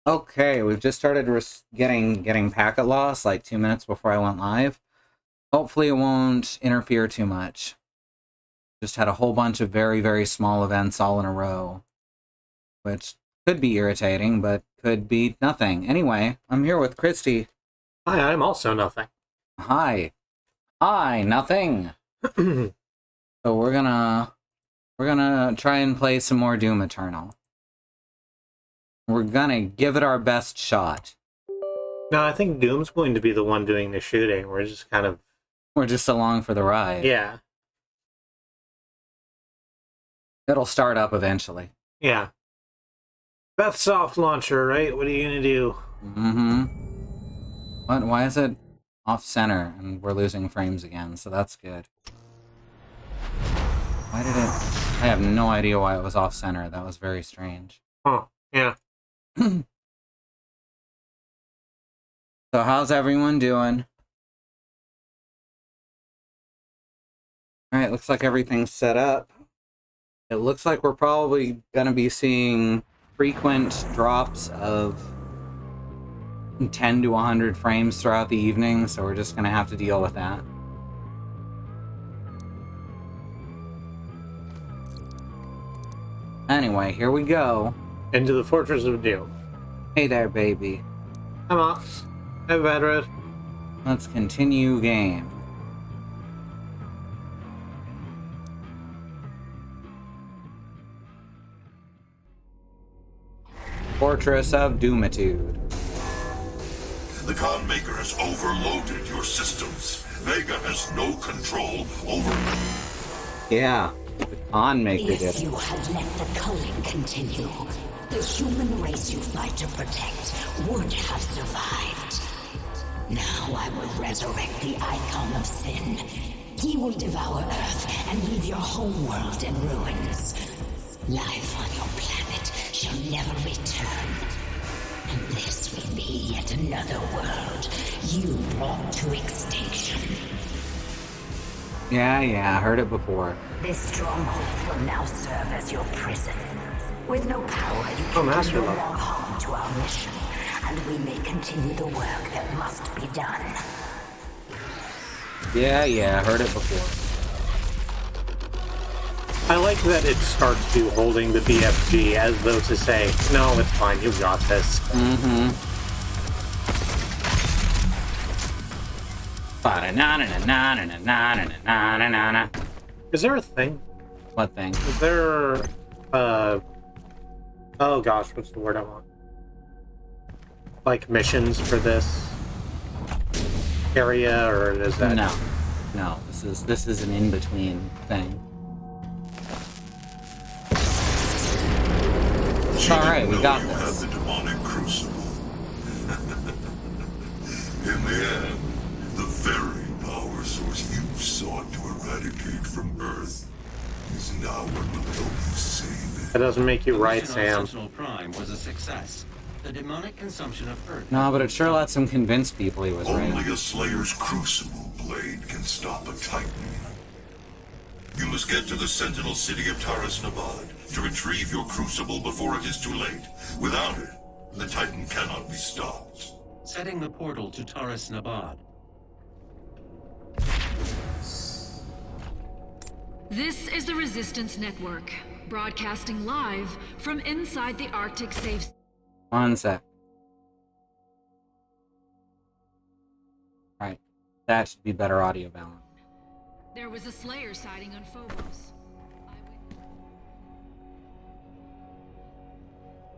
Okay, we've just started getting packet loss like 2 minutes before I went live. Hopefully it won't interfere too much. Just had a whole bunch of very, very small events all in a row, which could be irritating, but could be nothing. Anyway, I'm here with Kristi. Hi, I'm also nothing. Hi. Hi, nothing. So we're gonna try and play some more Doom Eternal. We're gonna give it our best shot. No, I think Doom's going to be the one doing the shooting. We're just along for the ride. Yeah. It'll start up eventually. Yeah. Beth soft launcher, right? What are you gonna do? Mm-hmm. What? Why is it off center and we're losing frames again? So that's good. Why did it? I have no idea why it was off center. That was very strange. Huh. Yeah. So how's everyone doing? Alright, looks like everything's set up. It looks like we're probably going to be seeing frequent drops of 10 to 100 frames throughout the evening, so we're just going to have to deal with that. Anyway, here we go. Into the Fortress of Doom. Hey there, baby. I'm Ox. I'm Badred. Let's continue game. Fortress of Doomitude. The Khan Maker has overloaded your systems. Vega has no control over... Yeah, the Khan Maker did it. If you had let the culling continue, the human race you fight to protect would have survived. Now I will resurrect the icon of sin. He will devour Earth and leave your home world in ruins. Life on your planet shall never return. And this will be yet another world you brought to extinction. Yeah, heard it before. This stronghold will now serve as your prison. With no power, you can do no more harm to our mission, and we may continue the work that must be done. Yeah, heard it before. I like that it starts you holding the BFG as though to say, no, it's fine, you've got this. Mm-hmm. Is there a thing? What thing? Is there, oh gosh, what's the word I want? Like missions for this area, or is that... No, this is an in-between thing. Alright, we got this. You have the demonic crucible. In the end, the very power source you sought to eradicate from Earth is now what will help you save it. That doesn't make you right, Sam. Sentinel Prime was a success. The demonic consumption of Earth... No, but it sure lets him convince people he was right. Only a Slayer's crucible blade can stop a Titan. You must get to the Sentinel city of Taras Nabad to retrieve your crucible before it is too late. Without it, the Titan cannot be stopped. Setting the portal to Taras Nabad. This is the Resistance Network, broadcasting live from inside the Arctic Safe... One sec. Right. That should be better audio balance. There was a Slayer sighting on Phobos.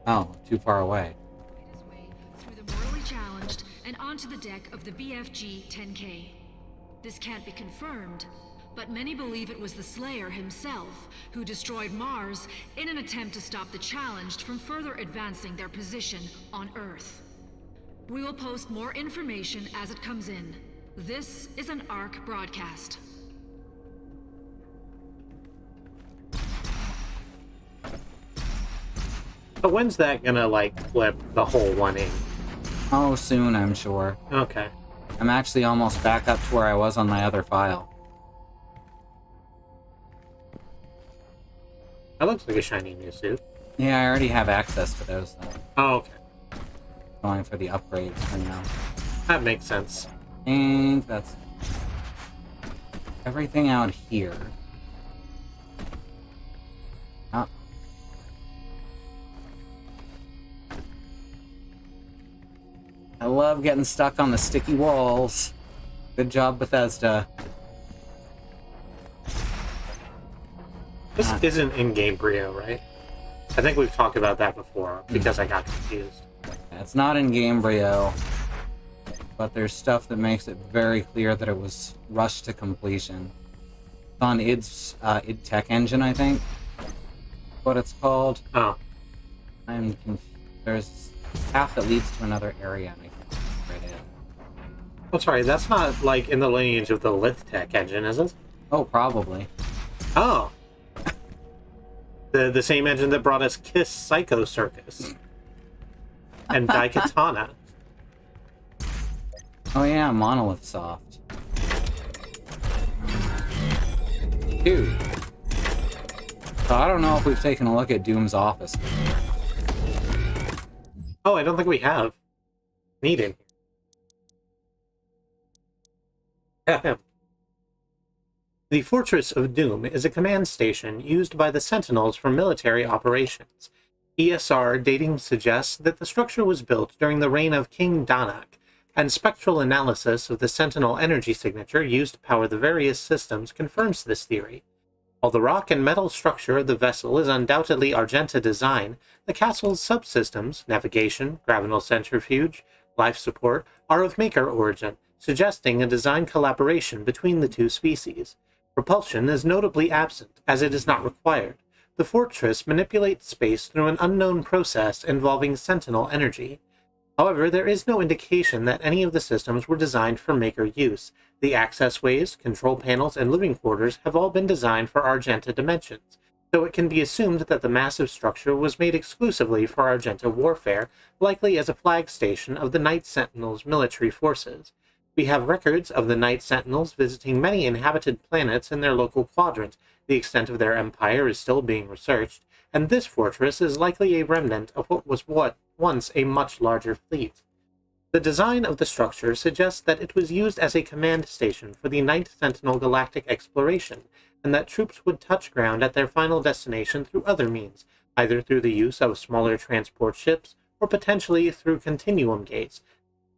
Oh, too far away. Made his way through the mortally challenged and onto the deck of the BFG 10K. This can't be confirmed, but many believe it was the Slayer himself who destroyed Mars in an attempt to stop the challenged from further advancing their position on Earth. We will post more information as it comes in. This is an ARC broadcast. So when's that gonna, like, flip the whole 180? Oh, soon, I'm sure. Okay. I'm actually almost back up to where I was on my other file. That looks like a shiny new suit. Yeah, I already have access to those, though. Oh, okay. going for the upgrades for now. That makes sense. And that's everything out here. Ah. I love getting stuck on the sticky walls. Good job, Bethesda. This isn't in-game Brio, right? I think we've talked about that before, because I got confused. It's not in game Brio, but there's stuff that makes it very clear that it was rushed to completion. It's on id's id Tech Engine, I think. What it's called. Oh. There's a path that leads to another area, and I can't remember it. Oh, sorry, that's not, like, in the lineage of the Lithtech engine, is it? Oh, probably. Oh. The same engine that brought us Kiss Psycho Circus. And Daikatana. Oh yeah, Monolith Soft. Dude. So I don't know if we've taken a look at Doom's office. Oh, I don't think we have. Needed. Yeah. The Fortress of Doom is a command station used by the Sentinels for military operations. ESR dating suggests that the structure was built during the reign of King Danak, and spectral analysis of the Sentinel energy signature used to power the various systems confirms this theory. While the rock and metal structure of the vessel is undoubtedly Argenta design, the castle's subsystems, navigation, gravital centrifuge, life support, are of Maker origin, suggesting a design collaboration between the two species. Propulsion is notably absent, as it is not required. The fortress manipulates space through an unknown process involving Sentinel energy. However, there is no indication that any of the systems were designed for Maker use. The access ways, control panels, and living quarters have all been designed for Argenta dimensions, so it can be assumed that the massive structure was made exclusively for Argenta warfare, likely as a flag station of the Night Sentinels' military forces. We have records of the Night Sentinels visiting many inhabited planets in their local quadrant. The extent of their empire is still being researched, and this fortress is likely a remnant of what was once a much larger fleet. The design of the structure suggests that it was used as a command station for the Night Sentinel galactic exploration, and that troops would touch ground at their final destination through other means, either through the use of smaller transport ships, or potentially through continuum gates.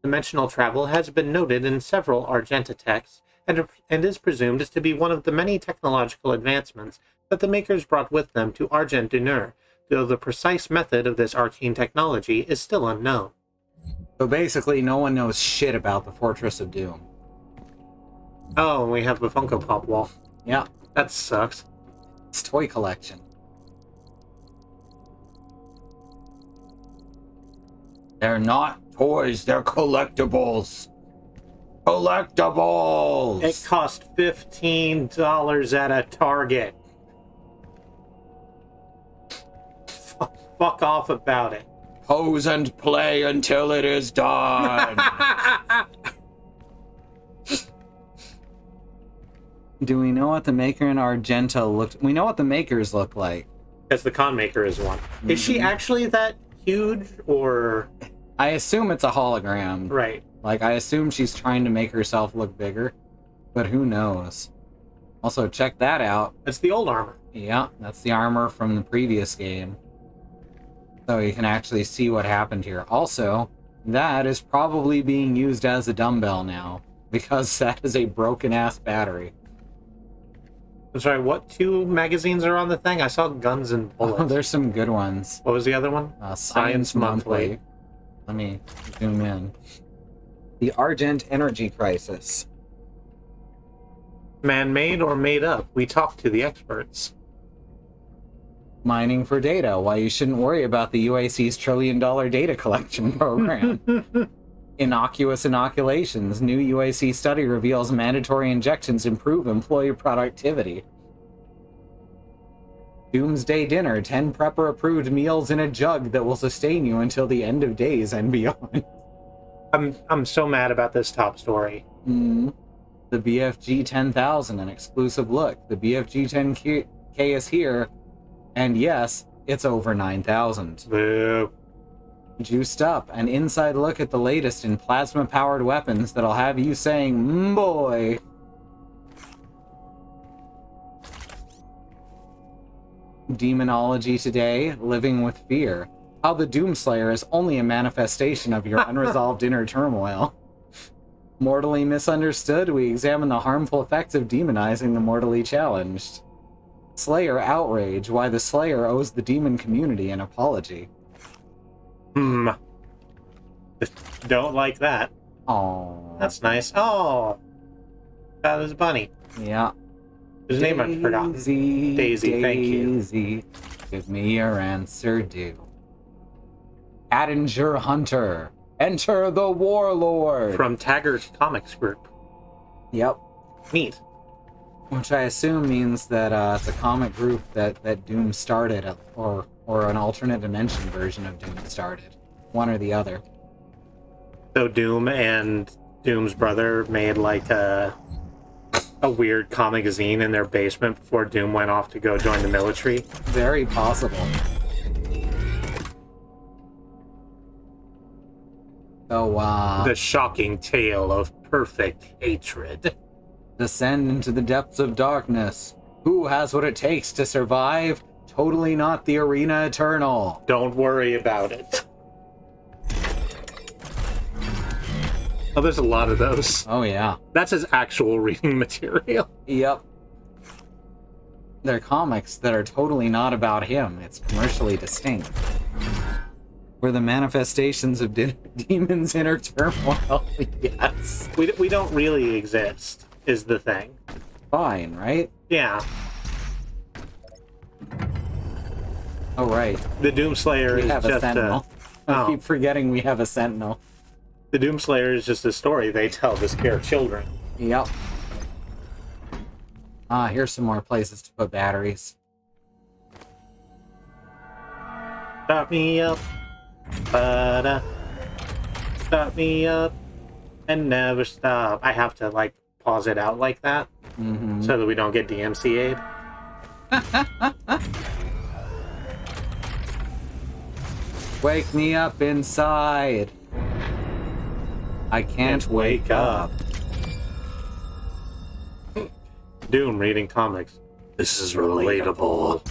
Dimensional travel has been noted in several Argenta texts, and is presumed to be one of the many technological advancements that the Makers brought with them to Argent du Nord, though the precise method of this arcane technology is still unknown. So basically, no one knows shit about the Fortress of Doom. Oh, and we have the Funko Pop wall. Yeah, That sucks. it's toy collection. They're not toys, they're collectibles. Collectibles! It cost $15 at a Target. Fuck off about it. Pose and play until it is done. Do we know what the Maker and Argenta looked? We know what the Makers look like. Because the Con Maker is one. Is she actually that huge, or... I assume it's a hologram. Right. Like, I assume she's trying to make herself look bigger. But who knows? Also, check that out. That's the old armor. Yeah, that's the armor from the previous game. So you can actually see what happened here. Also, that is probably being used as a dumbbell now, because that is a broken-ass battery. I'm sorry, what 2 magazines are on the thing? I saw Guns and Bullets. Oh, there's some good ones. What was the other one? Science Monthly. Let me zoom in. The Argent Energy Crisis. Man-made or made up? We talked to the experts. Mining for data. Why you shouldn't worry about the UAC's $1 trillion data collection program. Innocuous inoculations. New UAC study reveals mandatory injections improve employee productivity. Doomsday dinner. 10 prepper-approved meals in a jug that will sustain you until the end of days and beyond. I'm so mad about this top story. The BFG 10,000, an exclusive look. The BFG 10K is here, and yes, it's over 9,000. Boo. Juiced up, an inside look at the latest in plasma-powered weapons that'll have you saying, boy. Demonology today, living with fear. How the Doomslayer is only a manifestation of your unresolved inner turmoil. Mortally misunderstood, we examine the harmful effects of demonizing the mortally challenged. Slayer outrage, why the Slayer owes the demon community an apology. Don't like that. Oh, That's nice. Oh, that was Bunny. yeah. His name I've forgotten. Daisy, thank you. Daisy, give me your answer due. Attinger Hunter, enter the Warlord. From Taggart Comics Group. Yep. Neat. Which I assume means that it's a comic group that Doom started, or an alternate dimension version of Doom started. One or the other. So Doom and Doom's brother made like a weird comic-zine in their basement before Doom went off to go join the military. Very possible. So, The shocking tale of perfect hatred. descend into the depths of darkness. Who has what it takes to survive? Totally not the Arena Eternal. Don't worry about it. Oh, there's a lot of those. Oh, yeah. That's his actual reading material. Yep. They're comics that are totally not about him. It's commercially distinct. We're the manifestations of demons' inner turmoil. Yes. We don't really exist, is the thing. Fine, right? Yeah. Oh, right. The Doomslayer We is have a just sentinel. I oh. keep forgetting we have a sentinel. The Doomslayer is just a story they tell to scare children. Yep. Here's some more places to put batteries. Start me up, ba-da. Start me up, and never stop. I have to, like, pause it out like that, so that we don't get DMCA'd. Wake me up inside. I can't wake up. Doom reading comics. This is relatable.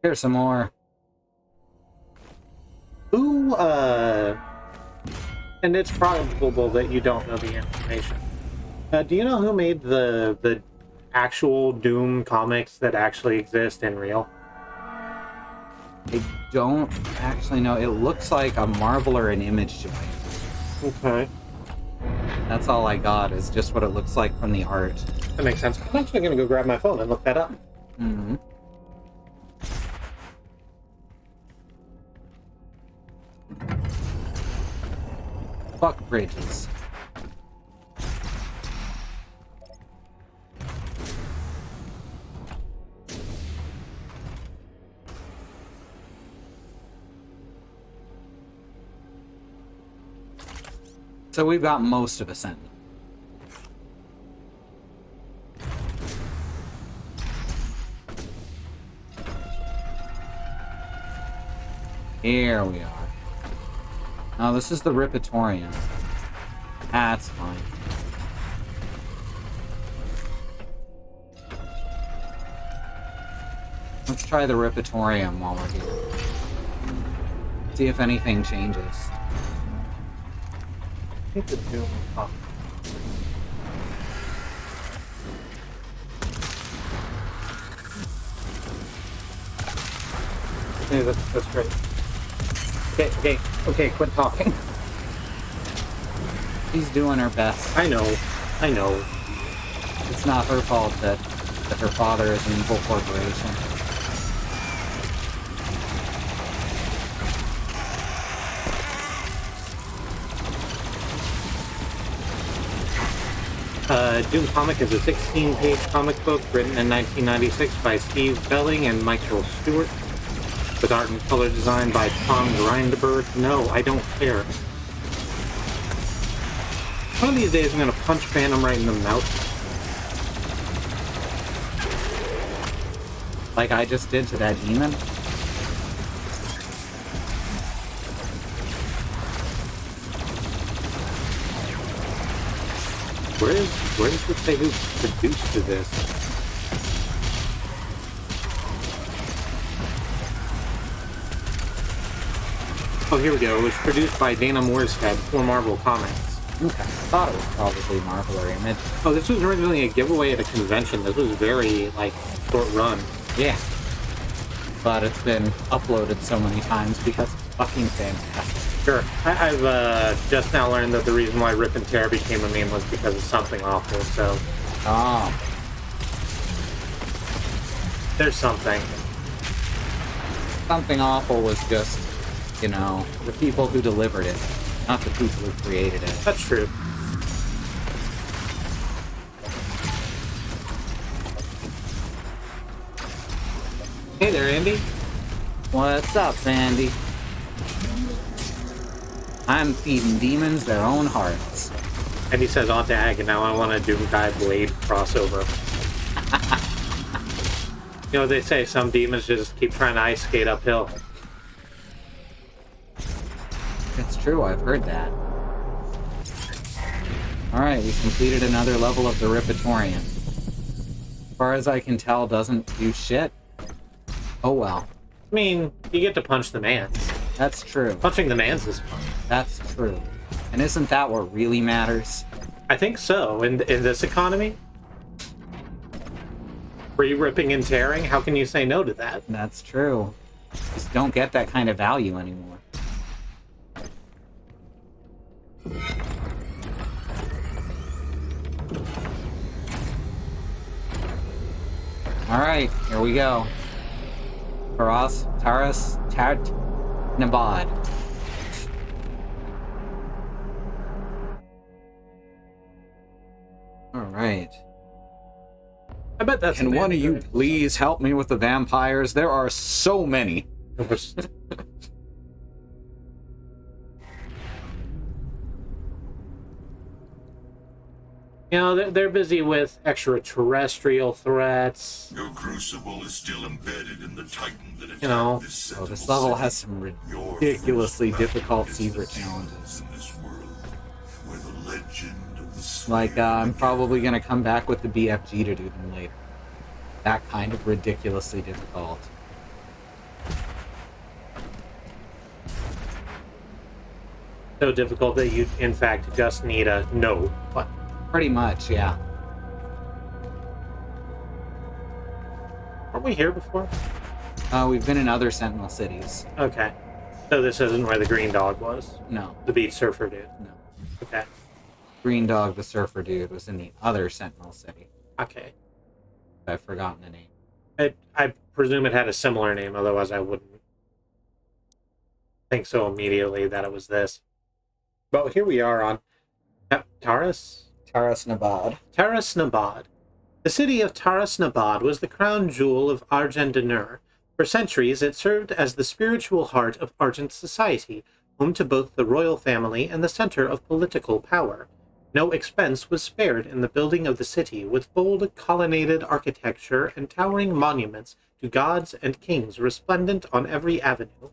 Here's some more. Who, and it's probable that you don't know the information. Do you know who made the actual Doom comics that actually exist in real? I don't actually know. It looks like a Marvel or an Image joint. Okay. That's all I got, is just what it looks like from the art. That makes sense. I'm actually going to go grab my phone and look that up. Mm-hmm. Fuck bridges. So we've got most of a sentinel. Here we are. Now this is the Ripatorium. That's fine. Let's try the Ripatorium while we're here. See if anything changes. I think the Doom comic. Yeah, that's great. Okay, quit talking. She's doing her best. I know. It's not her fault that her father is an evil corporation. Doom Comic is a 16-page comic book written in 1996 by Steve Belling and Michael Stewart, with art and color design by Tom Grindberg. No, I don't care. One of these days I'm going to punch Phantom right in the mouth. Like I just did to that demon? Where does it say who produced this? Oh, here we go. It was produced by Dana Mooreshead for Marvel Comics. Okay. I thought it was probably Marvel or Image. Oh, this was originally a giveaway at a convention. This was very, like, short run. Yeah. But it's been uploaded so many times because it's fucking fantastic. Sure. I've just now learned that the reason why Rip and Tear became a meme was because of something awful, so... Oh. There's something. Something awful was just, you know, the people who delivered it, not the people who created it. That's true. Hey there, Andy. What's up, Sandy? I'm feeding demons their own hearts. Andy says on to Ag, and now I want a Doomguy Blade crossover. You know what they say, some demons just keep trying to ice skate uphill. It's true, I've heard that. Alright, we completed another level of the Ripitorian. As far as I can tell, doesn't do shit. Oh well. I mean, you get to punch the mans. That's true. Punching the mans is fun. That's true. And isn't that what really matters? I think so. In this economy? Free ripping and tearing? How can you say no to that? That's true. Just don't get that kind of value anymore. Alright, here we go. Taras Nabad. Alright. I bet that's... Can one of you please help me with the vampires? There are so many. You know, they're busy with extraterrestrial threats. Your crucible is still embedded in the Titan that attacked You know, this Oh, Sentinel this level city. has some Your ridiculously first battle difficult against secret the challenges. demons in this world, where the legend of the Like, Slayer I'm began. probably gonna come back with the BFG to do them later. That kind of ridiculously difficult. So difficult that you, in fact, just need a no button. Pretty much, yeah. Weren't we here before? We've been in other Sentinel cities. Okay. So this isn't where the green dog was? No, The beat surfer dude? no. Okay. Green Dog, the surfer dude, was in the other Sentinel city. Okay. I've forgotten the name. I presume it had a similar name, otherwise I wouldn't think so immediately that it was this. But here we are on Taras? Taras Nabad. Taras Nabad. The city of Taras Nabad was the crown jewel of Argent Nur. For centuries, it served as the spiritual heart of Argent society, home to both the royal family and the center of political power. No expense was spared in the building of the city, with bold colonnaded architecture and towering monuments to gods and kings resplendent on every avenue.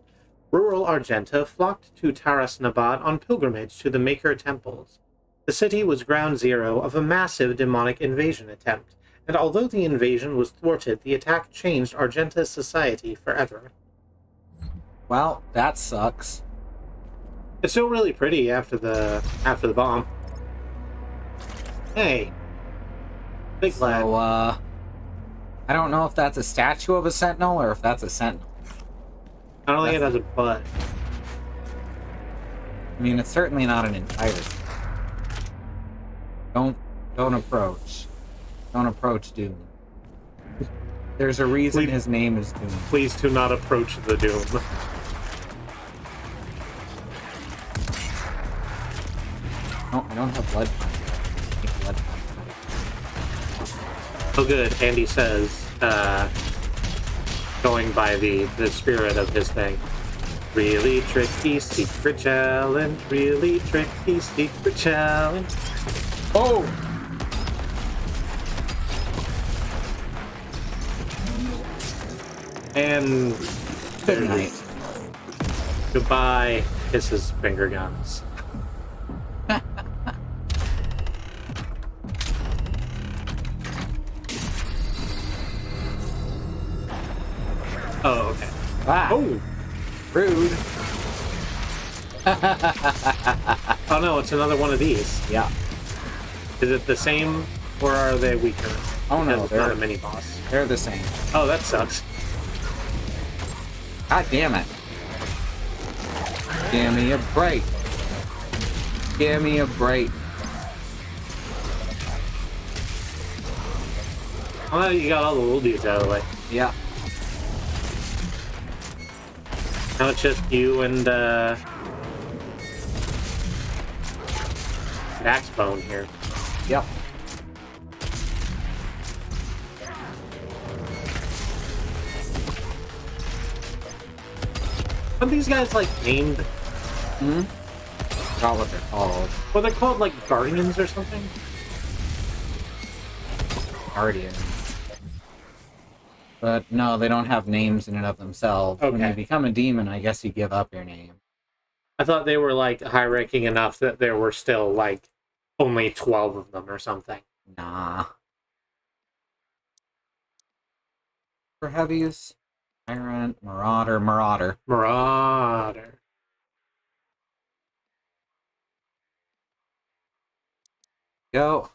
Rural Argenta flocked to Taras Nabad on pilgrimage to the Maker temples. The city was ground zero of a massive demonic invasion attempt, and although the invasion was thwarted, the attack changed Argenta's society forever. Well, that sucks. It's still really pretty after the bomb. Hey. Big lad. So, I don't know if that's a statue of a Sentinel or if that's a Sentinel. I don't think it has a butt. I mean, it's certainly not an entire. Don't approach. Don't approach Doom. There's a reason Please- his name is Doom. Please do not approach the Doom. No, I don't have blood punch. I think blood punch. Oh good, Andy says, going by the spirit of his thing. Really tricky secret challenge, really tricky secret challenge. Oh! And Good night. goodbye, kisses, finger guns. Oh, okay. Ah, Oh! rude. Oh no, it's another one of these. Yeah. Is it the same, or are they weaker? Oh no, Because it's not a mini boss. they're the same. Oh, that sucks. God damn it. Give me a break. Give me a break. Oh, you got all the little dudes out of the way. Yeah. Now it's just you and Axbone here. Yep. Aren't these guys like named? Forgot what they're called. Well, they're called like Guardians or something. Guardians. But no, they don't have names in and of themselves. When you Okay. become a demon, I guess you give up your name. I thought they were like high ranking enough that there were still like only 12 of them or something. Nah. For heavies, Tyrant, Marauder. Marauder. Go.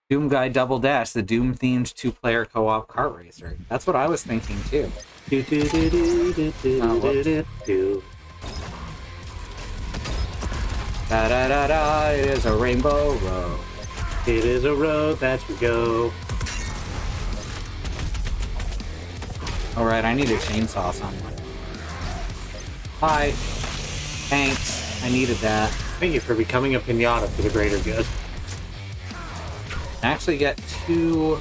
Doom Guy Double Dash, the Doom themed 2-player co-op kart racer. That's what I was thinking too. Do, do, do, do, do, do, Oh, whoops. do, do. Da da da da, it is a rainbow road. It is a road that you go. Alright, I need a chainsaw somewhere. Hi. Thanks. I needed that. Thank you for becoming a pinata for the greater good. I actually get 2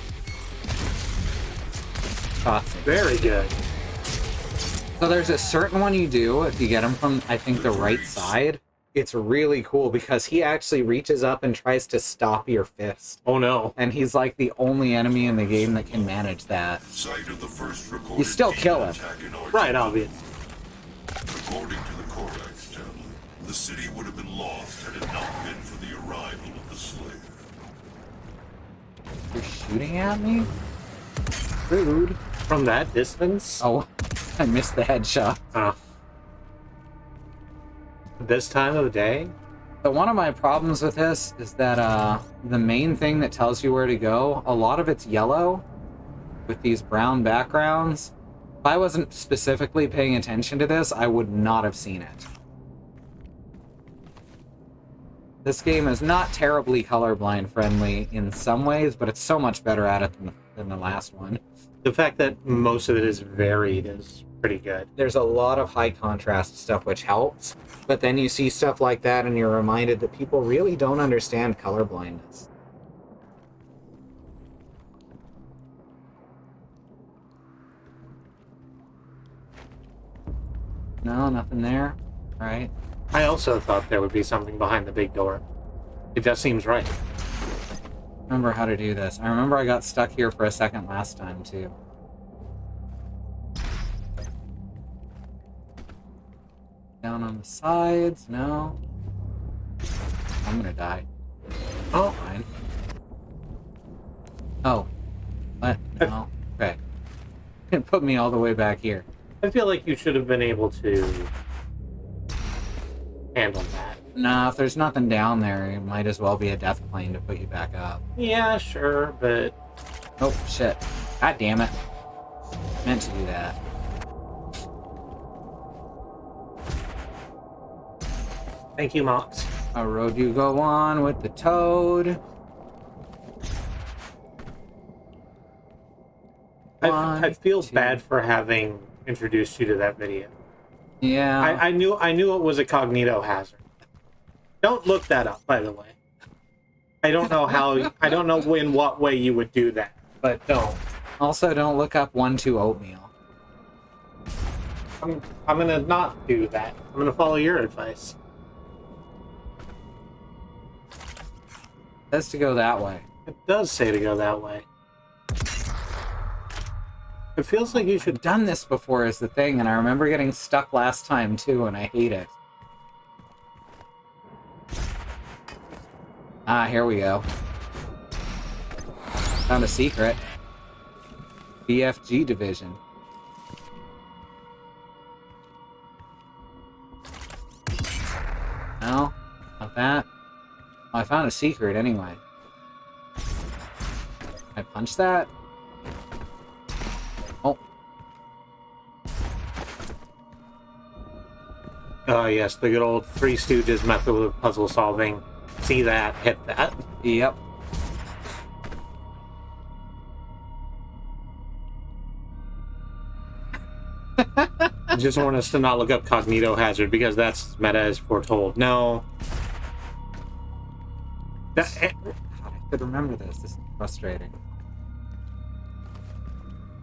shots. Very good. So there's a certain one you do if you get him from, I think, the right side. It's really cool because he actually reaches up and tries to stop your fist. Oh no. And he's like the only enemy in the game that can manage that. Site of the first recorded You still kill him. attack in Argentina. Right, obvious. According to the Codex, Stanley, the city would have been lost had it not been for the arrival of the Slayer. You're shooting at me? Rude. From that distance? Oh, I missed the headshot. Oh. This time of the day? But one of my problems with this is that the main thing that tells you where to go, a lot of it's yellow with these brown backgrounds. If I wasn't specifically paying attention to this, I would not have seen it. This game is not terribly colorblind friendly in some ways, but it's so much better at it than the last one. The fact that most of it is varied is pretty good. There's a lot of high contrast stuff which helps, but then you see stuff like that and you're reminded that people really don't understand color blindness. No, nothing there. All right. I also thought there would be something behind the big door. It just seems right. Remember how to do this. I remember I got stuck here for a second last time too. Down on the sides, no. I'm gonna die. Oh, Fine. Oh. What? No. Okay. It put me all the way back here. I feel like you should have been able to handle that. Nah, if there's nothing down there, it might as well be a death plane to put you back up. Yeah, sure, but Oh, shit. God damn it. Meant to do that. thank you, Mox. A road you go on with the toad. I feel One, two. bad for having introduced you to that video. Yeah. I knew it was a cognito hazard. Don't look that up, by the way. I don't know how. I don't know in what way you would do that, but don't. Also, don't look up 1-2 oatmeal. I'm gonna not do that. I'm gonna follow your advice. It says to go that way. It does say to go that way. It feels like you should... I've done this before is the thing, and I remember getting stuck last time too, and I hate it. Ah, here we go. Found a secret. BFG division. No, not that. Oh, I found a secret anyway. Can I punch that? Oh. Oh, yes, the good old Three Stooges method of puzzle solving. See that, hit that. Yep. I just want us to not look up Cognito Hazard because that's meta as foretold. No. God, I could remember this. This is frustrating.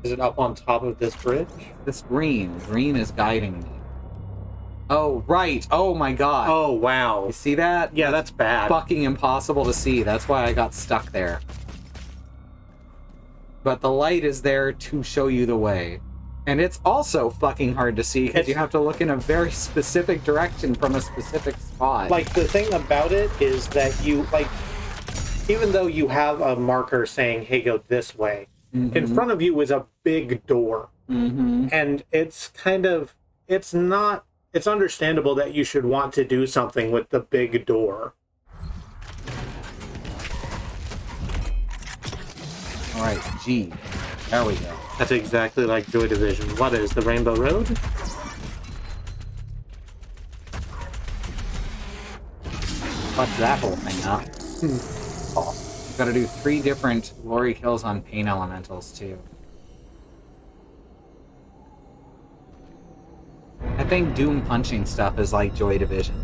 Is it up on top of this bridge? This green. Green is guiding me. Oh, right. Oh, my God. Oh, wow. You see that? Yeah, that's bad. Fucking impossible to see. That's why I got stuck there. But the light is there to show you the way. And it's also fucking hard to see because you have to look in a very specific direction from a specific spot. Like, the thing about it is that you, like, even though you have a marker saying, hey, go this way, in front of you is a big door. And it's kind of, it's not, it's understandable that you should want to do something with the big door. Alright, G. There we go. That's exactly like Joy Division. What is the Rainbow Road? Fuck that whole thing up. Oh, gotta do 3 different glory kills on pain elementals, too. I think Doom punching stuff is like Joy Division.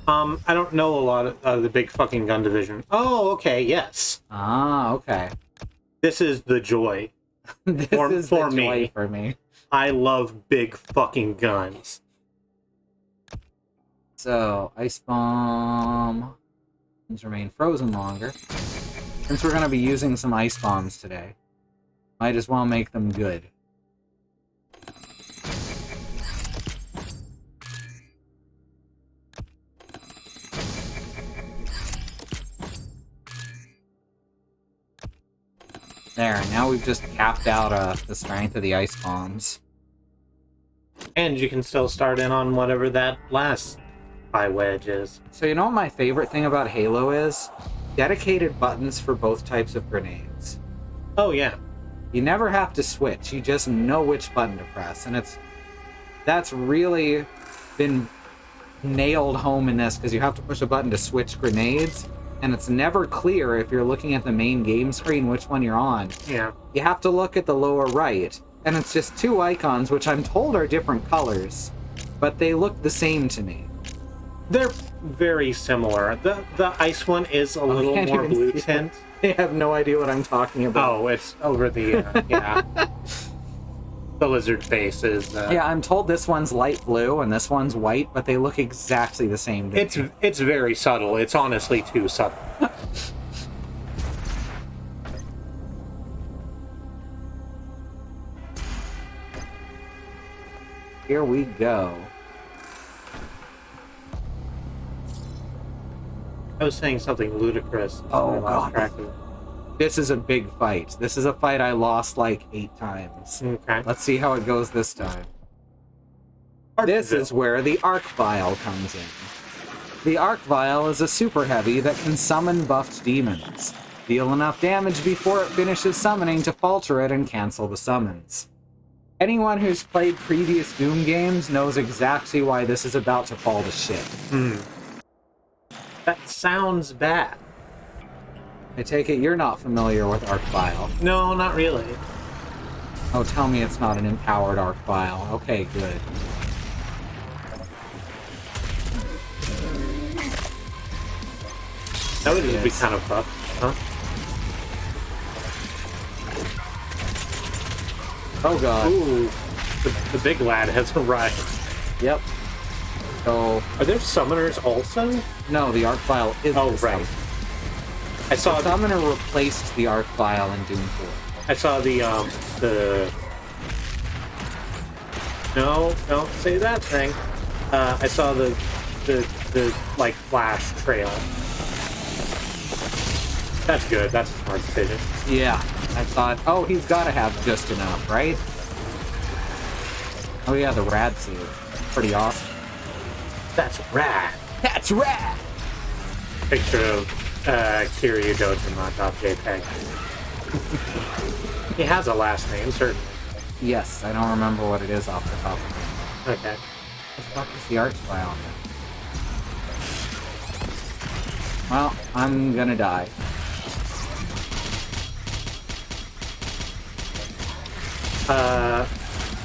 I don't know a lot of the big fucking gun division. Oh, okay, yes. Ah, okay. This is the joy. This is for the me. joy for me. I love big fucking guns. So, Ice Bomb. Things remain frozen longer. Since we're gonna be using some Ice Bombs today, might as well make them good. There, now we've just capped out the strength of the Ice Bombs. And you can still start in on whatever that last high wedge is. So you know what my favorite thing about Halo is? Dedicated buttons for both types of grenades. Oh, yeah. You never have to switch, you just know which button to press, and that's really been nailed home in this, because you have to push a button to switch grenades, and it's never clear if you're looking at the main game screen which one you're on. Yeah. You have to look at the lower right, and it's just 2 icons, which I'm told are different colors, but they look the same to me. They're very similar. The ice one is a little can't more even blue see tint. I have no idea what I'm talking about. Oh, it's over the, yeah. The lizard face is... Yeah, I'm told this one's light blue and this one's white, but they look exactly the same to me. It's very subtle. It's honestly too subtle. Here we go. I was saying something ludicrous. Oh, I lost God. track of it. This is a big fight. This is a fight I lost like 8 times. Okay. Let's see how it goes this time. This is where the Arc Vial comes in. The Arc Vial is a super heavy that can summon buffed demons. Deal enough damage before it finishes summoning to falter it and cancel the summons. Anyone who's played previous Doom games knows exactly why this is about to fall to shit. That sounds bad. I take it you're not familiar with Arc Vial. No, not really. Oh, tell me it's not an empowered Arc Vial. Okay, good. That would just be kind of tough, huh? Oh god. Ooh, the big lad has arrived. Yep. So, Are there summoners also? no, the Arc Vial is Oh, the right. summoner. I saw The summoner replaced the Arc Vial in Doom 4. I saw the no, don't say that thing. I saw the like flash trail. That's good. That's a smart decision. Yeah, I thought, oh, he's got to have just enough, right? Oh yeah, the rad suit. Pretty awesome. That's rad. That's rad! Picture of Kiryu Dojima.jpg. He has a last name, certainly. Yes, I don't remember what it is off the top of my head. Okay. What the fuck is the art style on that? Well, I'm gonna die.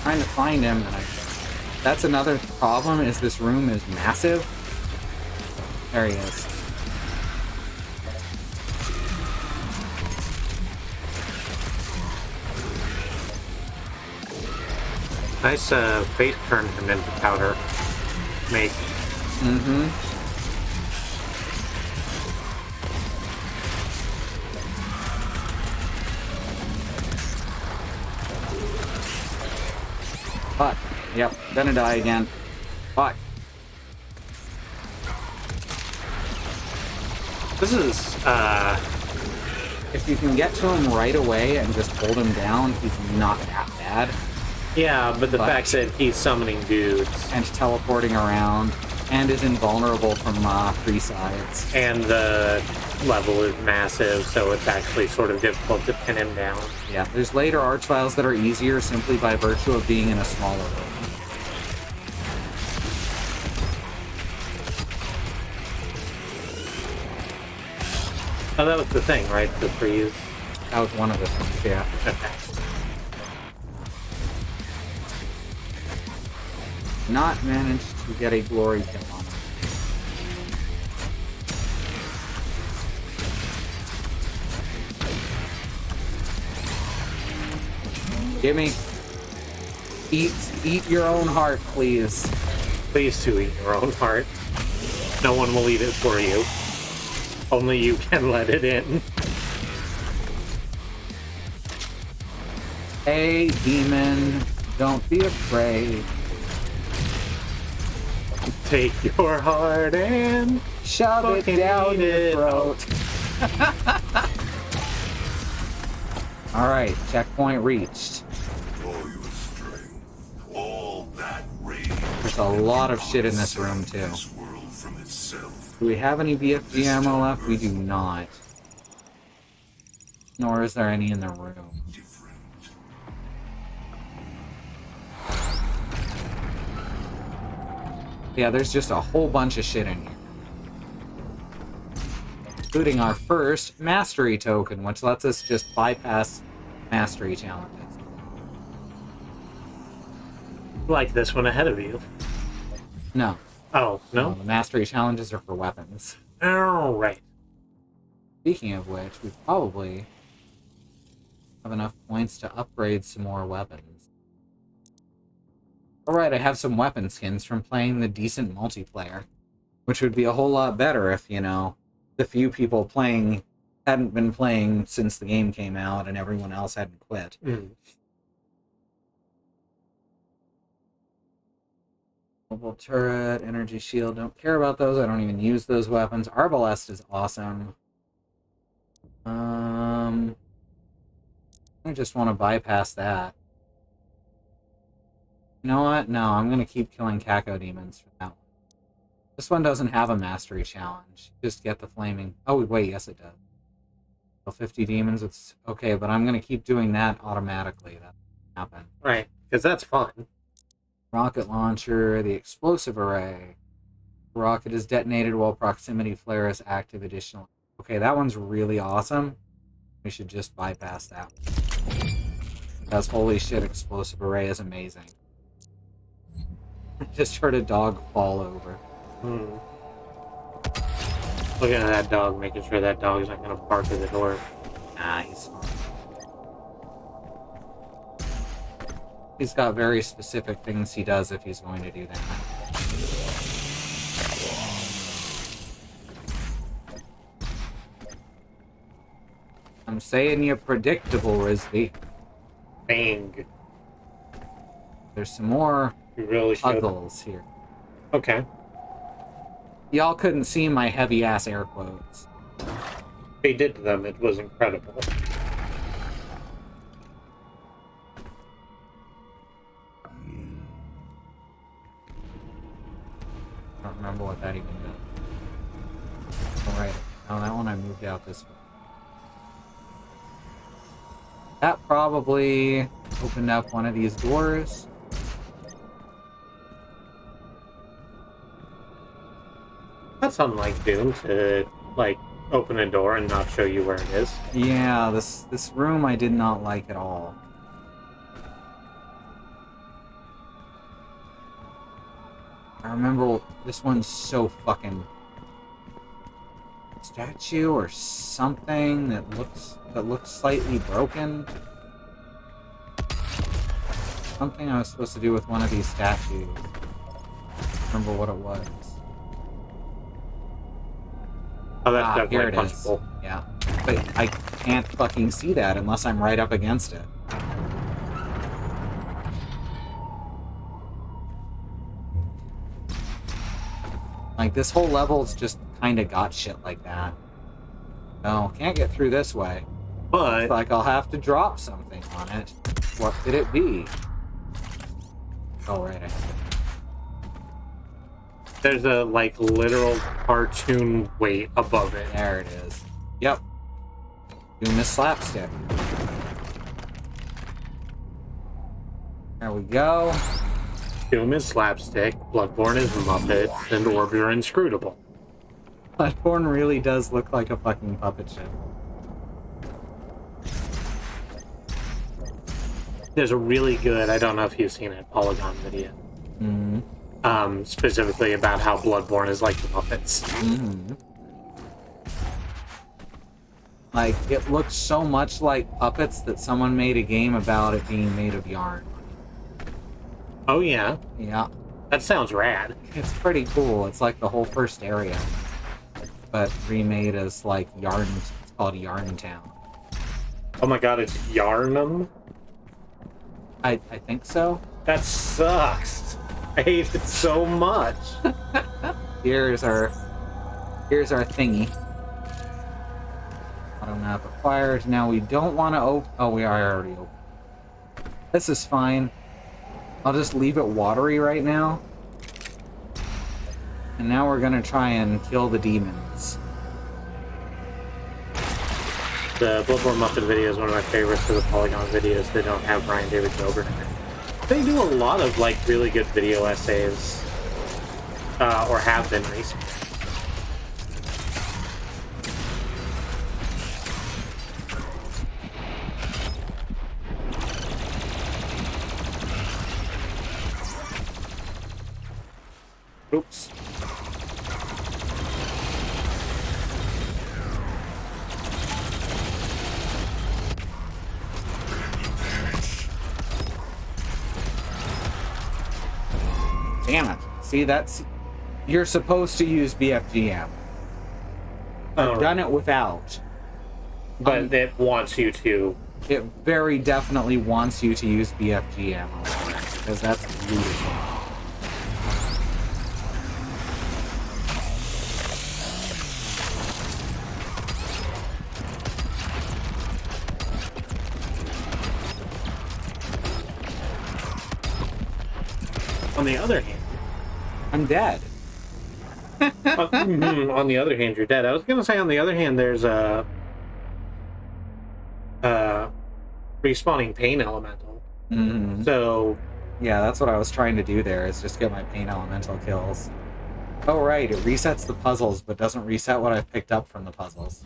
Trying to find him, and that's another problem, is this room is massive. There he is. Nice bait turned him into powder. Make. Mm-hmm. Fuck. Yep, gonna die again. Fuck. This is, If you can get to him right away and just hold him down, he's not that bad. yeah, but the fact that he's summoning dudes. And teleporting around, and is invulnerable from 3 sides. And the level is massive, so it's actually sort of difficult to pin him down. Yeah, there's later archviles that are easier simply by virtue of being in a smaller room. Oh, that was the thing, right? The freeze. That was one of the things, yeah. Okay. Not managed to get a glory kill on him. Gimme. Eat your own heart, please. Please to eat your own heart. No one will eat it for you. Only you can let it in. Hey, demon, don't be afraid. Take your heart and Shove it fucking down eat your it. throat. Alright, checkpoint reached. All your strength, all that rage. There's a lot of shit in this room, too. This world from itself. Do we have any BFG ammo left? We do not. Nor is there any in the room. Different. Yeah, there's just a whole bunch of shit in here. Including our first mastery token, which lets us just bypass mastery challenges. Like this one ahead of you. No. Oh, no? The mastery challenges are for weapons. Oh, right. Speaking of which, we probably have enough points to upgrade some more weapons. Alright, I have some weapon skins from playing the decent multiplayer. Which would be a whole lot better if, you know, the few people playing hadn't been playing since the game came out and everyone else hadn't quit. Mm. Mobile turret, energy shield, don't care about those. I don't even use those weapons. Arbalest is awesome. I just want to bypass that. You know what? No, I'm going to keep killing Caco demons for that one. This one doesn't have a mastery challenge. Just get the flaming... Oh, wait, yes it does. So 50 demons, it's okay, but I'm going to keep doing that automatically. That won't happen. Right, because that's fun. Rocket launcher, the explosive array. Rocket is detonated while proximity flare is active additionally. Okay, that one's really awesome. We should just bypass that one. Because holy shit, explosive array is amazing. Just heard a dog fall over. Hmm. Looking at that dog, making sure that dog is not going to bark at the door. Nah, he's fine. He's got very specific things he does if he's going to do that. I'm I'm saying you're predictable, Risby. Bang. There's some more You really should. puzzles here. Okay. Y'all couldn't see my heavy-ass air quotes. They did them. It was incredible. I don't remember what that even does. Alright, now that one I moved out this way. That probably opened up one of these doors. That's unlike Doom to, like, open a door and not show you where it is. Yeah, this room I did not like at all. I remember this one's so fucking statue or something that looks slightly broken. Something I was supposed to do with one of these statues. I don't remember what it was. Oh, that's Here definitely it is. punchable. Yeah. But I can't fucking see that unless I'm right up against it. Like, this whole level's just kinda got shit like that. No, can't get through this way. But It's like I'll have to drop something on it. What could it be? Oh, right. there's a, like, literal cartoon weight above it. There it is. Yep. Doing this slapstick. There we go. Doom is slapstick, Bloodborne is Muppets, and Orb you're inscrutable. Bloodborne really does look like a fucking puppet show. There's a really good, I don't know if you've seen it, Polygon video. Mm-hmm. Specifically about how Bloodborne is like the Muppets. Mm-hmm. Like, it looks so much like puppets that someone made a game about it being made of yarn. Oh yeah, Yeah. that sounds rad. It's pretty cool. It's like the whole first area. But remade as, like, yarn. It's called Yarn Town. Oh my god, it's Yarnum? I think so. That sucks. I hate it so much. Here's our thingy. Auto map acquired. Now we don't want to open. Oh, we are already open. This is fine. I'll just leave it watery right now. And now we're gonna try and kill the demons. The Bloodborne Muppet video is one of my favorites for the Polygon videos. They don't have Brian David Gilbert in it. They do a lot of, like, really good video essays. Or have been recently. Oops. Damn it. See, that's... You're supposed to use BFG ammo. I've done it without. But it wants you to. It very definitely wants you to use BFG ammo. Because that's beautiful. On the other hand, I'm dead. on the other hand, you're dead. I was gonna say, on the other hand, there's a respawning pain elemental. Mm-hmm. So Yeah, that's what I was trying to do there, is just get my pain elemental kills. Oh right, it resets the puzzles, but doesn't reset what I've picked up from the puzzles.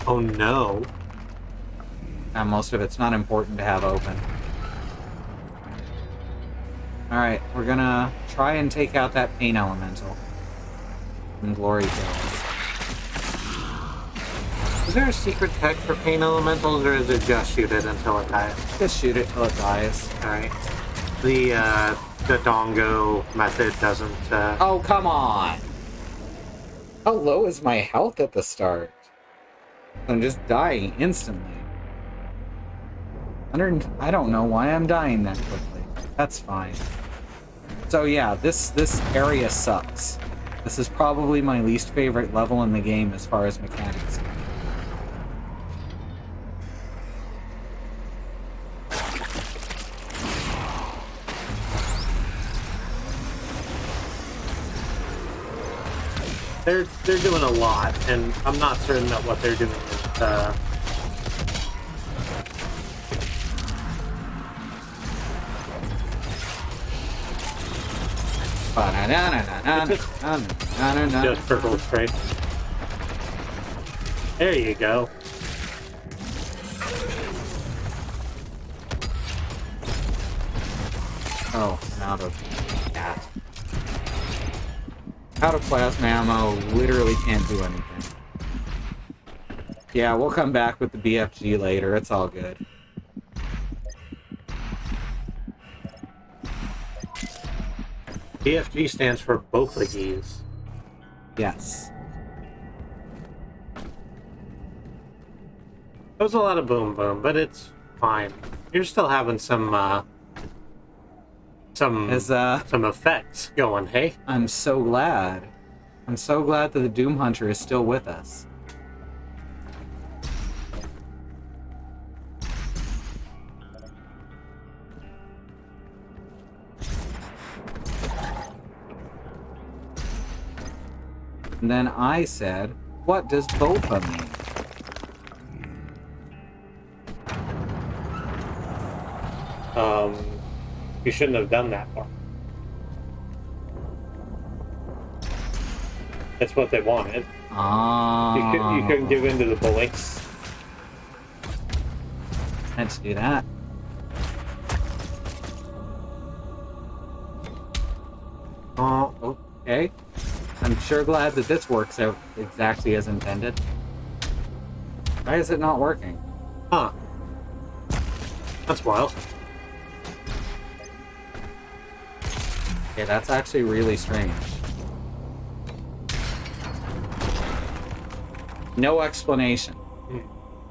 oh no. And most of it's not important to have open. Alright, we're gonna try and take out that pain elemental. And glory kills. Is there a secret tech for pain elementals, or is it just shoot it until it dies? Just shoot it till it dies. Alright. The the Dongo method doesn't... Oh, come on! How low is my health at the start? I'm just dying instantly. I don't know why I'm dying that quickly. That's fine. So yeah, this area sucks. This is probably my least favorite level in the game as far as mechanics. They're doing a lot, and I'm not certain that what they're doing is just purple straight. There you go. Oh, I'm out of cat. Out of plasma ammo, literally can't do anything. Yeah, we'll come back with the BFG later, it's all good. BFG stands for both of these. Yes. That was a lot of boom boom, but it's fine. You're still having some effects going, hey? I'm so glad. I'm so glad that the Doom Hunter is still with us. And then I said, what does BOFA mean? You shouldn't have done that part. That's what they wanted. Oh. You couldn't give in to the bullies. Meant to do that. Oh, okay. I'm sure glad that this works out exactly as intended. Why is it not working? Huh. That's wild. Okay, that's actually really strange. No explanation.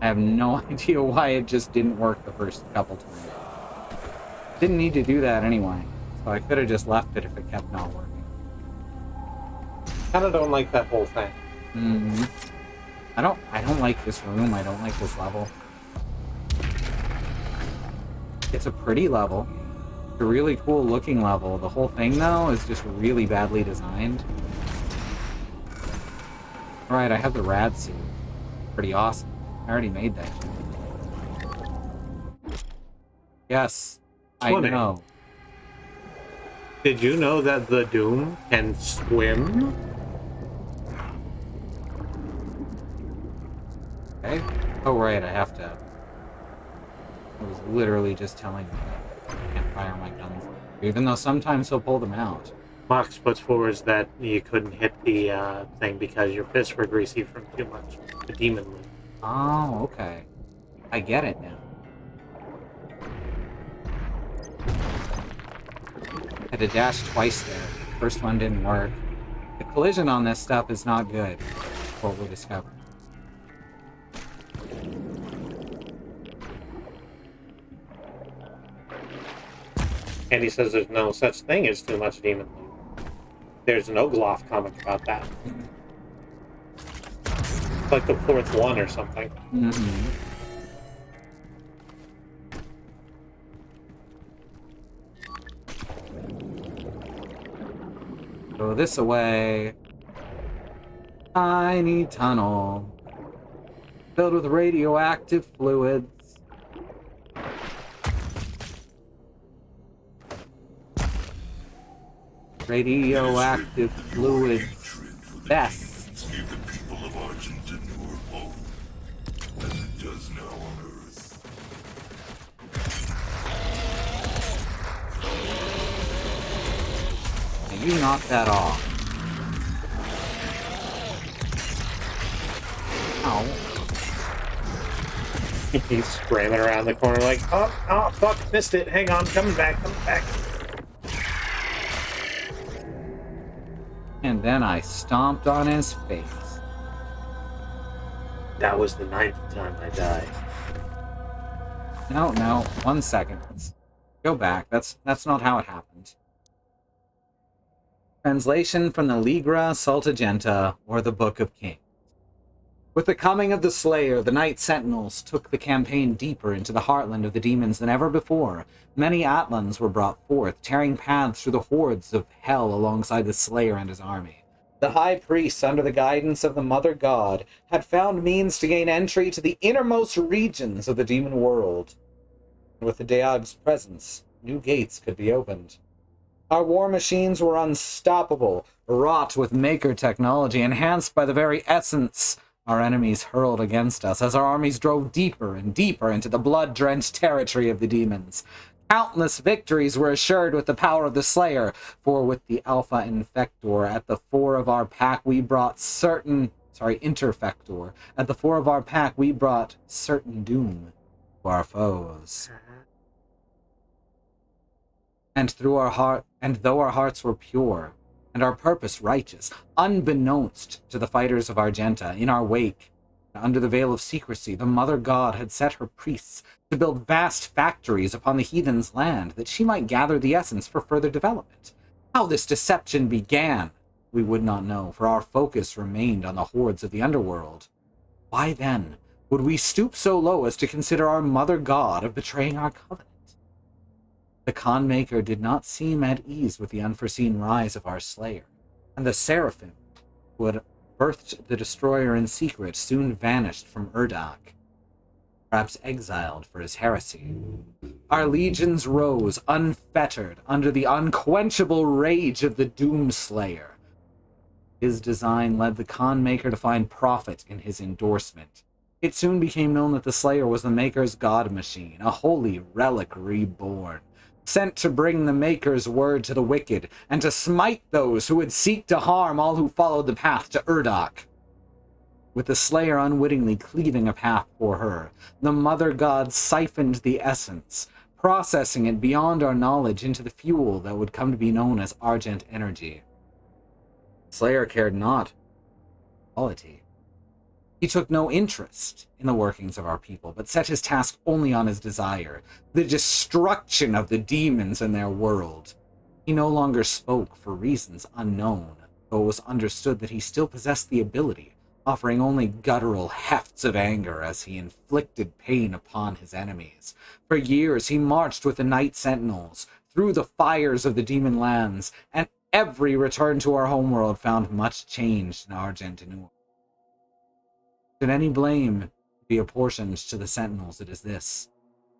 I have no idea why it just didn't work the first couple times. Didn't need to do that anyway, so I could have just left it if it kept not working. Kinda don't like that whole thing. Mm-hmm. I don't like this room, I don't like this level. It's a pretty level. It's a really cool looking level. The whole thing though is just really badly designed. Alright, I have the rad suit. Pretty awesome. I already made that. Yes, Swimming. I know. Did you know that the Doom can swim? Okay. Oh right, I have to. I was literally just telling you that I can't fire my guns. Even though sometimes he'll pull them out. Mox puts forward that you couldn't hit the thing because your fists were greasy from too much the demon loot. Oh, okay. I get it now. Had to dash twice there. First one didn't work. The collision on this stuff is not good. What we discovered. And he says there's no such thing as too much demon loot. There's no Gloff comic about that. It's like the fourth one or something. Mm-hmm. Throw this away. Tiny tunnel. Filled with radioactive fluids. Radioactive fluids. Best. Give the people of Argenton more hope, as it does now on Earth. Can you knock that off? Ow. He's screaming around the corner like, oh, fuck, missed it. Hang on, coming back. then I stomped on his face. That was the 9th time I died. No, 1 second. Let's go back. That's not how it happened. Translation from the Ligra Saltagenta, or the Book of Kings. With the coming of the Slayer, the Night Sentinels took the campaign deeper into the heartland of the demons than ever before. Many Atlans were brought forth, tearing paths through the hordes of hell alongside the Slayer and his army. The High Priest, under the guidance of the Mother God, had found means to gain entry to the innermost regions of the demon world. With the Daog's presence, new gates could be opened. Our war machines were unstoppable, wrought with Maker technology, enhanced by the very essence our enemies hurled against us as our armies drove deeper and deeper into the blood-drenched territory of the demons. Countless victories were assured with the power of the Slayer, for with the Alpha Infector at the fore of our pack we brought Interfector. At the fore of our pack we brought certain doom to our foes. And though our hearts were pure, and our purpose righteous, unbeknownst to the fighters of Argenta, in our wake, under the veil of secrecy, the Mother God had set her priests to build vast factories upon the heathen's land, that she might gather the essence for further development. How this deception began, we would not know, for our focus remained on the hordes of the underworld. Why then would we stoop so low as to consider our Mother God of betraying our covenant? The Khan Maker did not seem at ease with the unforeseen rise of our Slayer, and the Seraphim, who had birthed the Destroyer in secret, soon vanished from Urdak, perhaps exiled for his heresy. Our legions rose, unfettered, under the unquenchable rage of the Doomslayer. His design led the Khan Maker to find profit in his endorsement. It soon became known that the Slayer was the Maker's god machine, a holy relic reborn, sent to bring the Maker's word to the wicked, and to smite those who would seek to harm all who followed the path to Urdak. With the Slayer unwittingly cleaving a path for her, the Mother God siphoned the essence, processing it beyond our knowledge into the fuel that would come to be known as Argent Energy. Slayer cared not for quality. He took no interest in the workings of our people, but set his task only on his desire, the destruction of the demons in their world. He no longer spoke for reasons unknown, though it was understood that he still possessed the ability, offering only guttural hefts of anger as he inflicted pain upon his enemies. For years he marched with the Night Sentinels through the fires of the demon lands, and every return to our homeworld found much changed in Argentinua. Should any blame be apportioned to the Sentinels, it is this.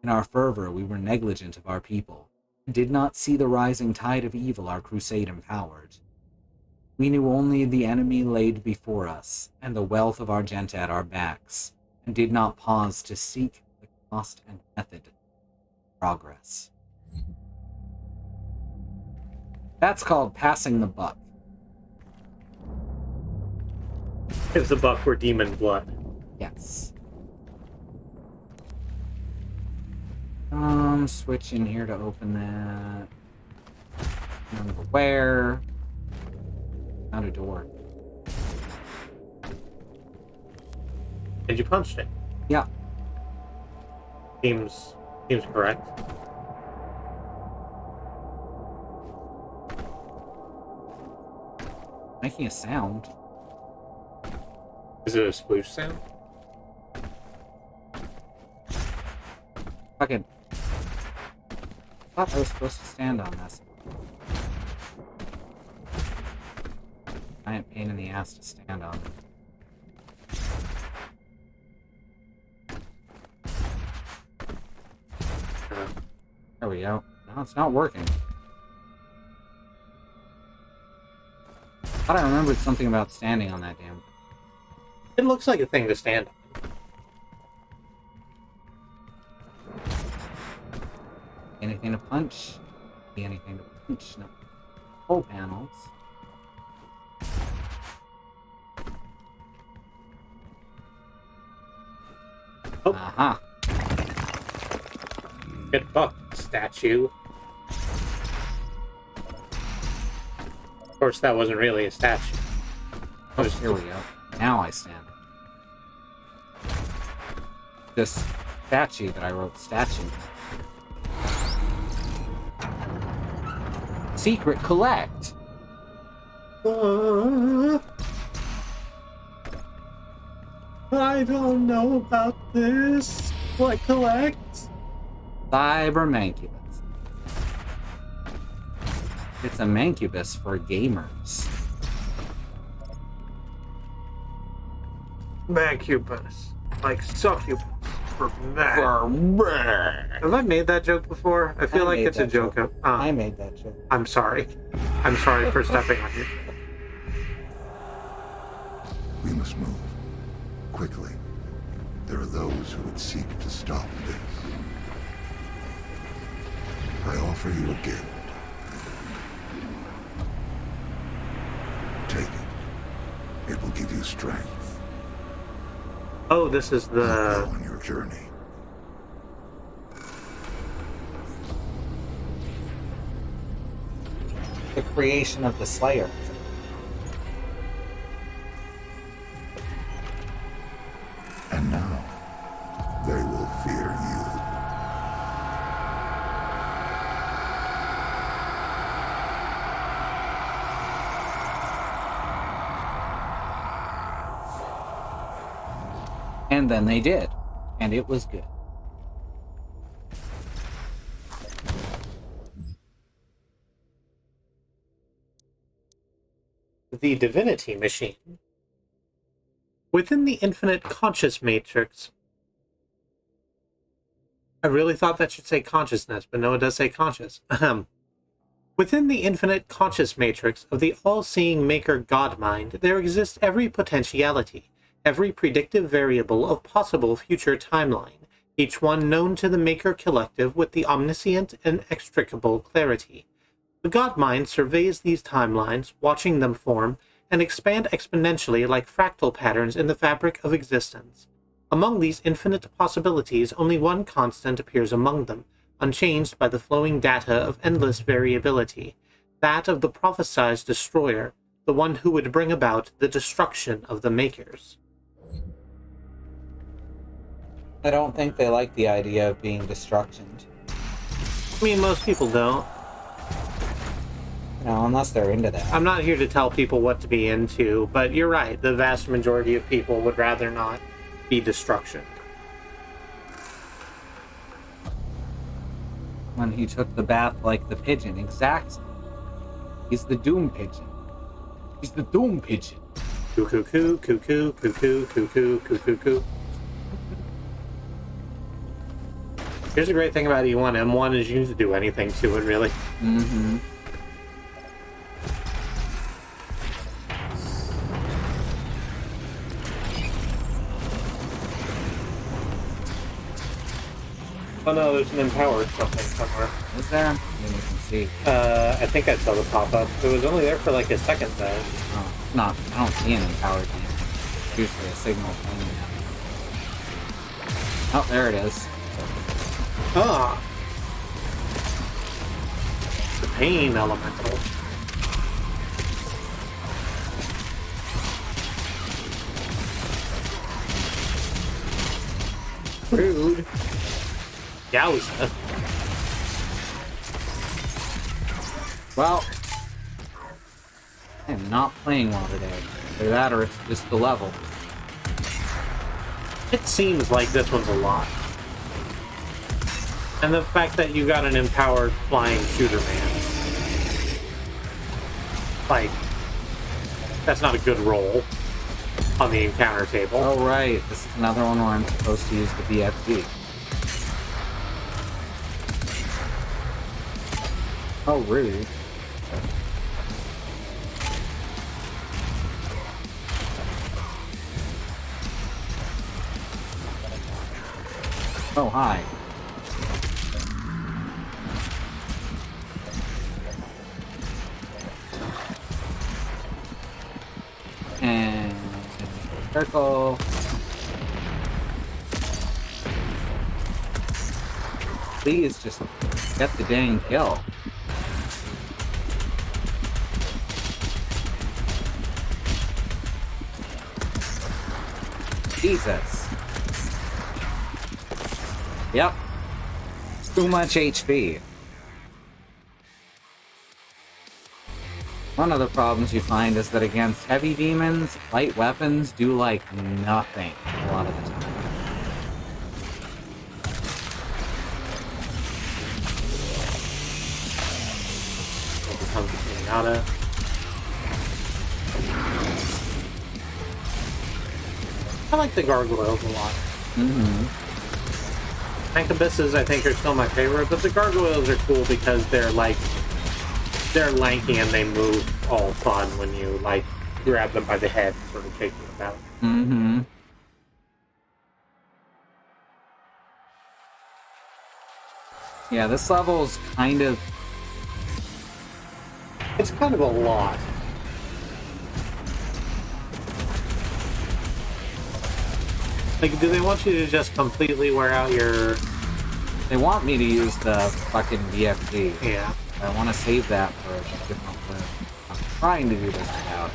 In our fervor, we were negligent of our people, and did not see the rising tide of evil our crusade empowered. We knew only the enemy laid before us, and the wealth of Argenta at our backs, and did not pause to seek the cost and method of progress. That's called passing the buck. If the buck were demon blood. Yes. Switch in here to open that. Remember where? Found a door. And you punched it. Yeah. Seems correct. Making a sound. Is it a sploosh sound? Fucking. I thought I was supposed to stand on this. Giant pain in the ass to stand on. There we go. No, it's not working. I thought I remembered something about standing on that damn. It looks like a thing to stand on. Anything to punch? Anything to punch? No. Control panels. Oh. Aha. Get fucked, statue. Of course, that wasn't really a statue. Oh, here we go. Now I stand. This statue that I wrote statue. Secret collect. I don't know about this. What collects? Cyber Mancubus. It's a Mancubus for gamers. Mancubus. Like succubus for men. Have I made that joke before? I feel like it's a joke. I made that joke. I'm sorry. I'm sorry for stepping on you. We must move. Quickly. There are those who would seek to stop this. I offer you a gift. Take it. It will give you strength. Oh, this is Go the... on your journey. The creation of the Slayer. And now, they will fear you. And then they did. And it was good. The Divinity Machine. Within the infinite conscious matrix... I really thought that should say consciousness, but no, it does say conscious. Within the infinite conscious matrix of the all-seeing maker God-mind, there exists every potentiality, every predictive variable of possible future timeline, each one known to the Maker Collective with the omniscient and extricable clarity. The God-mind surveys these timelines, watching them form and expand exponentially like fractal patterns in the fabric of existence. Among these infinite possibilities, only one constant appears among them, unchanged by the flowing data of endless variability, that of the prophesied destroyer, the one who would bring about the destruction of the Makers. I don't think they like the idea of being destructioned. I mean, most people don't. You know, unless they're into that. I'm not here to tell people what to be into, but you're right. The vast majority of people would rather not be destruction. When he took the bath like the pigeon, exactly. He's the doom pigeon. He's the doom pigeon. Cuckoo, cuckoo, cuckoo, cuckoo, cuckoo, cuckoo, cuckoo. Here's the great thing about E1. M1 is you can do anything to it, really. Mm-hmm. Oh no, there's an empowered something somewhere. Is there? Then you can see. I think I saw the pop-up. It was only there for like a second though. Oh, not. I don't see an empowered thing. It's usually a signal thing. Oh, there it is. Ah! The pain elemental. Rude. Yowza. Well, I am not playing well today. Either that or it's just the level. It seems like this one's a lot. And the fact that you got an empowered flying shooter man. Like, that's not a good roll on the encounter table. Oh, right. This is another one where I'm supposed to use the BFG. Oh, rude. Oh, hi. And circle. Please just get the dang kill. Jesus. Yep. Too much HP. One of the problems you find is that against heavy demons, light weapons do like nothing a lot of the time. It becomes a pinata. I like the gargoyles a lot. Incubus's, I think, are still my favorite, but the gargoyles are cool because they're lanky and they move all fun when you, like, grab them by the head and sort of shake them about. Yeah, this level's kind of... It's kind of a lot. Like, do they want you to just completely wear out your... They want me to use the fucking BFG. Yeah. I want to save that for a different clip. I'm trying to do this without.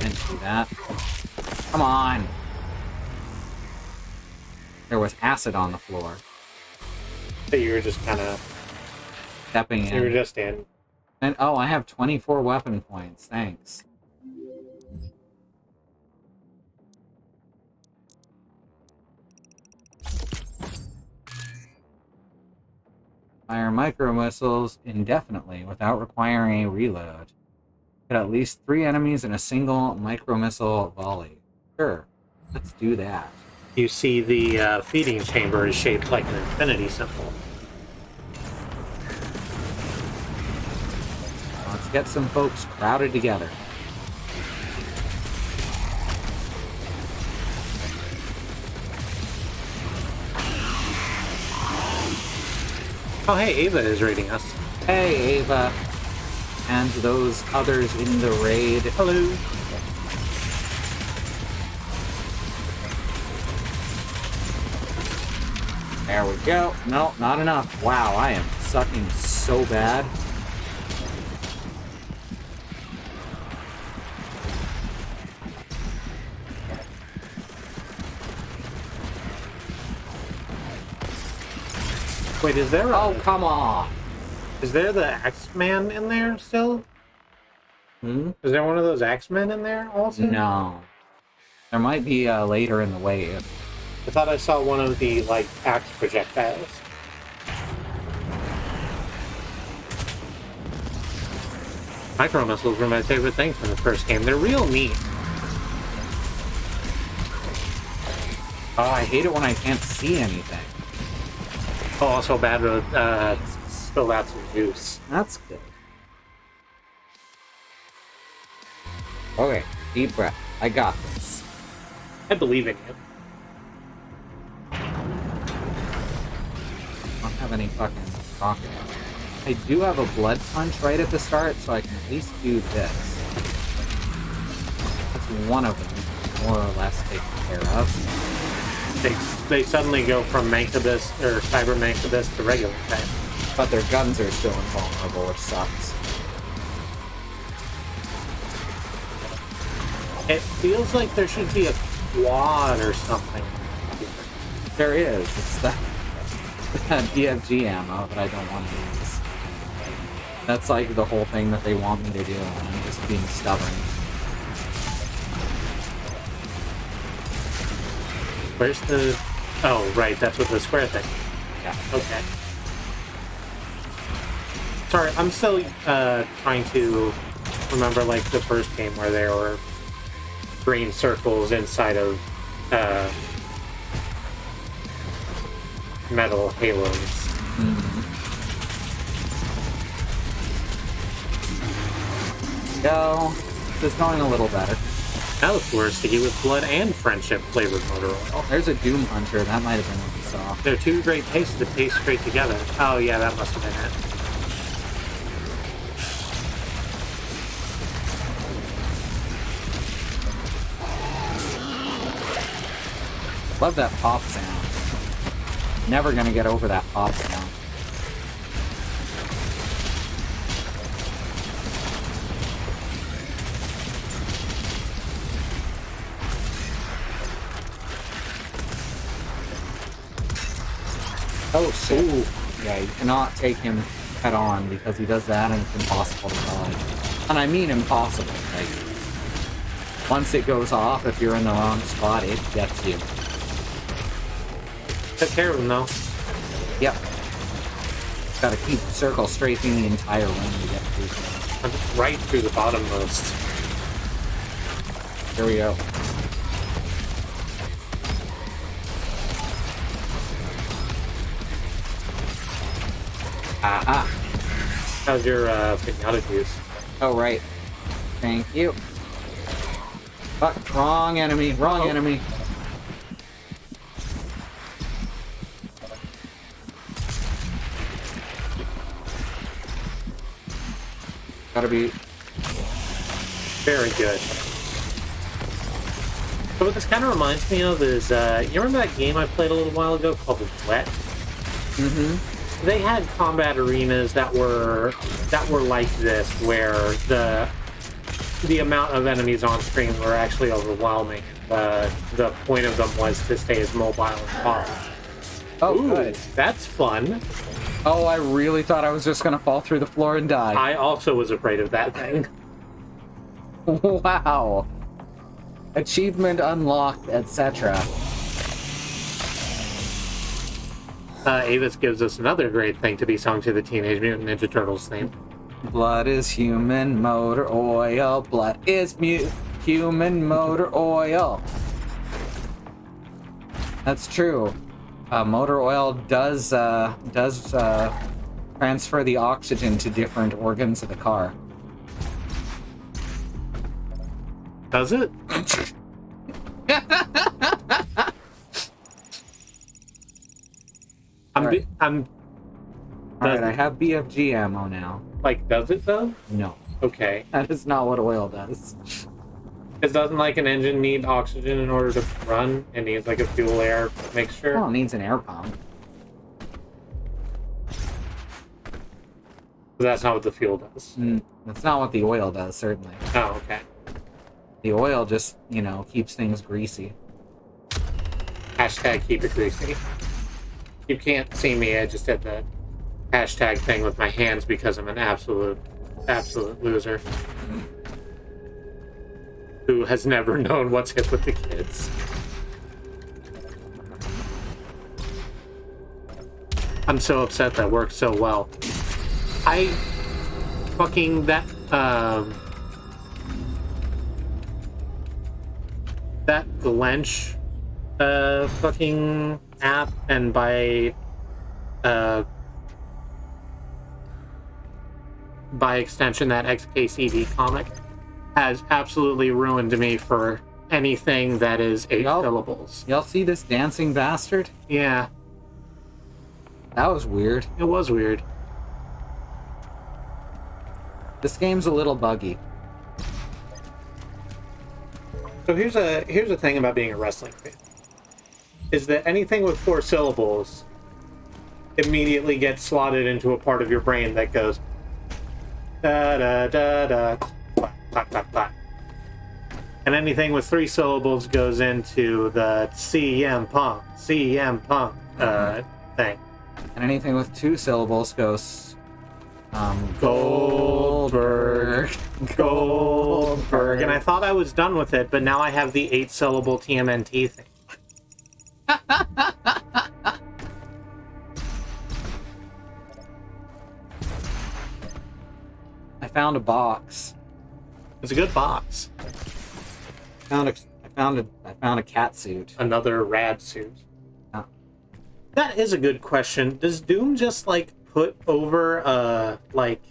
Didn't do that. Come on! There was acid on the floor. So you were just kind of... Stepping in. You were just in. And oh, I have 24 weapon points. Thanks. Fire micro missiles indefinitely without requiring a reload. Hit at least 3 enemies in a single micro missile volley. Sure, let's do that. You see the feeding chamber is shaped like an infinity symbol. Let's get some folks crowded together. Oh, hey, Ava is raiding us. Hey, Ava. And those others in the raid. Hello. There we go. No, not enough. Wow, I am sucking so bad. Wait, is there Oh, come on. Is there the Axeman in there still? Hmm? Is there one of those Axemen in there also? No. There might be later in the wave. I thought I saw one of the, like, axe projectiles. Micro missiles were my favorite thing from the first game. They're real neat. Oh, I hate it when I can't see anything. Oh, also Bad Road spilled out some juice. That's good. Okay, deep breath. I got this. I believe in you. I don't have any fucking rocket. I do have a blood punch right at the start, so I can at least do this. That's one of them, more or less taken care of. They suddenly go from Mancubus or Cyber Mancubus to regular type. But their guns are still invulnerable, which sucks. It feels like there should be a quad or something. There is. It's that BFG ammo that I don't want to use. That's like the whole thing that they want me to do, and I'm just being stubborn. Where's the... Oh, right, that's with the square thing. Yeah. Okay. Sorry, I'm still trying to remember, like, the first game where there were green circles inside of metal halos. Go. This is going a little better. That looks worse, sticky with blood and friendship flavored motor oil. There's a Doom Hunter. That might have been what we saw. They're two great tastes that taste great together. Oh yeah, that must have been it. Love that pop sound. Never gonna get over that pop sound. Oh shit. Ooh. Yeah, you cannot take him head on because he does that and it's impossible to dodge. And I mean impossible. Like, once it goes off, if you're in the wrong spot, it gets you. Took care of him, though. Yep. Gotta keep circle strafing the entire room to get through. I'm just right through the bottommost. Here we go. Aha. How's your pinata juice? Oh, right. Thank you. Fuck, wrong enemy, wrong enemy. Gotta be... Very good. So what this kind of reminds me of is, you remember that game I played a little while ago called Wet? Mm-hmm. They had combat arenas that were like this, where the amount of enemies on screen were actually overwhelming. The point of them was to stay as mobile as possible. Oh, Ooh, good. that's fun. Oh, I really thought I was just gonna fall through the floor and die. I also was afraid of that thing. Wow. Achievement unlocked, etc. Avis gives us another great thing to be sung to the Teenage Mutant Ninja Turtles theme. Blood is human motor oil. Blood is human motor oil. That's true. Motor oil does transfer the oxygen to different organs of the car. Does it? Alright, does I have BFG ammo now. like, does it though? No, Okay. that is not what oil does. Because doesn't like an engine need oxygen in order to run? It needs like a fuel air mixture. Well, it needs an air pump. That's not what the fuel does. That's not what the oil does, certainly. Oh, okay. The oil just, keeps things greasy. Hashtag keep it greasy. You can't see me, I just did the hashtag thing with my hands because I'm an absolute loser. Who has never known what's hip with the kids. I'm so upset that worked so well. I fucking that Glench fucking app, and by extension that XKCD comic has absolutely ruined me for anything that is 8 syllables. Y'all see this dancing bastard? Yeah, That was weird. it was weird. This game's a little buggy. So here's a thing about being a wrestling fan. Is that anything with 4 syllables immediately gets slotted into a part of your brain that goes da da da da clap, clap, clap, clap. And anything with 3 syllables goes into the CM Punk thing. And anything with 2 syllables goes... Goldberg. Goldberg. And I thought I was done with it, but now I have the 8-syllable TMNT thing. I found a box. It's a good box. I found a cat suit. Another rad suit. Oh. That is a good question. Does Doom just put over like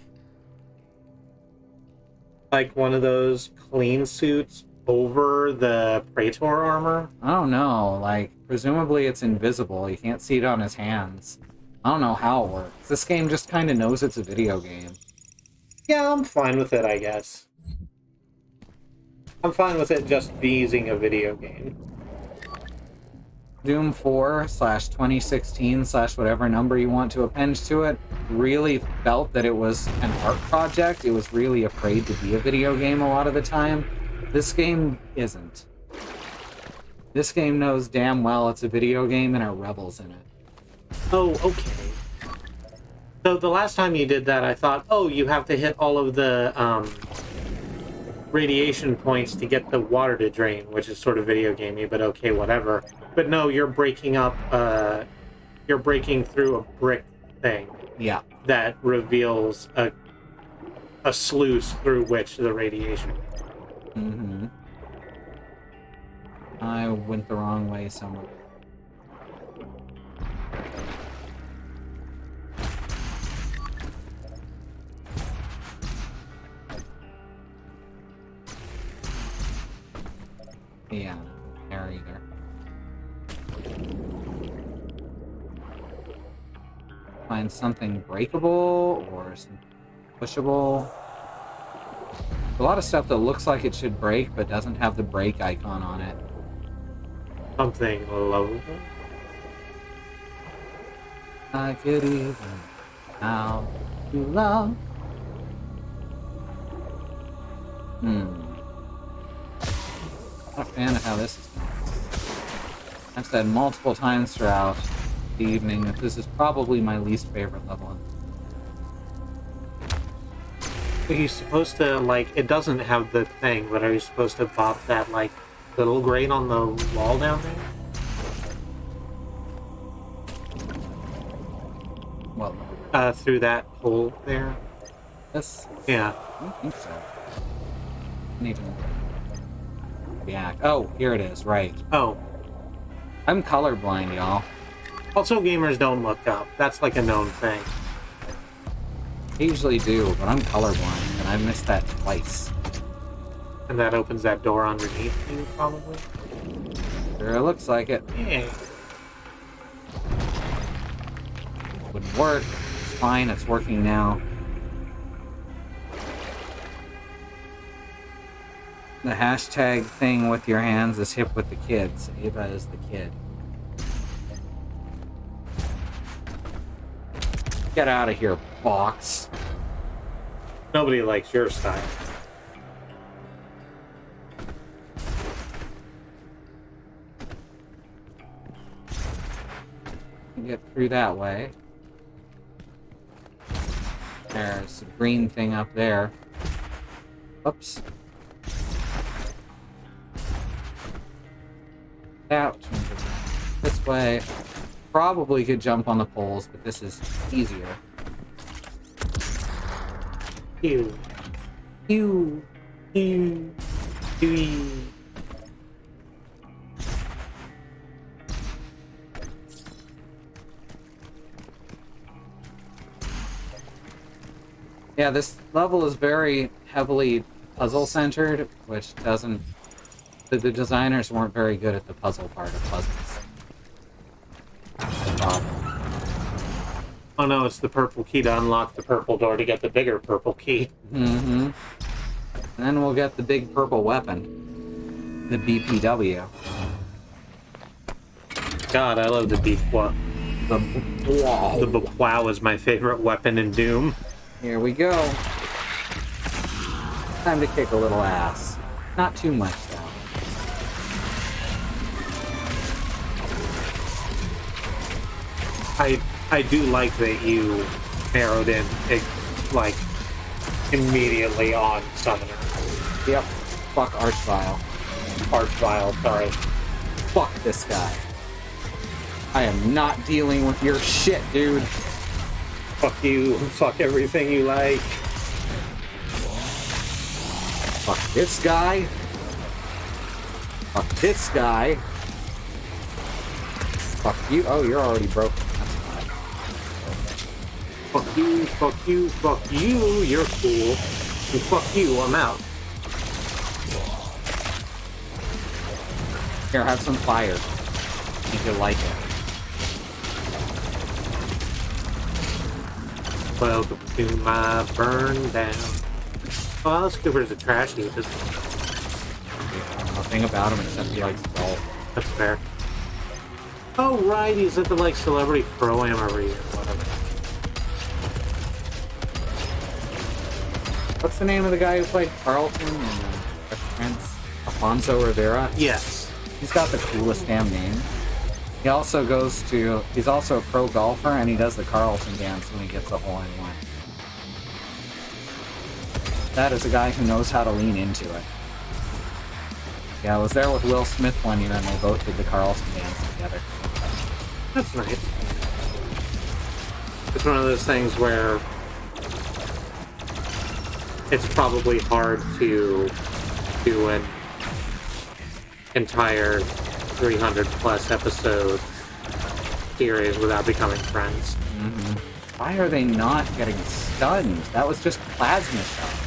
one of those clean suits over the Praetor armor? I don't know. Presumably it's invisible. You can't see it on his hands. I don't know how it works. This game just kind of knows it's a video game. Yeah, I'm fine with it, I guess. I'm fine with it just being a video game. Doom 4/2016/ whatever number you want to append to it really felt that it was an art project. It was really afraid to be a video game a lot of the time. This game isn't. This game knows damn well it's a video game and it revels in it. Oh, okay. So the last time you did that, I thought, oh, you have to hit all of the radiation points to get the water to drain, which is sort of video gamey, but okay, whatever. But no, you're breaking up, you're breaking through a brick thing. Yeah. That reveals a sluice through which the radiation. Mm-hmm. I went the wrong way somewhere. Yeah, no, there either. Find something breakable or something pushable. A lot of stuff that looks like it should break but doesn't have the break icon on it. Something low. I could even how you love. Not a fan of how this is going. I've said multiple times throughout the evening that this is probably my least favorite level. Are you supposed to, like, it doesn't have the thing, but are you supposed to pop that, like, little grate on the wall down there? Well, Through that hole there? this, Yeah. I don't think so. I need to react. Oh, here it is, right. Oh. I'm colorblind, y'all. Also, gamers don't look up. That's, like, a known thing. I usually do, but I'm colorblind, and I missed that twice. And that opens that door underneath you, probably? Sure, it looks like it. Yeah. Wouldn't work. It's fine, it's working now. The hashtag thing with your hands is hip with the kids. Ava is the kid. Get out of here, box. Nobody likes your style. Get through that way. There's a green thing up there. Oops. Out. This way. Probably could jump on the poles, but this is easier. Ew. Ew. Ew. Ew. Yeah, this level is very heavily puzzle-centered, which doesn't... The designers weren't very good at the puzzle part of puzzles. Oh no, it's the purple key to unlock the purple door to get the bigger purple key. Mm-hmm. And then we'll get the big purple weapon. The BPW. God, I love the beep wow. The wow. The wow is my favorite weapon in Doom. Here we go. Time to kick a little ass. Not too much, though. I do like that you narrowed in, like, immediately on Summoner. Yep. Fuck Archvile. Archvile, sorry. Fuck this guy. I am not dealing with your shit, dude. Fuck you. Fuck everything you like. Fuck this guy. Fuck this guy. Fuck you. Oh, you're already broken. That's fine. Fuck you, fuck you, fuck you, you're cool. And fuck you, I'm out. Here, have some fire. If you like it. Welcome to my burn down. Oh, Alice Cooper's a trash heap, isn't he? Yeah, nothing about him except he likes golf. That's fair. Oh, right, he's at the, like, Celebrity Pro-Am every year, whatever. What's the name of the guy who played Carlton in Fresh Prince? Alfonso Rivera? Yes. He's got the coolest damn name. He also goes to, he's also a pro golfer, and he does the Carlton dance when he gets a hole-in-one. That is a guy who knows how to lean into it. Yeah, I was there with Will Smith one year, and they both did the Carlton dance together. That's nice. It's one of those things where it's probably hard to do an entire 300 plus episode series without becoming friends. Mm-hmm. Why are they not getting stunned? That was just plasma shots.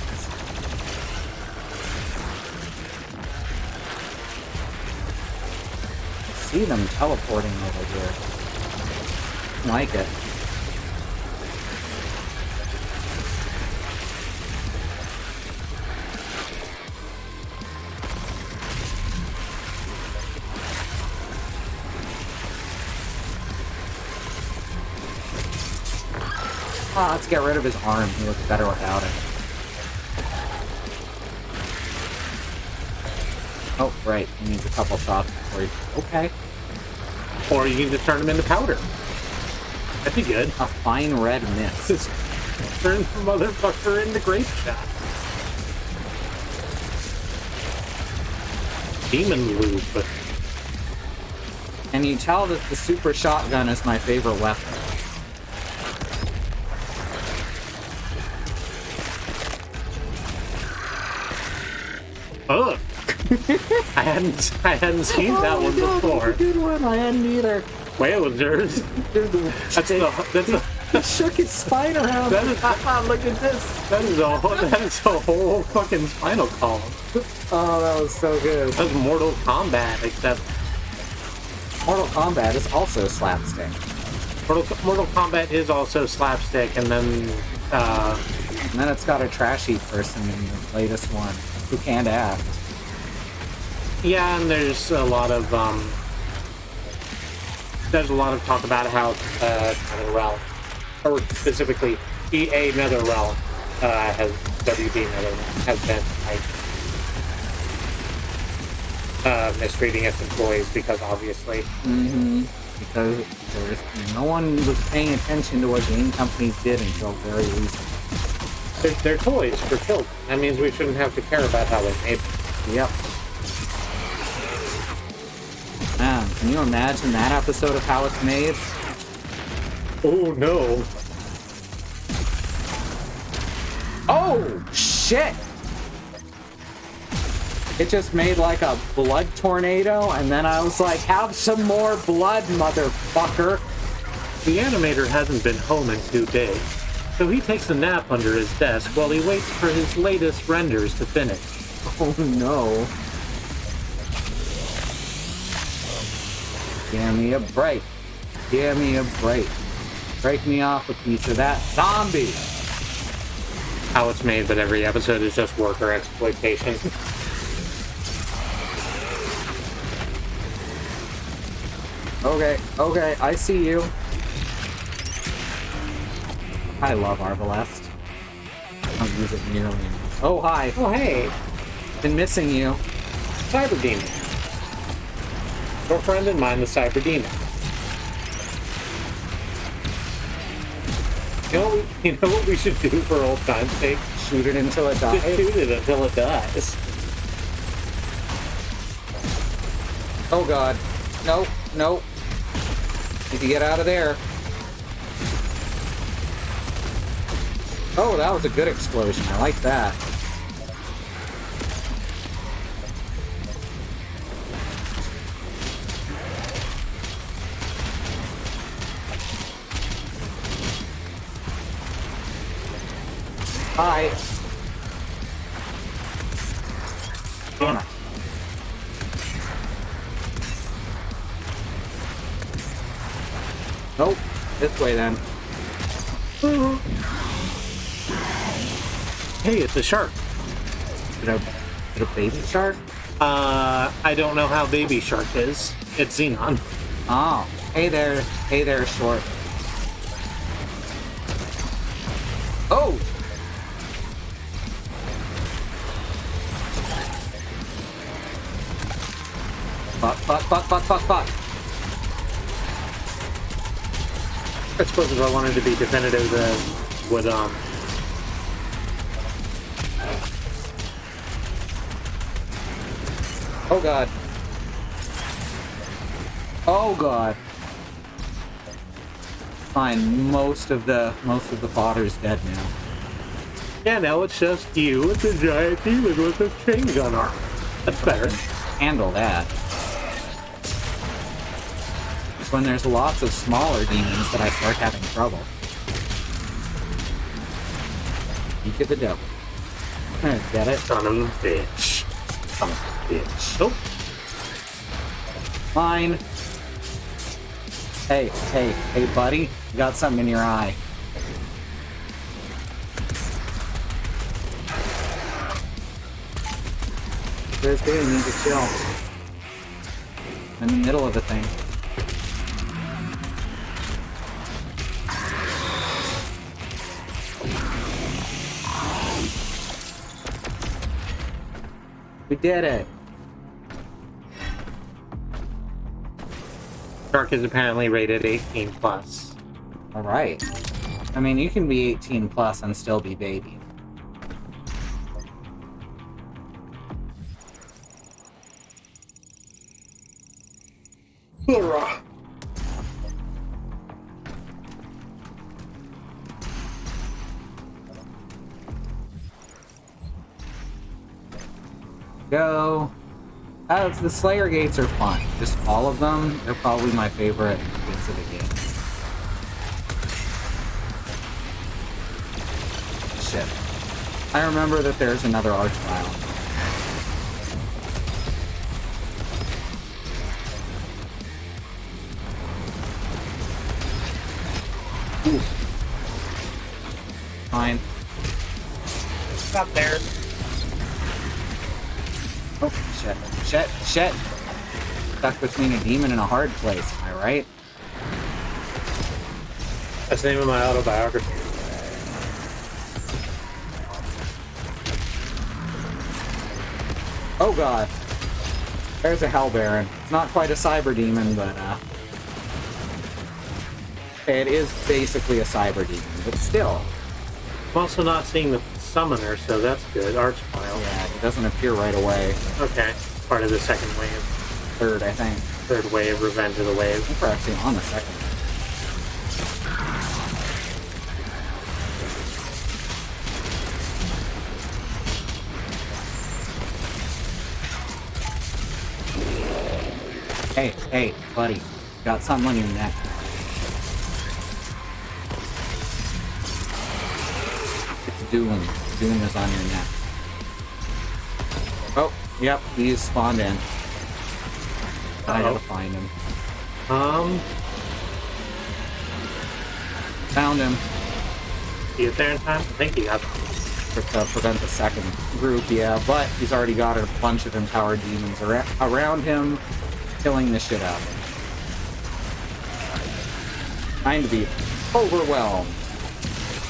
I see them teleporting over here. I like it. Oh, let's get rid of his arm. He looks better without it. Oh, right. He needs a couple shots before he... Okay. Or you can just turn them into powder. That'd be good. A fine red mist. Just turn the motherfucker into grape shot. Demon lube. And you tell that the super shotgun is my favorite weapon. Ugh. I hadn't seen that one before. That's a good one. I hadn't either. Whalers. That's He shook his spine around. That is, look at this. That is a whole fucking spinal column. Oh, that was so good. That's Mortal Kombat, except Mortal Kombat is also slapstick. Mortal Kombat is also slapstick, and then And then it's got a trashy person in the latest one who can't act. yeah, and there's a lot of talk about how NetherRealm, or specifically EA NetherRealm, has WB NetherRealm has been like mistreating its employees because obviously. Mm-hmm. Because no one was paying attention to what game companies did until very recently. They're toys for children. That means we shouldn't have to care about how they made them. Yep. Man, can you imagine that episode of How It's Made? Oh no. Oh, shit! It just made like a blood tornado, and then I was like, have some more blood, motherfucker! The animator hasn't been home in 2 days, so he takes a nap under his desk while he waits for his latest renders to finish. Oh no. Give me a break. Give me a break. Break me off a piece of that zombie! How It's Made, but every episode is just worker exploitation. Okay, I see you. I love Arbalest. I don't use it nearly enough. Oh, hi. Oh hey, Been missing you. Cyber Demon. Your friend and mine, the Cyber Demon. You know what we should do for old time's sake? Shoot it until it Just dies. shoot it until it dies. Oh god. Nope, nope. Need to get out of there. Oh, that was a good explosion. I like that. Hi. Damn it. Nope. This way then. Hey, it's a shark. Is it a baby shark? I don't know how Baby Shark is. It's Xenon. Oh. Hey there, short. Oh! Fuck. I suppose if I wanted to be definitive, would Oh god. Oh god. Fine, most of the fodder's dead now. yeah, now it's just you with the giant demon with a chain gun arm. That's better. Handle that. It's when there's lots of smaller demons that I start having trouble. Peek at the devil. Get it? Son of a bitch. Son of a bitch. Oh. Fine. Hey, buddy. You got something in your eye. Kristi, you need to chill. I'm in the middle of the thing. We did it. Shark is apparently rated 18 plus. Alright. I mean, you can be 18 plus and still be baby. Hoorah. Go. The Slayer gates are fun. Just all of them. They're probably my favorite gates of the game. Shit. I remember that there's another Archvile. Ooh. Fine. Stop there. Oh, shit. Stuck between a demon and a hard place, am I right? That's the name of my autobiography. Oh god. There's a Hell Baron. It's not quite a cyber demon, but it is basically a cyber demon, but still. I'm also not seeing the summoner, so that's good. Archvile. Yeah, it doesn't appear right away. Okay. Part of the second wave. Third, I think. Third wave, Revenge of the I Wave. think we're actually on the second. Hey, buddy. Got something on your neck. It's Doom. Doom is on your neck. Oh, yep, he's spawned in. I gotta find him. Found him. You get there in time? I think you got them. To prevent the second group, yeah, but he's already got a bunch of empowered demons around him, killing the shit out of him. Trying to be overwhelmed.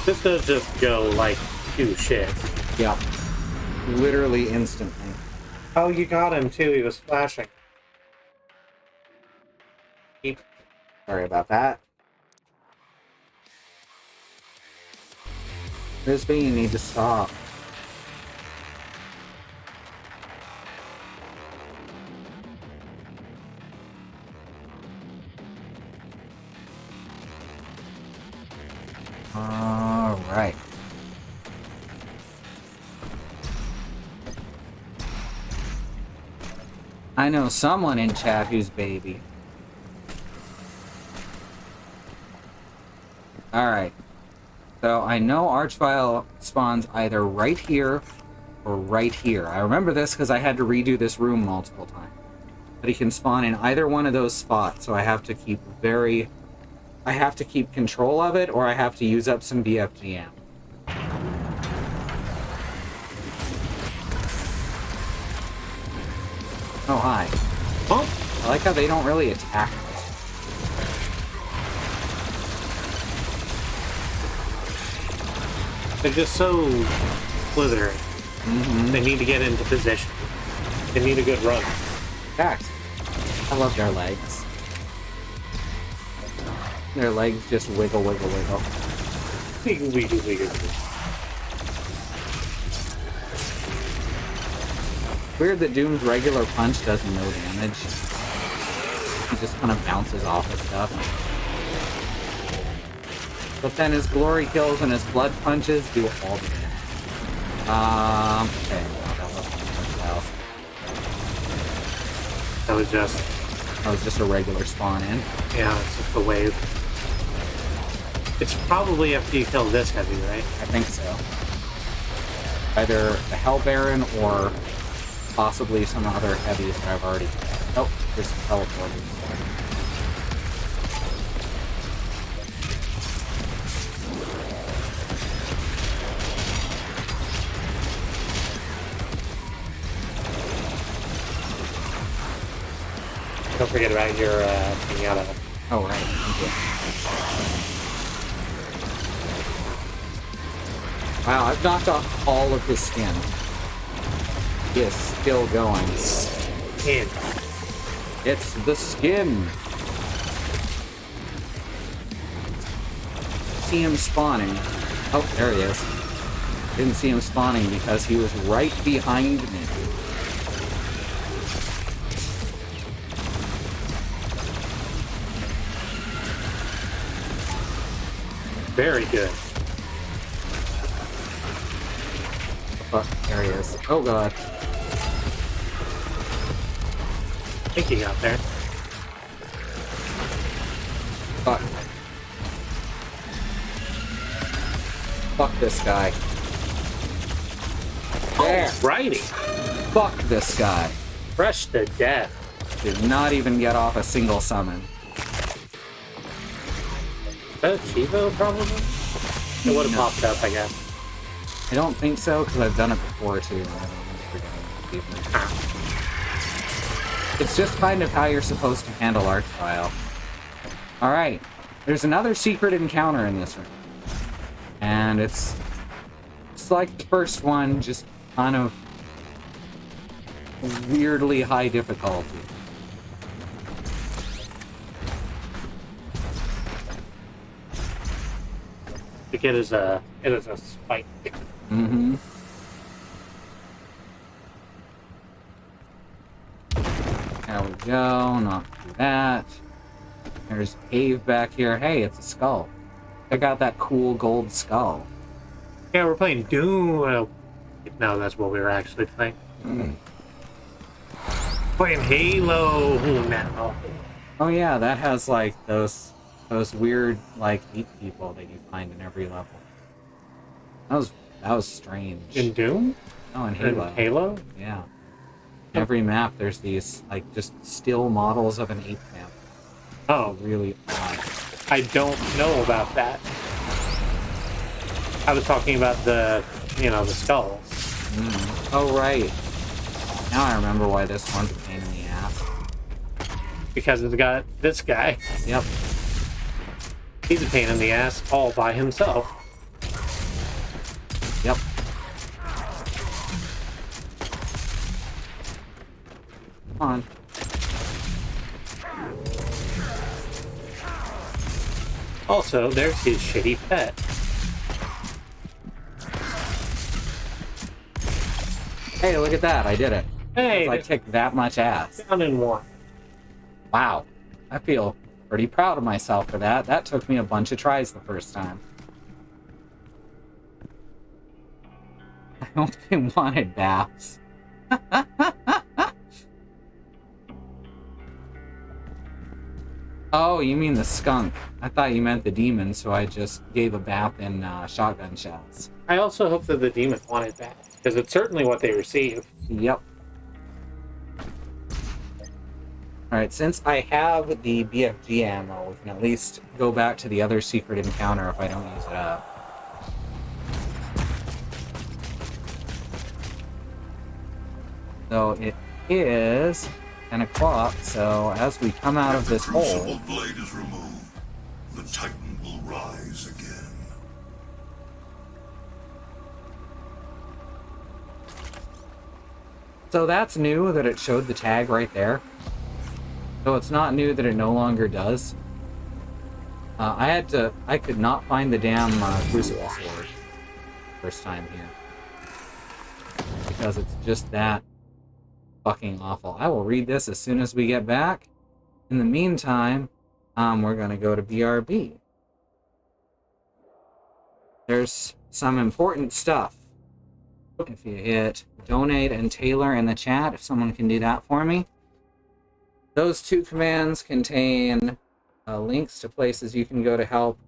This does just go like do shit. Yep. Literally instantly. Oh, you got him too. He was flashing. Sorry about that. Kristi, you need to stop. Alright. I know someone in chat who's baby. Alright. So I know Archvile spawns either right here or right here. I remember this because I had to redo this room multiple times. But he can spawn in either one of those spots, so I have to keep control of it, or I have to use up some BFGM. Oh, hi. Oh, I like how they don't really attack us. they're just so slithery. They need to get into position. They need a good run. Facts. I love their legs. Their legs just wiggle, wiggle, wiggle. Wiggle, wiggle, wiggle. Weird that Doom's regular punch does no damage. He just kind of bounces off of stuff. But then his glory kills and his blood punches do all the damage. Okay. That was just... That was just a regular spawn in. Yeah, it's just a wave. It's probably after you kill this heavy, right? I think so. Either the Hell Baron or possibly some other heavies that I've already killed. Oh, there's some teleporters. Don't forget about your pinata. Oh, right. Thank you. Wow, I've knocked off all of his skin. He is still going. Skin. It's the skin. See him spawning. Oh, there he is. Didn't see him spawning because he was right behind me. Very good. Fuck, there he is. Oh god. I think he got there. Fuck. Fuck this guy. There. Alrighty. Fuck this guy. Fresh to death. Did not even get off a single summon. Is that a Chivo, probably? It would have popped up, I guess. I don't think so, because I've done it before too. And I don't remember getting it. Ah. It's just kind of how you're supposed to handle art style. Alright. There's another secret encounter in this room. And it's like the first one, just kind of weirdly high difficulty. It is a spike. Mm-hmm. There we go, not do that. There's Ave back here. Hey, it's a skull. I got that cool gold skull. Yeah, we're playing Doom. No, that's what we were actually playing. Playing Halo now. Oh yeah, that has like those weird like 8 people that you find in every level. That was strange. In Doom? Oh, in Halo. In Halo? Yeah. Every map there's these like just still models of an 8 map. Oh, Really odd. I don't know about that. I was talking about the skulls. Oh right. Now I remember why this one's a pain in the ass. Because it's got this guy. Yep. He's a pain in the ass all by himself. Yep. Come on. Also, there's his shitty pet. Hey, look at that. I did it. Hey, I kicked that much ass. down in one. Wow. I feel pretty proud of myself for that. That took me a bunch of tries the first time. I hope they wanted baths. Oh, you mean the skunk. I thought you meant the demon, so I just gave a bath in shotgun shells. I also hope that the demon wanted that, because it's certainly what they receive. Yep. Alright, since I have the BFG ammo, we can at least go back to the other secret encounter if I don't use it up. So it is 10 o'clock, so as we come out of this hole... Crucible blade is removed. The Titan will rise again. So that's new that it showed the tag right there. So it's not new that it no longer does. I could not find the damn Crucible Sword first time here. Because it's just that fucking awful. I will read this as soon as we get back. In the meantime, we're gonna go to BRB. There's some important stuff. If you hit donate and Taylor in the chat, if someone can do that for me. Those two commands contain links to places you can go to help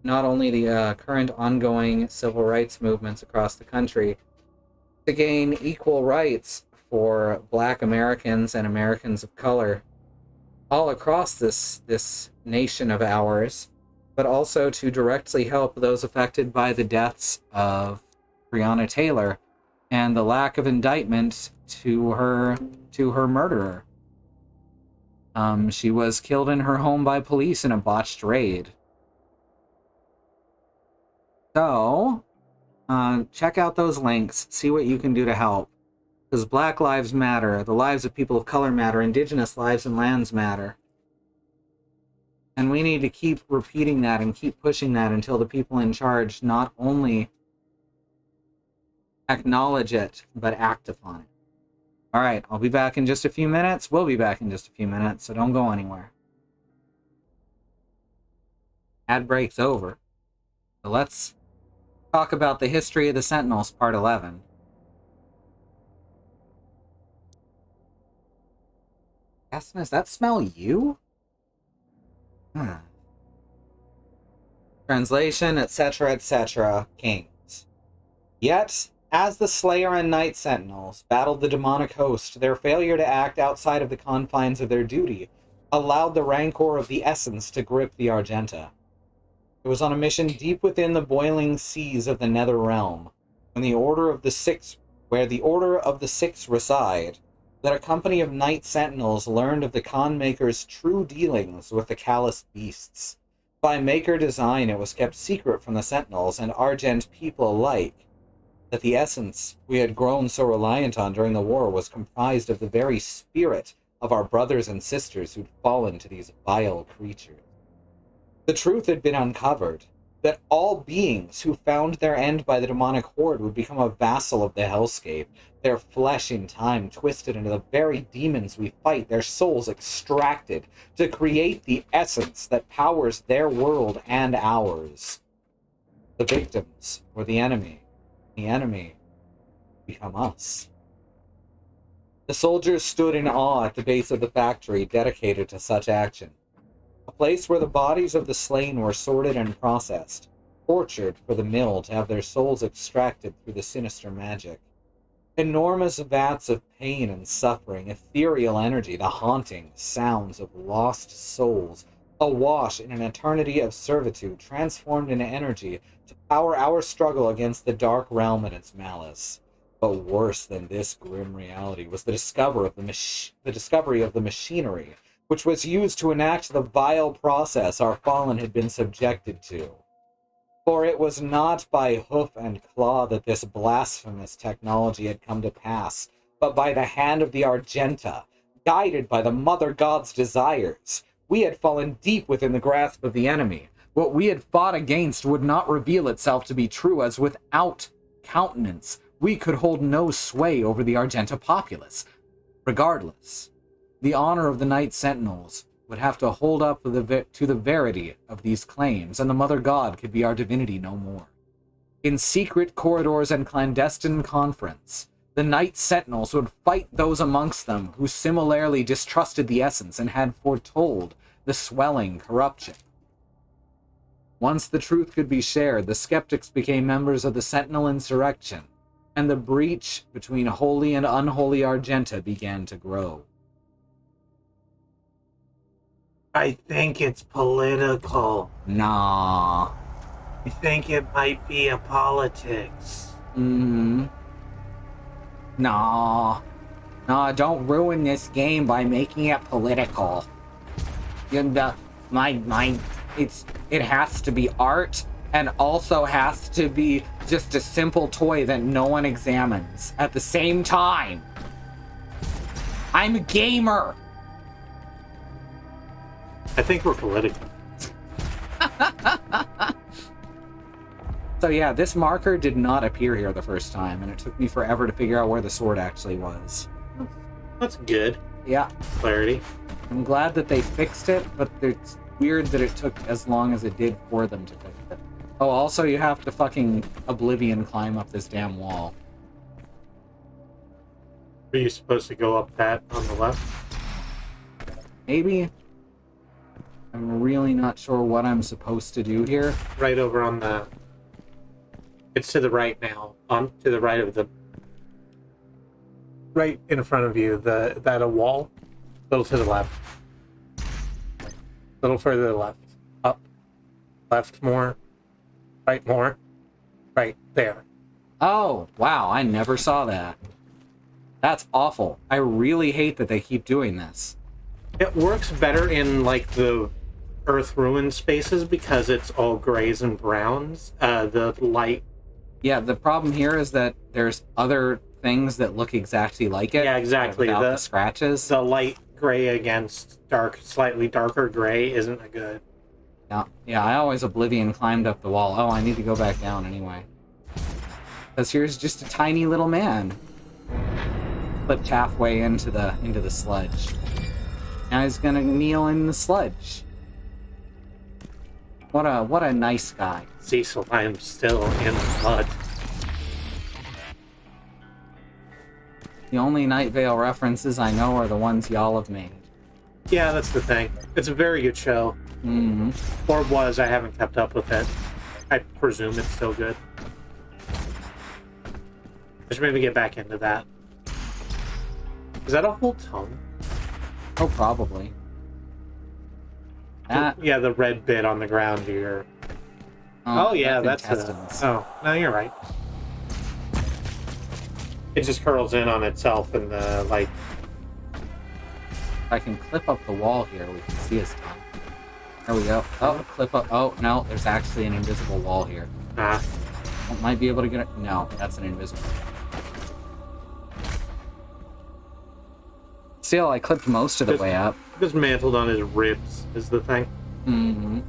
not only the current ongoing civil rights movements across the country, to gain equal rights for Black Americans and Americans of color all across this nation of ours, but also to directly help those affected by the deaths of Breonna Taylor and the lack of indictment to her murderer. She was killed in her home by police in a botched raid. So, check out those links, see what you can do to help. Because Black lives matter, the lives of people of color matter, Indigenous lives and lands matter. And we need to keep repeating that and keep pushing that until the people in charge not only acknowledge it, but act upon it. Alright, I'll be back in just a few minutes. We'll be back in just a few minutes, so don't go anywhere. Ad break's over. So let's talk about the history of the Sentinels, Part 11. Aston, does that smell you? Translation, etc., etc., Kings. Yet, as the Slayer and Night Sentinels battled the demonic host, their failure to act outside of the confines of their duty allowed the rancor of the Essence to grip the Argenta. It was on a mission deep within the boiling seas of the Nether Realm, when the Order of the Six reside, that a company of Night Sentinels learned of the Con Maker's true dealings with the Callous Beasts. By Maker design, it was kept secret from the Sentinels and Argent people alike that the essence we had grown so reliant on during the war was comprised of the very spirit of our brothers and sisters who'd fallen to these vile creatures. The truth had been uncovered, that all beings who found their end by the demonic horde would become a vassal of the hellscape, their flesh in time twisted into the very demons we fight, their souls extracted to create the essence that powers their world and ours. The victims were the enemy become us. The soldiers stood in awe at the base of the factory dedicated to such action. A place where the bodies of the slain were sorted and processed, tortured for the mill to have their souls extracted through the sinister magic. Enormous vats of pain and suffering, ethereal energy, the haunting sounds of lost souls, awash in an eternity of servitude, transformed into energy to power our struggle against the dark realm and its malice. But worse than this grim reality was the discovery of the machinery, which was used to enact the vile process our fallen had been subjected to. For it was not by hoof and claw that this blasphemous technology had come to pass, but by the hand of the Argenta, guided by the Mother God's desires. We had fallen deep within the grasp of the enemy. What we had fought against would not reveal itself to be true, as without countenance, we could hold no sway over the Argenta populace. Regardless, the honor of the Night Sentinels would have to hold up to the verity of these claims, and the Mother God could be our divinity no more. In secret corridors and clandestine conference, the Night Sentinels would fight those amongst them who similarly distrusted the essence and had foretold the swelling corruption. Once the truth could be shared, the skeptics became members of the Sentinel insurrection, and the breach between holy and unholy Argenta began to grow. I think it's political. Nah. I think it might be a politics. Nah, don't ruin this game by making it political. It has to be art, and also has to be just a simple toy that no one examines at the same time. I'm a gamer. I think we're political. So yeah, this marker did not appear here the first time, and it took me forever to figure out where the sword actually was. That's good. Yeah, Clarity. I'm glad that they fixed it, but it's weird that it took as long as it did for them to fix it. Oh, also you have to fucking Oblivion climb up this damn wall. Are you supposed to go up that on the left? Maybe? I'm really not sure what I'm supposed to do here. Right over on the... It's to the right now. On to the right of the... Right in front of you. That a wall? A little to the left. A little further to the left. Up. Left more. Right more. Right there. Oh, wow, I never saw that. That's awful. I really hate that they keep doing this. It works better in, like, the Earth ruined spaces because it's all grays and browns. The light... Yeah, the problem here is that there's other things that look exactly like it. Yeah, exactly. Without the scratches. The light gray against slightly darker gray isn't a good... Yeah, I always Oblivion climbed up the wall. Oh, I need to go back down anyway. Because here's just a tiny little man. Slipped halfway into the sludge. Now he's gonna kneel in the sludge. What a nice guy. Cecil, I am still in the mud. The only Night Vale references I know are the ones y'all have made. Yeah, that's the thing. It's a very good show. Mm-hmm. Or was, I haven't kept up with it. I presume it's still good. I should maybe get back into that. Is that a whole tongue? Oh, probably. That, Yeah, the red bit on the ground here. Oh yeah, that's intestines. Oh, no, you're right. It just curls in on itself and the, like... If I can clip up the wall here, we can see his tongue. There we go. Oh, clip up. Oh, no, there's actually an invisible wall here. Ah. Might be able to get it. No, that's an invisible. Still, I clipped most of the way up. Just mantled on his ribs is the thing. Mm-hmm.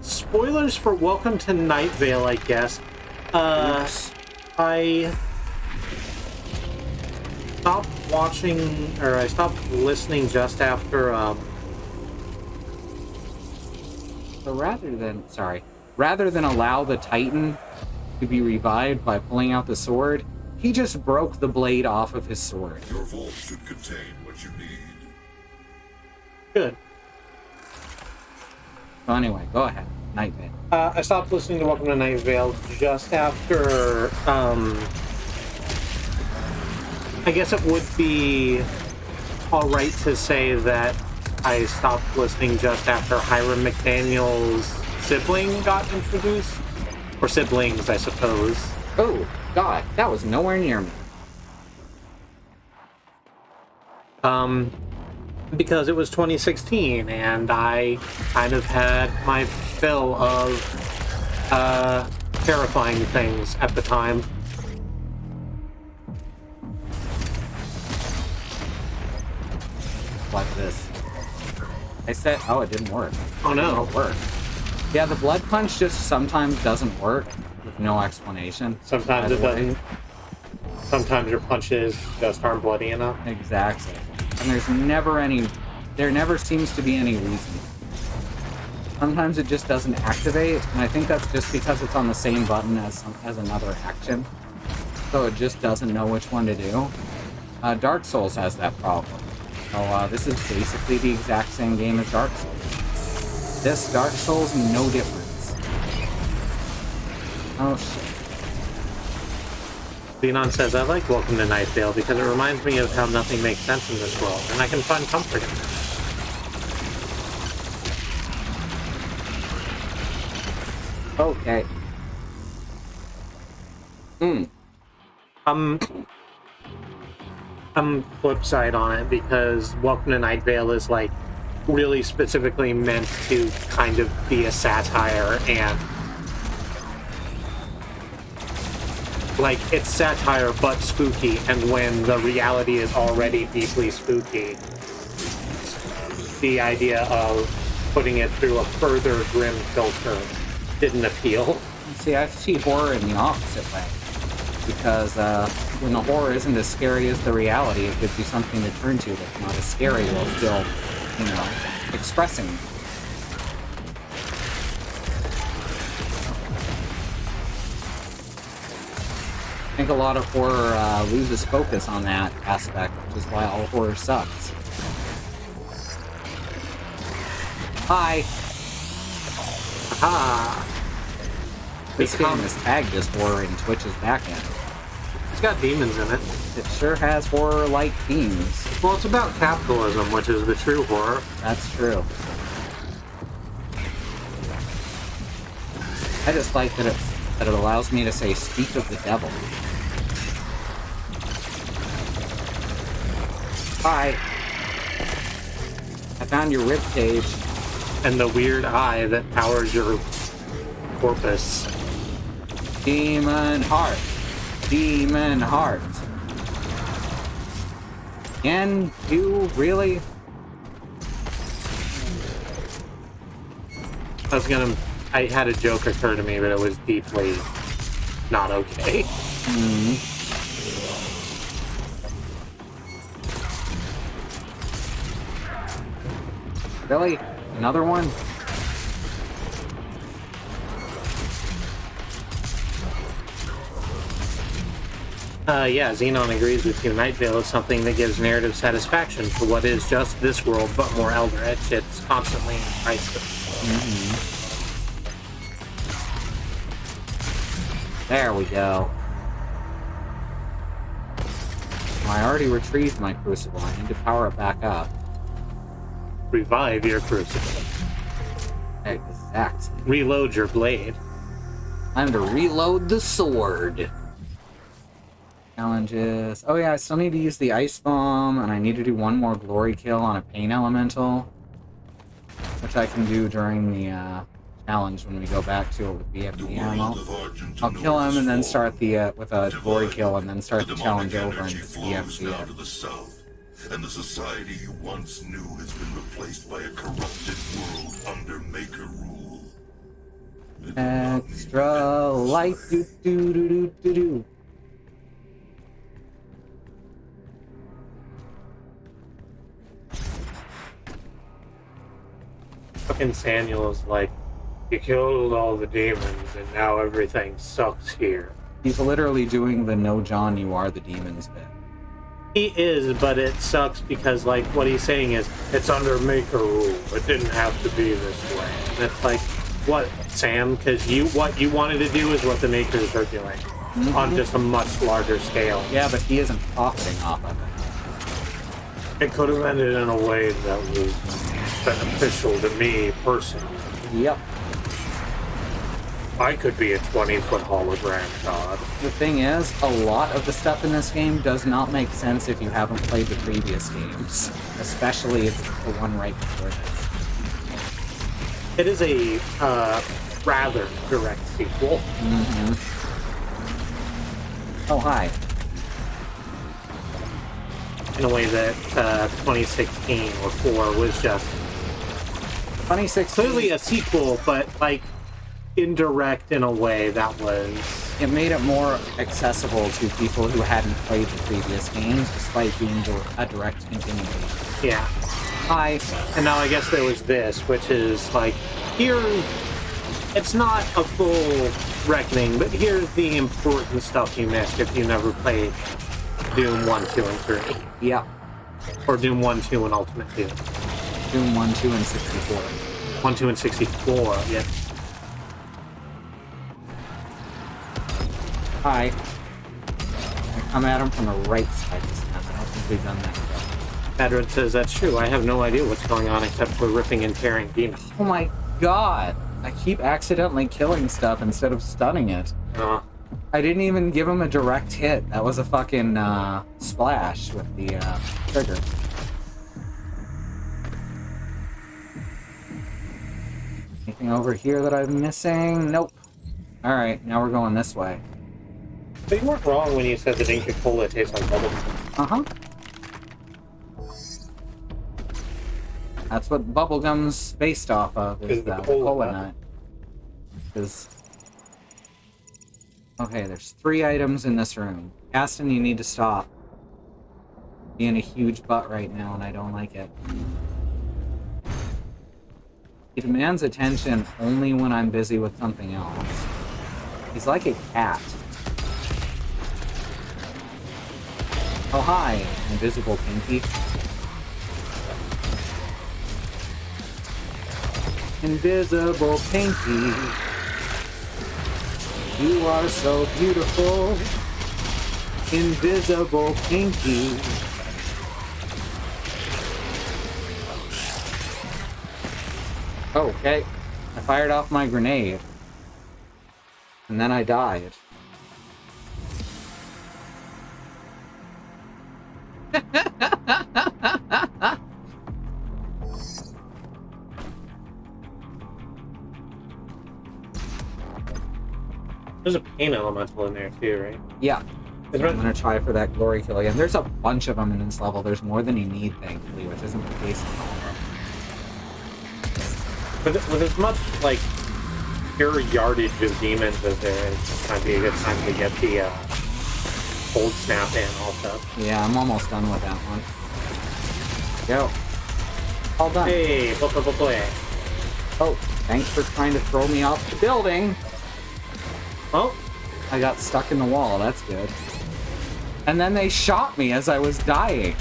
Spoilers for Welcome to Night Vale, I guess. I stopped watching, or I stopped listening just after, So rather than allow the Titan to be revived by pulling out the sword, he just broke the blade off of his sword. Your vault should contain what you need. Good. So anyway, go ahead. Night Vale. I stopped listening to Welcome to Night Vale just after, I guess it would be alright to say that I stopped listening just after Hiram McDaniel's sibling got introduced. Or siblings, I suppose. Oh, God, that was nowhere near me. Because it was 2016, and I kind of had my fill of, terrifying things at the time. Like this. I said, oh, it didn't work. Oh no. It worked. Yeah, the blood punch just sometimes doesn't work with no explanation. Sometimes it doesn't. Sometimes your punches just aren't bloody enough. Exactly. And there never seems to be any reason. Sometimes it just doesn't activate, and I think that's just because it's on the same button as another action. So it just doesn't know which one to do. Dark Souls has that problem. So this is basically the exact same game as Dark Souls. This Dark Souls, no difference. Oh shit. Xenon says, I like Welcome to Night Vale because it reminds me of how nothing makes sense in this world, and I can find comfort in that. Okay. I'm flip side on it because Welcome to Night Vale is like really specifically meant to kind of be a satire, and like it's satire but spooky, and when the reality is already deeply spooky, the idea of putting it through a further grim filter didn't appeal. See, I see horror in the opposite way. Because when the horror isn't as scary as the reality, it gives you something to turn to that's not as scary while still, expressing. I think a lot of horror loses focus on that aspect, which is why all horror sucks. Hi! Aha! This game is tagged as horror in Twitch's backend. It's got demons in it. It sure has horror-like themes. Well, it's about capitalism, which is the true horror. That's true. I just like that it allows me to say, speak of the devil. Hi. I found your ribcage. And the weird eye that powers your corpus. Demon heart. Demon heart. Can you really? I had a joke occur to me, but it was deeply not okay. Really? Another one? Yeah, Xenon agrees with you. Night Vale is something that gives narrative satisfaction for what is just this world, but more Eldritch. It's constantly in crisis. There we go. Well, I already retrieved my crucible. I need to power it back up. Revive your crucible. Exactly. Reload your blade. Time to reload the sword. Challenges. Oh yeah, I still need to use the ice bomb, and I need to do one more glory kill on a pain elemental, which I can do during the challenge when we go back to it with BFG ammo. I'll kill him and then start the with a glory kill, and then start the challenge over and BFG it. To the south, and the society you once knew has been replaced by a corrupted world under Maker rule. Extra light, do do do do do do. Fucking Samuel's like, you killed all the demons and now everything sucks here. He's literally doing the "No, John, you are the demons" bit. He is, but it sucks because, like, what he's saying is, it's under Maker rule. It didn't have to be this way. And it's like, what, Sam? Because what you wanted to do is what the Makers are doing. On just a much larger scale. Yeah, but he isn't profiting off of it. It could have ended in a way that was beneficial to me personally. Yep. I could be a 20-foot hologram god. The thing is, a lot of the stuff in this game does not make sense if you haven't played the previous games. Especially if it's the one right before this. It is a rather direct sequel. Oh, hi. In a way that 2016 or 4 was just 2016. clearly a sequel, but like indirect in a way that was. It made it more accessible to people who hadn't played the previous games, despite being a direct continuation. Yeah. Hi. And now I guess there was this, which is like, here, it's not a full reckoning, but here's the important stuff you missed if you never played Doom 1, 2, and 3. Yeah. Or Doom 1, 2, and Ultimate Doom. Doom 1, 2, and 64. 1, 2, and 64, yeah. Hi. I come at him from the right side this time. I don't think we've done that yet. Edward says, that's true. I have no idea what's going on except for ripping and tearing demons. Oh my god. I keep accidentally killing stuff instead of stunning it. I didn't even give him a direct hit. That was a fucking splash with the trigger. Anything over here that I'm missing? Nope. Alright, now we're going this way. But you weren't wrong when you said that Inca Cola tastes like bubble. Uh-huh. That's what bubblegum's based off of, is Is the that cola cola nut. nut. 'Cause... Okay, there's 3 items in this room. Aston, you need to stop. Being a huge butt right now, and I don't like it. He demands attention only when I'm busy with something else. He's like a cat. Oh, hi, invisible Pinky. Invisible Pinky. You are so beautiful. Invisible Pinky. Okay. I fired off my grenade. And then I died. There's a pain elemental in there too, right? Yeah. Is I'm there- gonna try for that glory kill again. There's a bunch of them in this level. There's more than you need, thankfully, which isn't the case in all of them. With as much, like, pure yardage of demons as there is, this might be a good time to get the cold snap in also. Yeah, I'm almost done with that one. Go. All done. Hey, boy. Oh, thanks for trying to throw me off the building. Oh, I got stuck in the wall. That's good. And then they shot me as I was dying.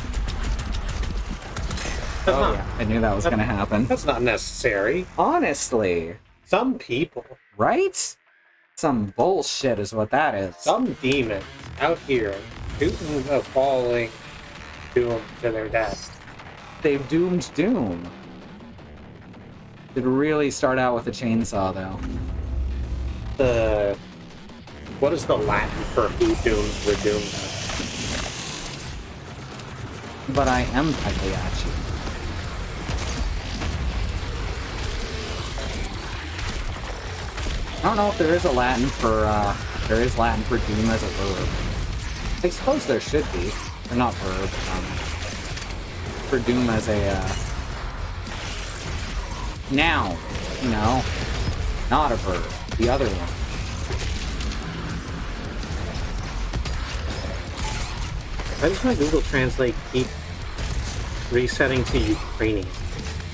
Oh, yeah. I knew that was going to happen. that's not necessary. Honestly. Some people, Right? Some bullshit is what that is. some demons out here shooting a falling doom to their death. They've doomed Doom. Did really start out with a chainsaw, though. What is the Latin for who dooms the doomed? But I am Pagliacci. I don't know if there is a Latin for, there is Latin for doom as a verb. I suppose there should be. Or not verb, for doom as a, noun, you know? Not a verb. The other one. Why does my Google Translate keep resetting to Ukrainian?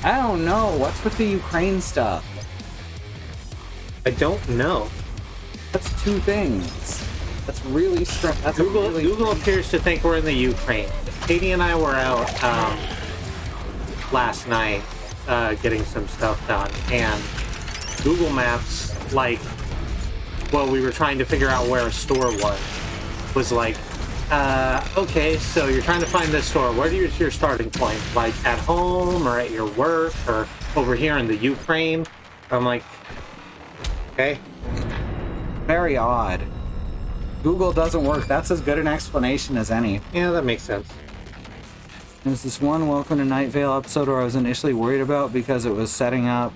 I don't know. What's with the Ukraine stuff? I don't know. That's 2 things. That's really strange. That's Google appears to think we're in the Ukraine. Katie and I were out last night getting some stuff done, and Google Maps, like, well, we were trying to figure out where a store was like, okay, so you're trying to find this store. Where is your starting point? Like, at home, or at your work, or over here in the Ukraine? I'm like, okay. Very odd. Google doesn't work. That's as good an explanation as any. Yeah, that makes sense. There's this one Welcome to Night Vale episode where I was initially worried about because it was setting up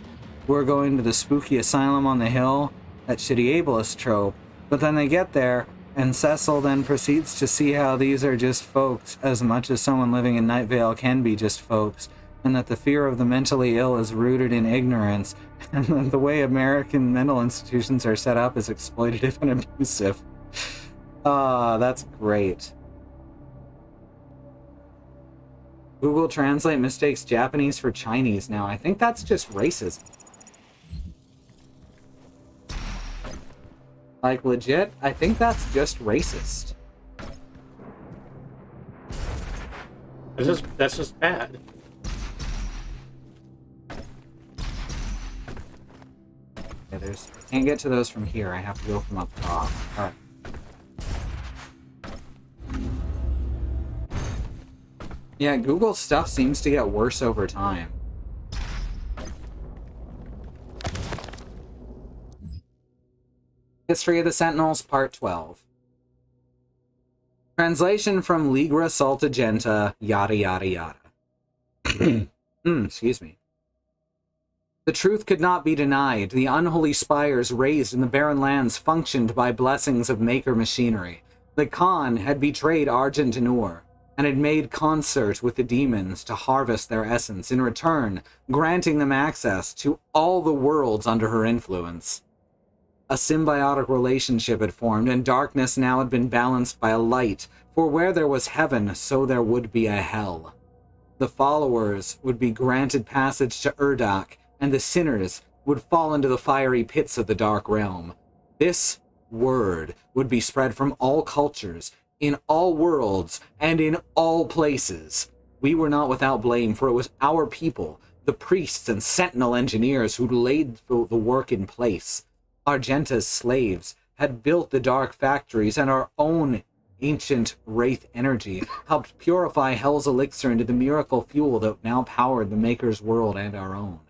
we're going to the spooky asylum on the hill, that shitty ableist trope. But then they get there, and Cecil then proceeds to see how these are just folks as much as someone living in Night Vale can be just folks, and that the fear of the mentally ill is rooted in ignorance, and that the way American mental institutions are set up is exploitative and abusive. That's great. Google Translate mistakes Japanese for Chinese now. I think that's just racism. Like, legit, I think that's just racist. That's just bad. Yeah, I can't get to those from here. I have to go from up top. Alright. Yeah, Google stuff seems to get worse over time. History of the Sentinels, Part 12. Translation from Ligra Saltagenta, yada yada yada. Excuse me. The truth could not be denied. The unholy spires raised in the barren lands functioned by blessings of maker machinery. The Khan had betrayed Argent and Ur, and had made concert with the demons to harvest their essence, in return granting them access to all the worlds under her influence. A symbiotic relationship had formed, and darkness now had been balanced by a light, for where there was heaven, so there would be a hell. The followers would be granted passage to Urdak, and the sinners would fall into the fiery pits of the Dark Realm. This word would be spread from all cultures, in all worlds, and in all places. We were not without blame, for it was our people, the priests and sentinel engineers, who laid the work in place. Argenta's slaves had built the dark factories, and our own ancient wraith energy helped purify Hell's elixir into the miracle fuel that now powered the Maker's world and our own.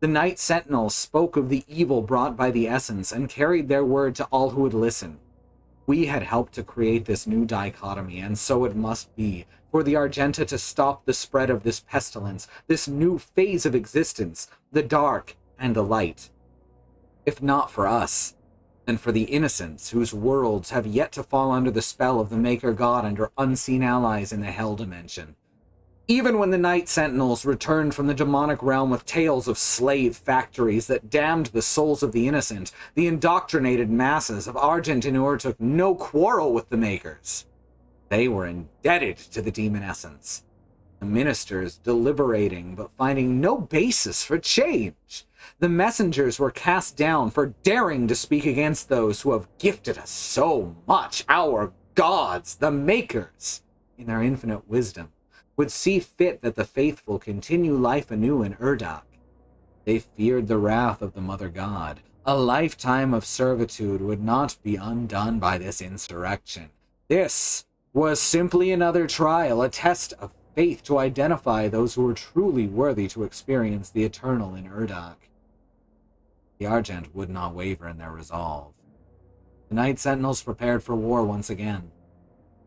The Night Sentinels spoke of the evil brought by the essence and carried their word to all who would listen. We had helped to create this new dichotomy, and so it must be, for the Argenta to stop the spread of this pestilence, this new phase of existence, the dark and the light. If not for us, then for the innocents whose worlds have yet to fall under the spell of the Maker God and her unseen allies in the Hell dimension. Even when the Night Sentinels returned from the demonic realm with tales of slave factories that damned the souls of the innocent, the indoctrinated masses of Argent and Ur took no quarrel with the Makers. They were indebted to the demon essence. The ministers deliberating but finding no basis for change. The messengers were cast down for daring to speak against those who have gifted us so much. Our gods, the Makers, in their infinite wisdom, would see fit that the faithful continue life anew in Urdak. They feared the wrath of the Mother God. A lifetime of servitude would not be undone by this insurrection. This was simply another trial, a test of faith to identify those who were truly worthy to experience the eternal in Urdak. The Argent would not waver in their resolve. The Night Sentinels prepared for war once again,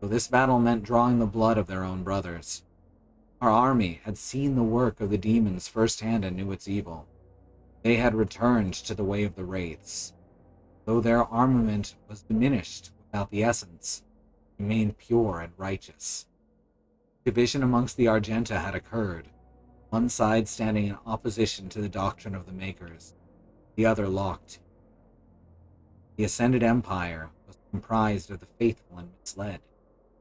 though this battle meant drawing the blood of their own brothers. Our army had seen the work of the demons firsthand and knew its evil. They had returned to the way of the wraiths. Though their armament was diminished without the essence, remained pure and righteous. Division amongst the Argenta had occurred, one side standing in opposition to the doctrine of the Makers, the other locked. The Ascended Empire was comprised of the faithful and misled,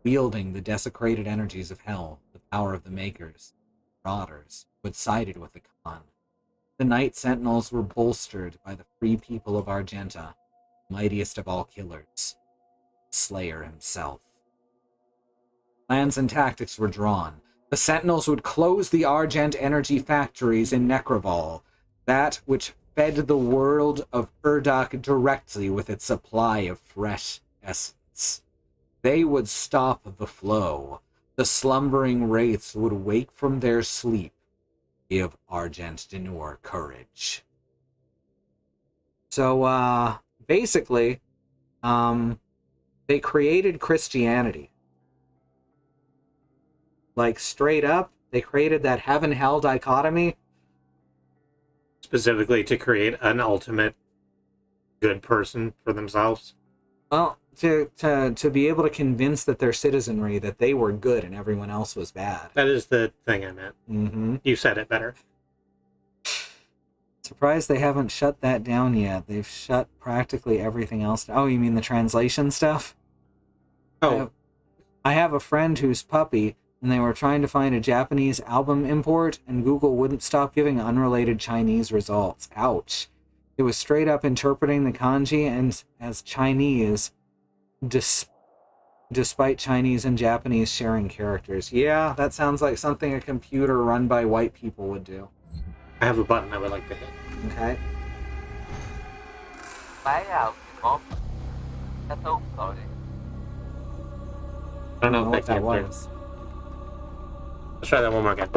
wielding the desecrated energies of Hell, the power of the Makers, marauders, who had sided with the Khan. The Night Sentinels were bolstered by the free people of Argenta, mightiest of all killers, the Slayer himself. Plans and tactics were drawn. The Sentinels would close the Argent energy factories in Necroval, that which fed the world of Urdak directly with its supply of fresh essence. They would stop the flow. The slumbering wraiths would wake from their sleep, give Argent Denur courage. So, basically, they created Christianity. Like, straight up, they created that heaven-hell dichotomy. Specifically to create an ultimate good person for themselves. Well, to be able to convince that their citizenry that they were good and everyone else was bad. That is the thing I meant. Mm-hmm. You said it better. Surprised they haven't shut that down yet. They've shut practically everything else down. Oh, you mean the translation stuff? Oh. I have a friend whose puppy, and they were trying to find a Japanese album import, and Google wouldn't stop giving unrelated Chinese results. Ouch. It was straight up interpreting the kanji and as Chinese, despite Chinese and Japanese sharing characters. Yeah, that sounds like something a computer run by white people would do. I have a button I would like to hit. Okay. I don't know what if that was. was. Let's try that one more again.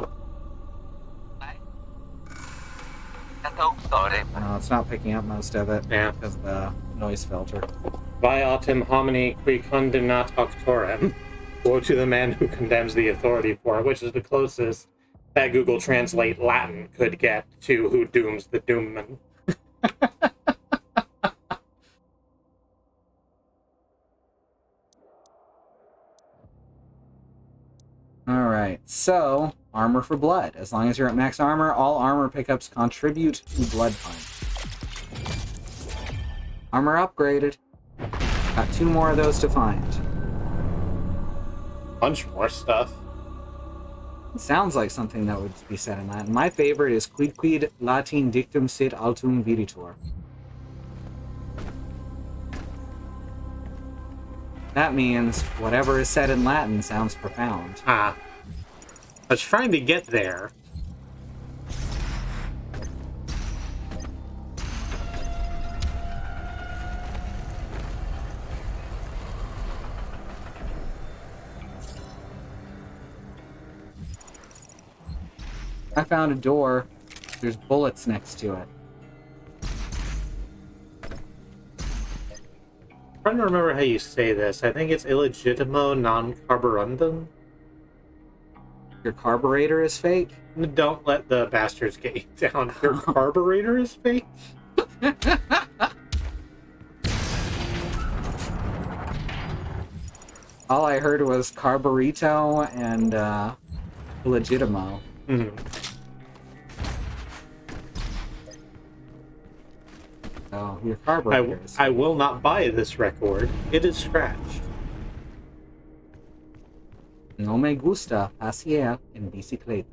No, it's not picking up most of it. Yeah. Because of the noise filter. Vi autem homini qui condemnat auctorem. Woe to the man who condemns the authority for it, which is the closest that Google Translate Latin could get to who dooms the doomman. Alright, so, armor for blood. As long as you're at max armor, all armor pickups contribute to blood punch. Armor upgraded. Got 2 more of those to find. Bunch more stuff. It sounds like something that would be said in Latin. My favorite is quidquid Latin dictum sit altum viditur. That means whatever is said in Latin sounds profound. I was trying to get there. I found a door. There's bullets next to it. I'm trying to remember how you say this. I think it's illegitimo non carborundum. Your carburetor is fake? Don't let the bastards get you down. Your carburetor is fake? All I heard was carburito and legitimo. Mm-hmm. Oh, your carburetor is fake. I will not buy this record. It is scratched. No me gusta pasear en bicicleta.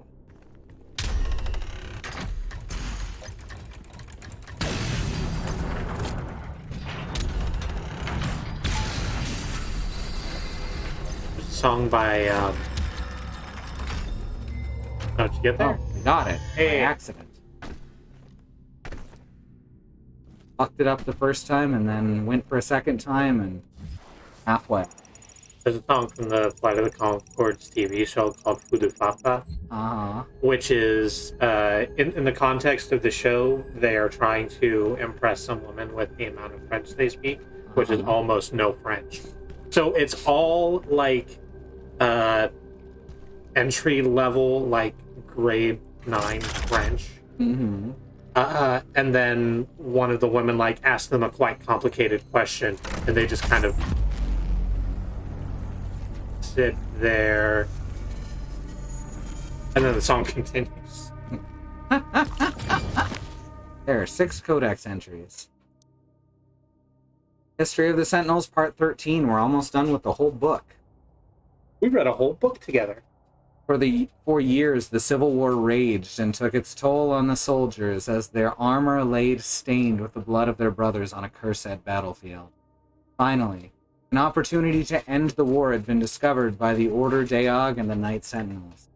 Song by, how'd you get there? Oh, I got it. Hey. By accident. Fucked it up the first time and then went for a second time and halfway. There's a song from the Flight of the Conchords TV show called Fudu Fafa, which is, in the context of the show, they are trying to impress some women with the amount of French they speak, which is almost no French. So it's all, like, entry-level, like, grade 9 French. Mm-hmm. And then one of the women, like, asked them a quite complicated question, and they just kind of sit there, and then the song continues. There are 6 codex entries. History of the Sentinels, Part 13. We're almost done with the whole book. We read a whole book together. For years, the Civil War raged and took its toll on the soldiers as their armor lay stained with the blood of their brothers on a cursed battlefield. Finally, an opportunity to end the war had been discovered by the Order Deog and the Knight Sentinels.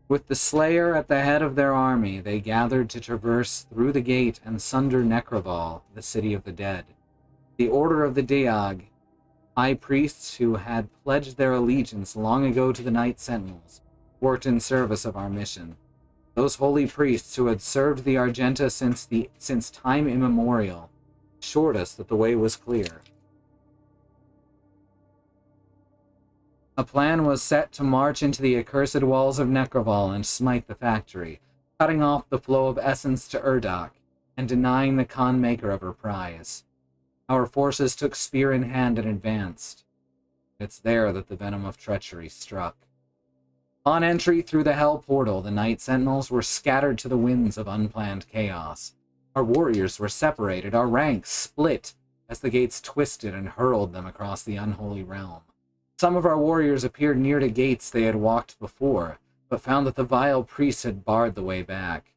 With the Slayer at the head of their army, they gathered to traverse through the gate and sunder Necroval, the city of the dead. The Order of the Deog, high priests who had pledged their allegiance long ago to the Knight Sentinels, worked in service of our mission. Those holy priests who had served the Argenta since time immemorial assured us that the way was clear. A plan was set to march into the accursed walls of Necroval and smite the factory, cutting off the flow of essence to Urdak and denying the Khan maker of her prize. Our forces took spear in hand and advanced. It's there that the venom of treachery struck. On entry through the Hell Portal, the Knight Sentinels were scattered to the winds of unplanned chaos. Our warriors were separated, our ranks split, as the gates twisted and hurled them across the unholy realm. Some of our warriors appeared near to gates they had walked before, but found that the vile priests had barred the way back.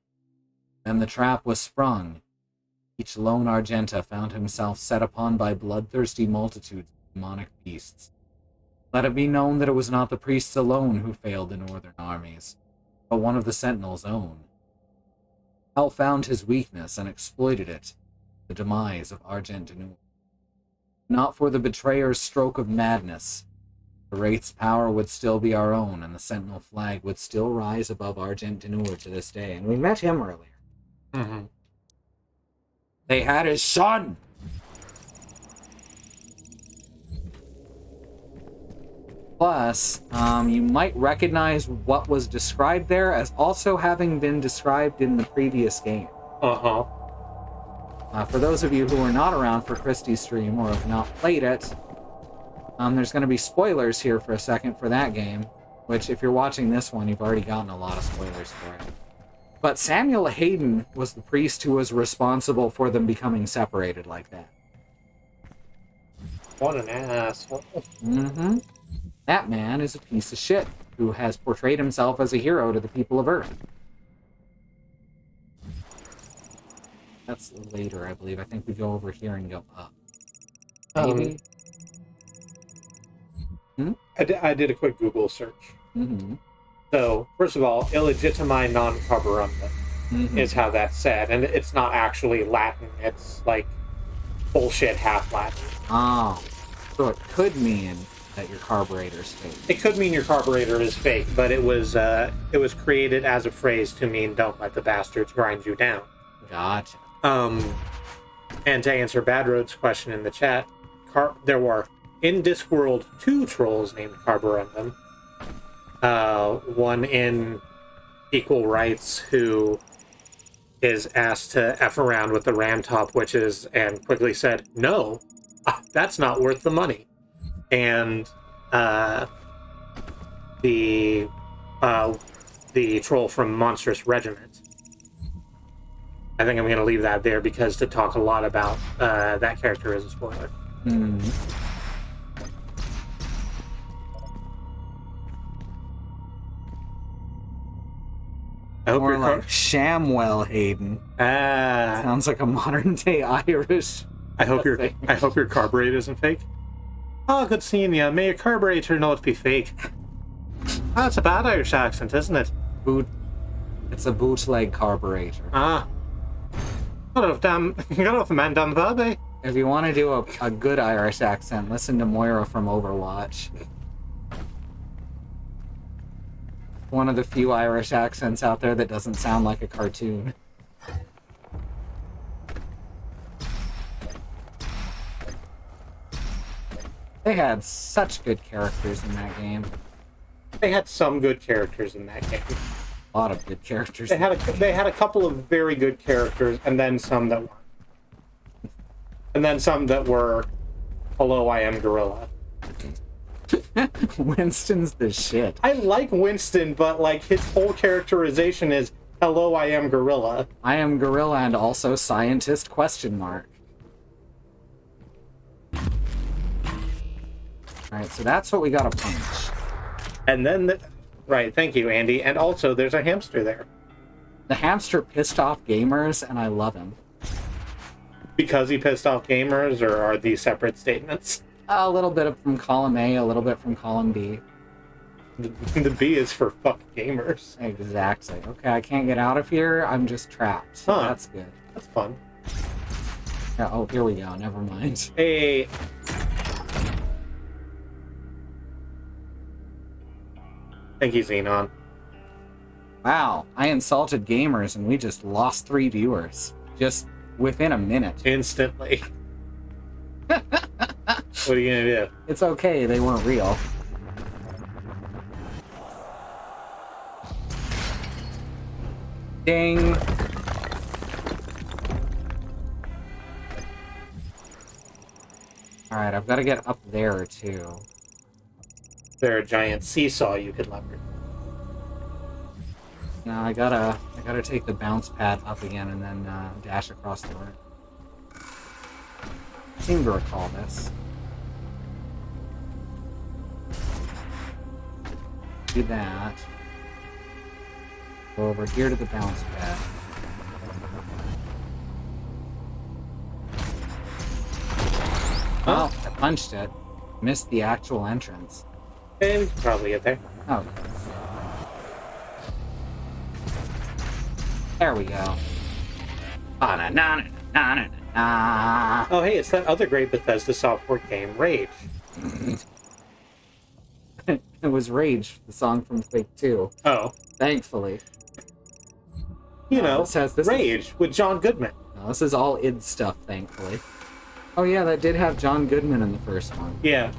Then the trap was sprung. Each lone Argenta found himself set upon by bloodthirsty multitudes of demonic beasts. Let it be known that it was not the priests alone who failed the northern armies, but one of the Sentinels' own. Hell found his weakness and exploited it, the demise of Argent Danur. Not for the betrayer's stroke of madness. The Wraith's power would still be our own, and the Sentinel flag would still rise above Argent Danur to this day. And we met him earlier. Mm-hmm. They had his son! Plus, you might recognize what was described there as also having been described in the previous game. Uh-huh. For those of you who are not around for Kristi's stream or have not played it, There's going to be spoilers here for a second for that game, which if you're watching this one, you've already gotten a lot of spoilers for it. But Samuel Hayden was the priest who was responsible for them becoming separated like that. What an asshole. Mm-hmm. That man is a piece of shit who has portrayed himself as a hero to the people of Earth. That's later, I believe. I think we go over here and go up. Maybe? I did a quick Google search. Mm-hmm. So, first of all, illegitimi non carborundum is how that's said. And it's not actually Latin. It's like bullshit half Latin. Oh. So it could mean that your carburetor's fake. It could mean your carburetor is fake, but it was created as a phrase to mean don't let the bastards grind you down. Gotcha. And to answer Bad Road's question in the chat, there were in Discworld 2 trolls named Carborundum. One in Equal Rights who is asked to F around with the ram top witches and quickly said, no, that's not worth the money. And the troll from Monstrous Regiment. I think I'm going to leave that there because to talk a lot about that character is a spoiler. I hope More your like Shamwell Hayden. Sounds like a modern day Irish. I hope your carburetor isn't fake. Oh, good seeing you. May your carburetor not be fake. Oh, it's a bad Irish accent, isn't it? It's a bootleg carburetor. Got off the man down the pub, eh? If you want to do a good Irish accent, listen to Moira from Overwatch. One of the few Irish accents out there that doesn't sound like a cartoon. They had such good characters in that game. They had some good characters in that game. A lot of good characters. They had a couple of very good characters, and then some that weren't. And then some that were, hello, I am Gorilla. Winston's the shit. I like Winston, but like his whole characterization is, hello, I am Gorilla. I am Gorilla and also scientist ? Alright, so that's what we gotta punch. And then, right, thank you, Andy. And also, there's a hamster there. The hamster pissed off gamers, and I love him. Because he pissed off gamers, or are these separate statements? A little bit from column A, a little bit from column B. The B is for fuck gamers. Exactly. Okay, I can't get out of here. I'm just trapped. So that's good. That's fun. Yeah, oh, here we go. Never mind. Hey. Thank you, Xenon. Wow, I insulted gamers and we just lost 3 viewers. Just within a minute. Instantly. What are you gonna do? It's okay, they weren't real. Ding! Alright, I've got to get up there, too. Is there a giant seesaw you could leverage? No, I gotta take the bounce pad up again and then dash across the room. I seem to recall this. Do that. Go over here to the bounce pad. Oh, I punched it. Missed the actual entrance. And we can probably get there. Oh. There we go. Ba-na-na-na-na-na-na. Oh, hey, it's that other great Bethesda software game, Rage. It was Rage, the song from Quake 2. Oh. Thankfully. You know, this Rage with John Goodman. No, this is all id stuff, thankfully. Oh yeah, that did have John Goodman in the first one. Yeah.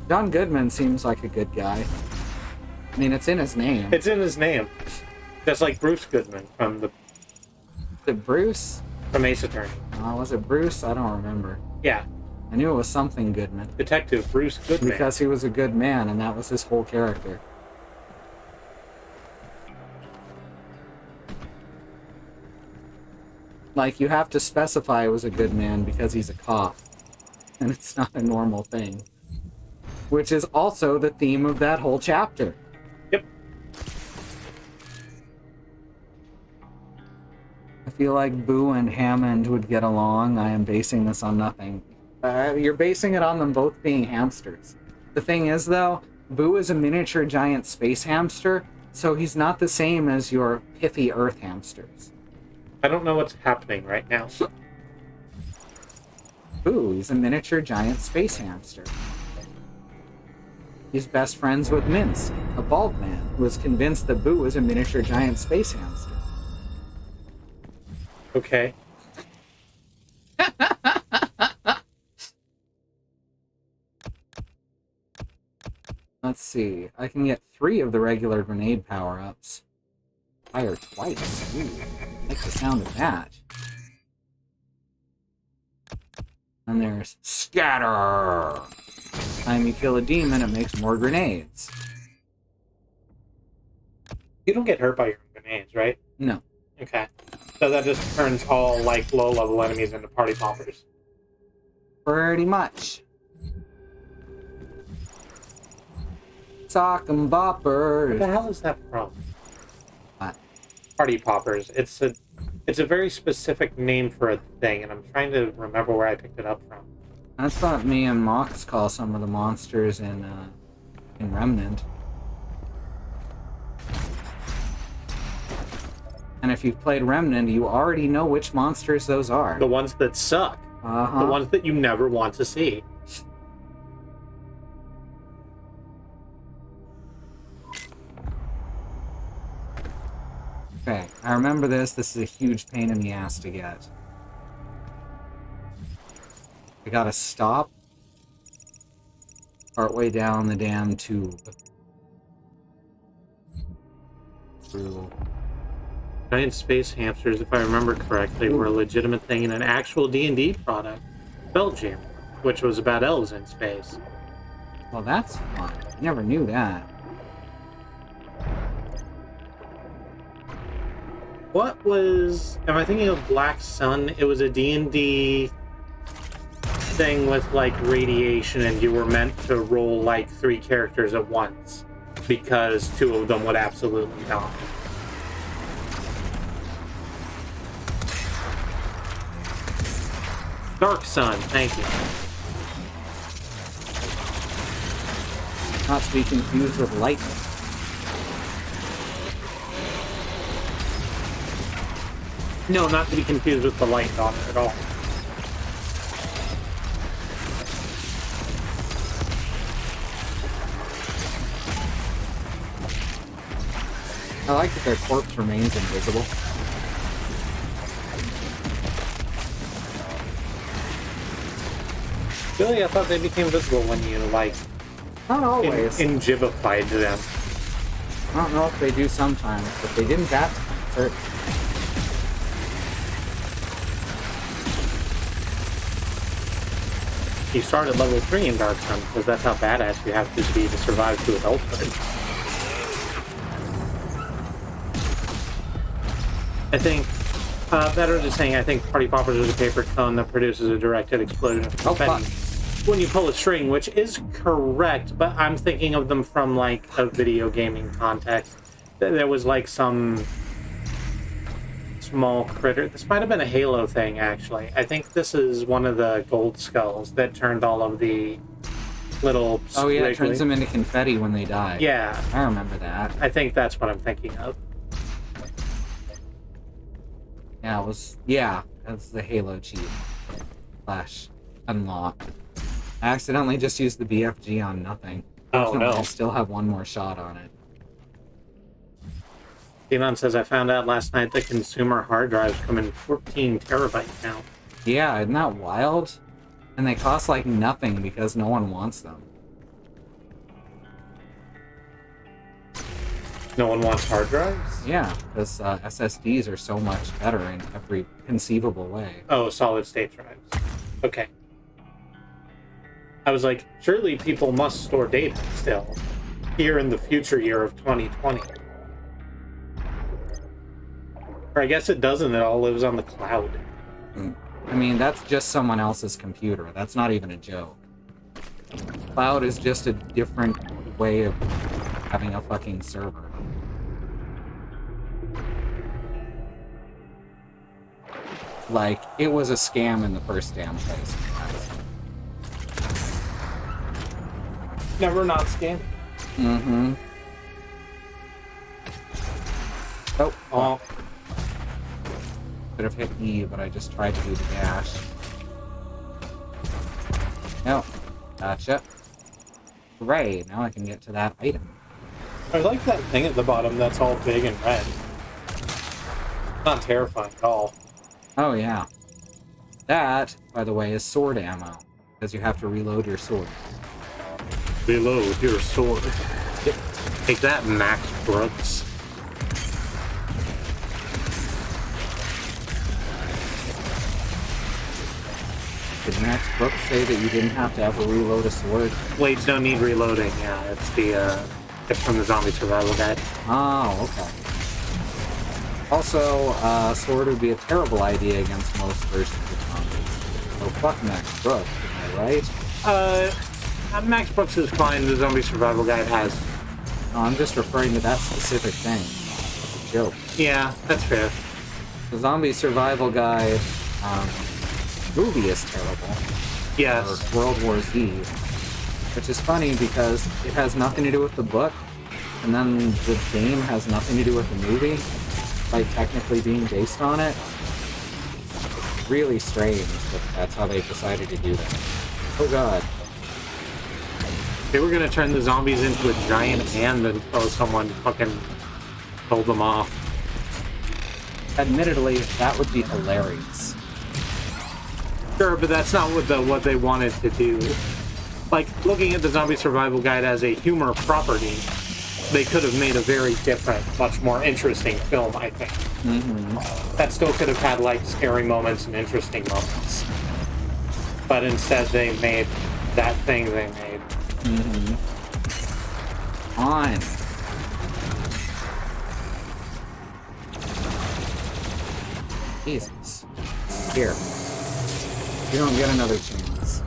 John Goodman seems like a good guy. I mean, it's in his name. It's in his name. Just like Bruce Goodman from Is it Bruce? from Ace Attorney. Was it Bruce? I don't remember. Yeah. I knew it was something Goodman. Detective Bruce Goodman. Because he was a good man, and that was his whole character. Like, you have to specify he was a good man because he's a cop. And it's not a normal thing. Which is also the theme of that whole chapter. Yep. I feel like Boo and Hammond would get along. I am basing this on nothing. You're basing it on them both being hamsters. The thing is, though, Boo is a miniature giant space hamster, so he's not the same as your pithy Earth hamsters. I don't know what's happening right now. Boo, he's a miniature giant space hamster. He's best friends with Minsk, a bald man who is convinced that Boo is a miniature giant space hamster. Okay. Let's see. I can get 3 of the regular grenade power-ups. Fire twice. Ooh, I like the sound of that. And there's Scatter! Time you kill a demon, it makes more grenades. You don't get hurt by your grenades, right? No. Okay. So that just turns all, like, low-level enemies into party poppers. Pretty much. Sock and boppers. What the hell is that from? What? Party poppers. It's a very specific name for a thing, and I'm trying to remember where I picked it up from. That's what me and Mox call some of the monsters in Remnant. And if you've played Remnant, you already know which monsters those are. The ones that suck. Uh-huh. The ones that you never want to see. Okay, I remember this. This is a huge pain in the ass to get. I gotta stop partway down the damn tube. Through. Giant space hamsters, if I remember correctly, were a legitimate thing in an actual D&D product, Belgium, which was about elves in space. Well, that's fun. I never knew that. What was... Am I thinking of Black Sun? It was a D&D thing with, like, radiation, and you were meant to roll, like, 3 characters at once, because 2 of them would absolutely die. Dark Sun, thank you. Not to be confused with lightning. No, not to be confused with the light on it at all. I like that their corpse remains invisible. Really, I thought they became visible when you, like, Not always. injibified them. I don't know if they do sometimes, but they didn't that time. Certainly. You start at level 3 in Dark Sun, because that's how badass you have to be to survive to adulthood. I think, better just saying, I think Party Poppers is a paper cone that produces a directed explosion of confetti when you pull a string, which is correct, but I'm thinking of them from, like, a video gaming context. There was, like, some small critter. This might have been a Halo thing, actually. I think this is one of the gold skulls that turned all of the little... Oh yeah, it turns them into confetti when they die. Yeah. I remember that. I think that's what I'm thinking of. Yeah, it was... Yeah, that's the Halo cheat. Slash unlock. I accidentally just used the BFG on nothing. Oh, no. I still have one more shot on it. Demon says, I found out last night that consumer hard drives come in 14 terabytes now. Yeah, isn't that wild? And they cost like nothing because no one wants them. No one wants hard drives? Yeah, because SSDs are so much better in every conceivable way. Oh, solid state drives. Okay. I was like, surely people must store data still, here in the future year of 2020. Or I guess it doesn't, it all lives on the cloud. I mean, that's just someone else's computer. That's not even a joke. Cloud is just a different way of having a fucking server. Like, it was a scam in the first damn place. Never not scam. Mm-hmm. Oh. Could have hit E, but I just tried to do the dash. No. Gotcha. Hooray, now I can get to that item. I like that thing at the bottom that's all big and red. Not terrifying at all. Oh, yeah. That, by the way, is sword ammo, because you have to reload your sword. Reload your sword. Take that, Max Brooks. Did Max Brooks say that you didn't have to ever reload a sword? Blades don't need reloading, yeah. It's the, it's from the Zombie Survival Guide. Oh, okay. Also, sword would be a terrible idea against most versions of zombies. So fuck Max Brooks, am I right? Max Brooks is fine, the Zombie Survival Guide has. No, I'm just referring to that specific thing. It's a joke. Yeah, that's fair. The Zombie Survival Guide movie is terrible. Yes. Or World War Z. Which is funny because it has nothing to do with the book, and then the game has nothing to do with the movie, like technically being based on it. Really strange that that's how they decided to do that. Oh god. They were gonna turn the zombies into a giant hand until someone fucking told them off. Admittedly, that would be hilarious. Sure, but that's not what they wanted to do. Like, looking at the Zombie Survival Guide as a humor property, they could have made a very different, much more interesting film, I think. Mm-hmm. That still could have had, like, scary moments and interesting moments. But instead, they made that thing they made. Mm-hmm. On. Jesus. Here. You don't get another chance.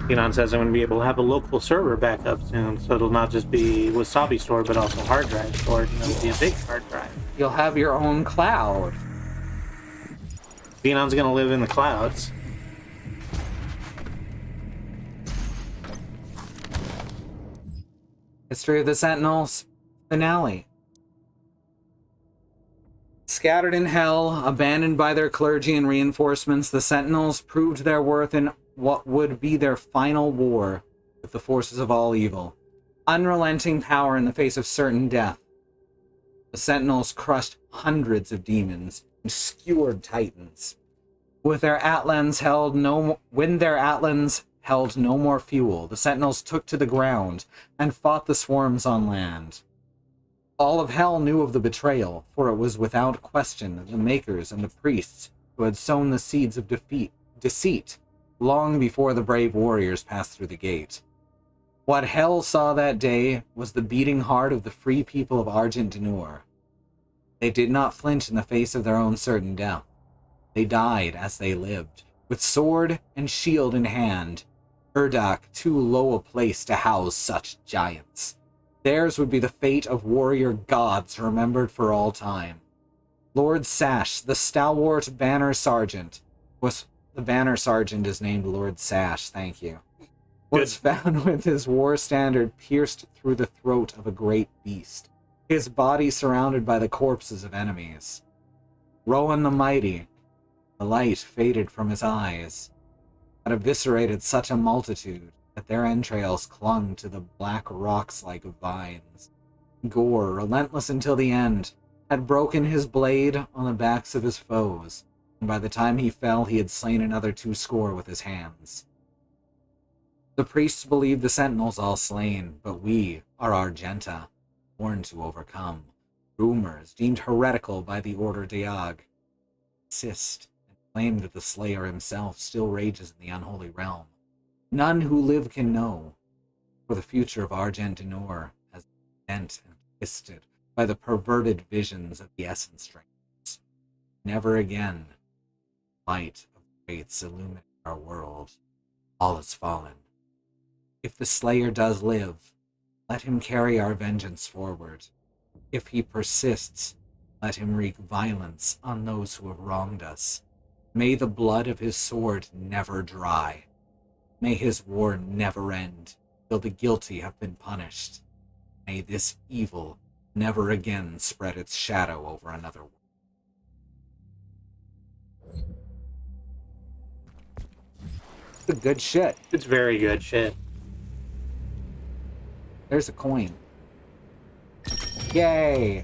Kenon says I'm going to be able to have a local server back up soon, so it'll not just be Wasabi stored, but also hard drive stored, and it'll be a big hard drive. You'll have your own cloud. Kenon's going to live in the clouds. History of the Sentinels finale. Scattered in hell, abandoned by their clergy and reinforcements, the Sentinels proved their worth in what would be their final war with the forces of all evil. Unrelenting power in the face of certain death. The Sentinels crushed hundreds of demons and skewered titans. When their Atlands held no more fuel, the Sentinels took to the ground and fought the swarms on land. All of hell knew of the betrayal, for it was without question the makers and the priests who had sown the seeds of deceit long before the brave warriors passed through the gate. What hell saw that day was the beating heart of the free people of Argent Denur. They did not flinch in the face of their own certain death. They died as they lived, with sword and shield in hand. Urdak too low a place to house such giants. Theirs would be the fate of warrior gods remembered for all time. Lord Sash, the stalwart banner sergeant, the banner sergeant is named Lord Sash, thank you, was found with his war standard pierced through the throat of a great beast, his body surrounded by the corpses of enemies. Rowan the Mighty, the light faded from his eyes, had eviscerated such a multitude that their entrails clung to the black rocks like vines. Gore, relentless until the end, had broken his blade on the backs of his foes, and by the time he fell, he had slain another 200 with his hands. The priests believed the sentinels all slain, but we are Argenta, born to overcome. Rumors, deemed heretical by the Order Diag, persist and Claim that the Slayer himself still rages in the unholy realm. None who live can know, for the future of Argentinor has been bent and twisted by the perverted visions of the Essence Strangers. Never again light of the faiths illuminate our world. All is fallen. If the Slayer does live, let him carry our vengeance forward. If he persists, let him wreak violence on those who have wronged us. May the blood of his sword never dry. May his war never end, till the guilty have been punished. May this evil never again spread its shadow over another world. It's good shit. It's very good shit. There's a coin. Yay!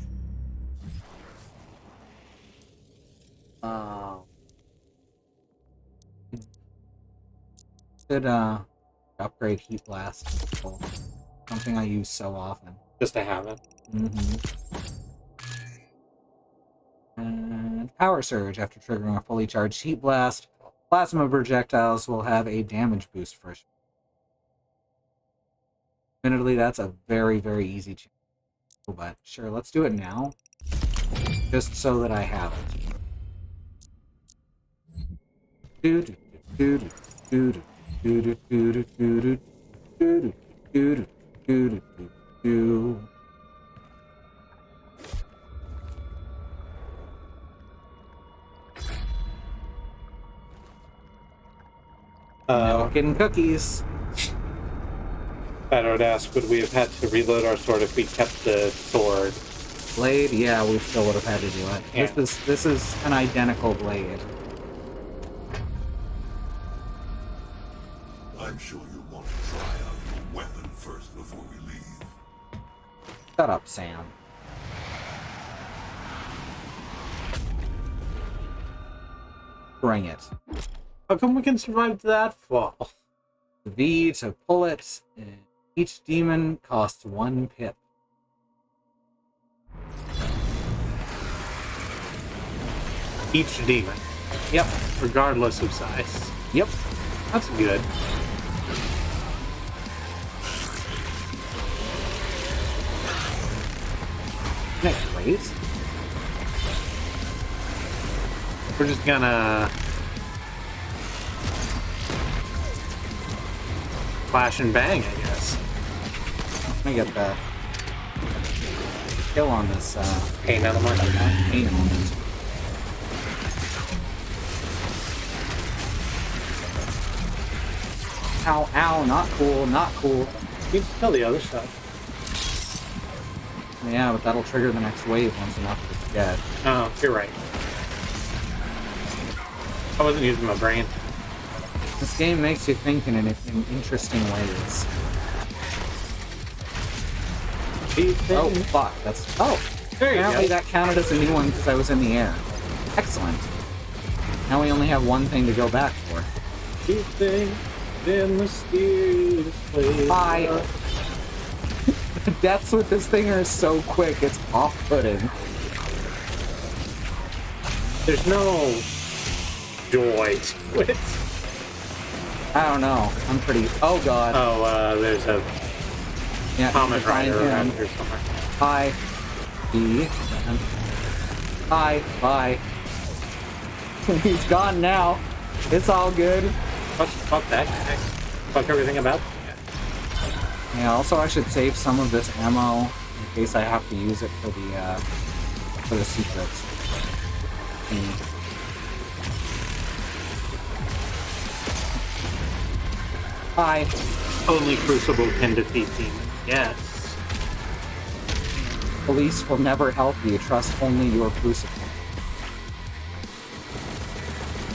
Should upgrade Heat Blast. Something I use so often. Just to have it. And Power Surge. After triggering a fully charged Heat Blast, plasma projectiles will have a damage boost for sure. Admittedly, that's a very, very easy change. But sure, let's do it now. Just so that I have it. Milk and cookies. I would ask, would we have had to reload our sword if we kept the sword? Blade, yeah, we still would have had to do it. Yeah. This is an identical blade. I'm sure you want to try out your weapon first before we leave. Shut up, Sam. Bring it. How come we can survive that fall? V to pull it. And each demon costs 1 pip. Each demon. Yep. Regardless of size. Yep. That's good. Next, please. We're just gonna flash and bang, I guess. Let me get the kill on this Pain element. pain element. Ow, ow, not cool, not cool. You can kill the other stuff. Yeah, but that'll trigger the next wave once enough is dead. Oh, you're right. I wasn't using my brain. This game makes you think in interesting ways. Oh, fuck. That's... Oh! There you Apparently go. that counted as a new one because I was in the air. Excellent. Now we only have one thing to go back for. Keeping in mysterious place. Bye! The deaths with this thing are so quick, it's off-putting. There's no joy to it. I don't know. I'm pretty... Oh, God. Oh, there's a Yeah, comet find rider around him. here somewhere. Hi. E. Hi. Bye. He's gone now. It's all good. Fuck that guy. Fuck everything about that guy. Yeah, also I should save some of this ammo in case I have to use it for the secrets. Hi. Only Crucible can defeat demons. Yes. Police will never help you. Trust only your crucible.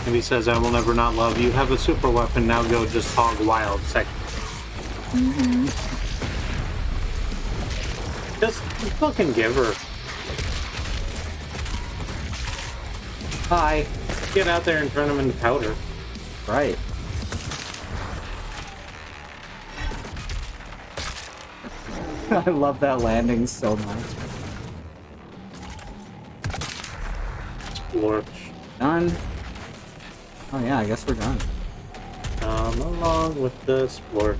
And he says, I will never not love you. Have a super weapon, now go just hog wild second. Just fucking give her. Hi. Get out there and turn them into powder. Right. I love that landing so much. Lord. Done. Oh yeah, I guess we're done. Come along with the splorch.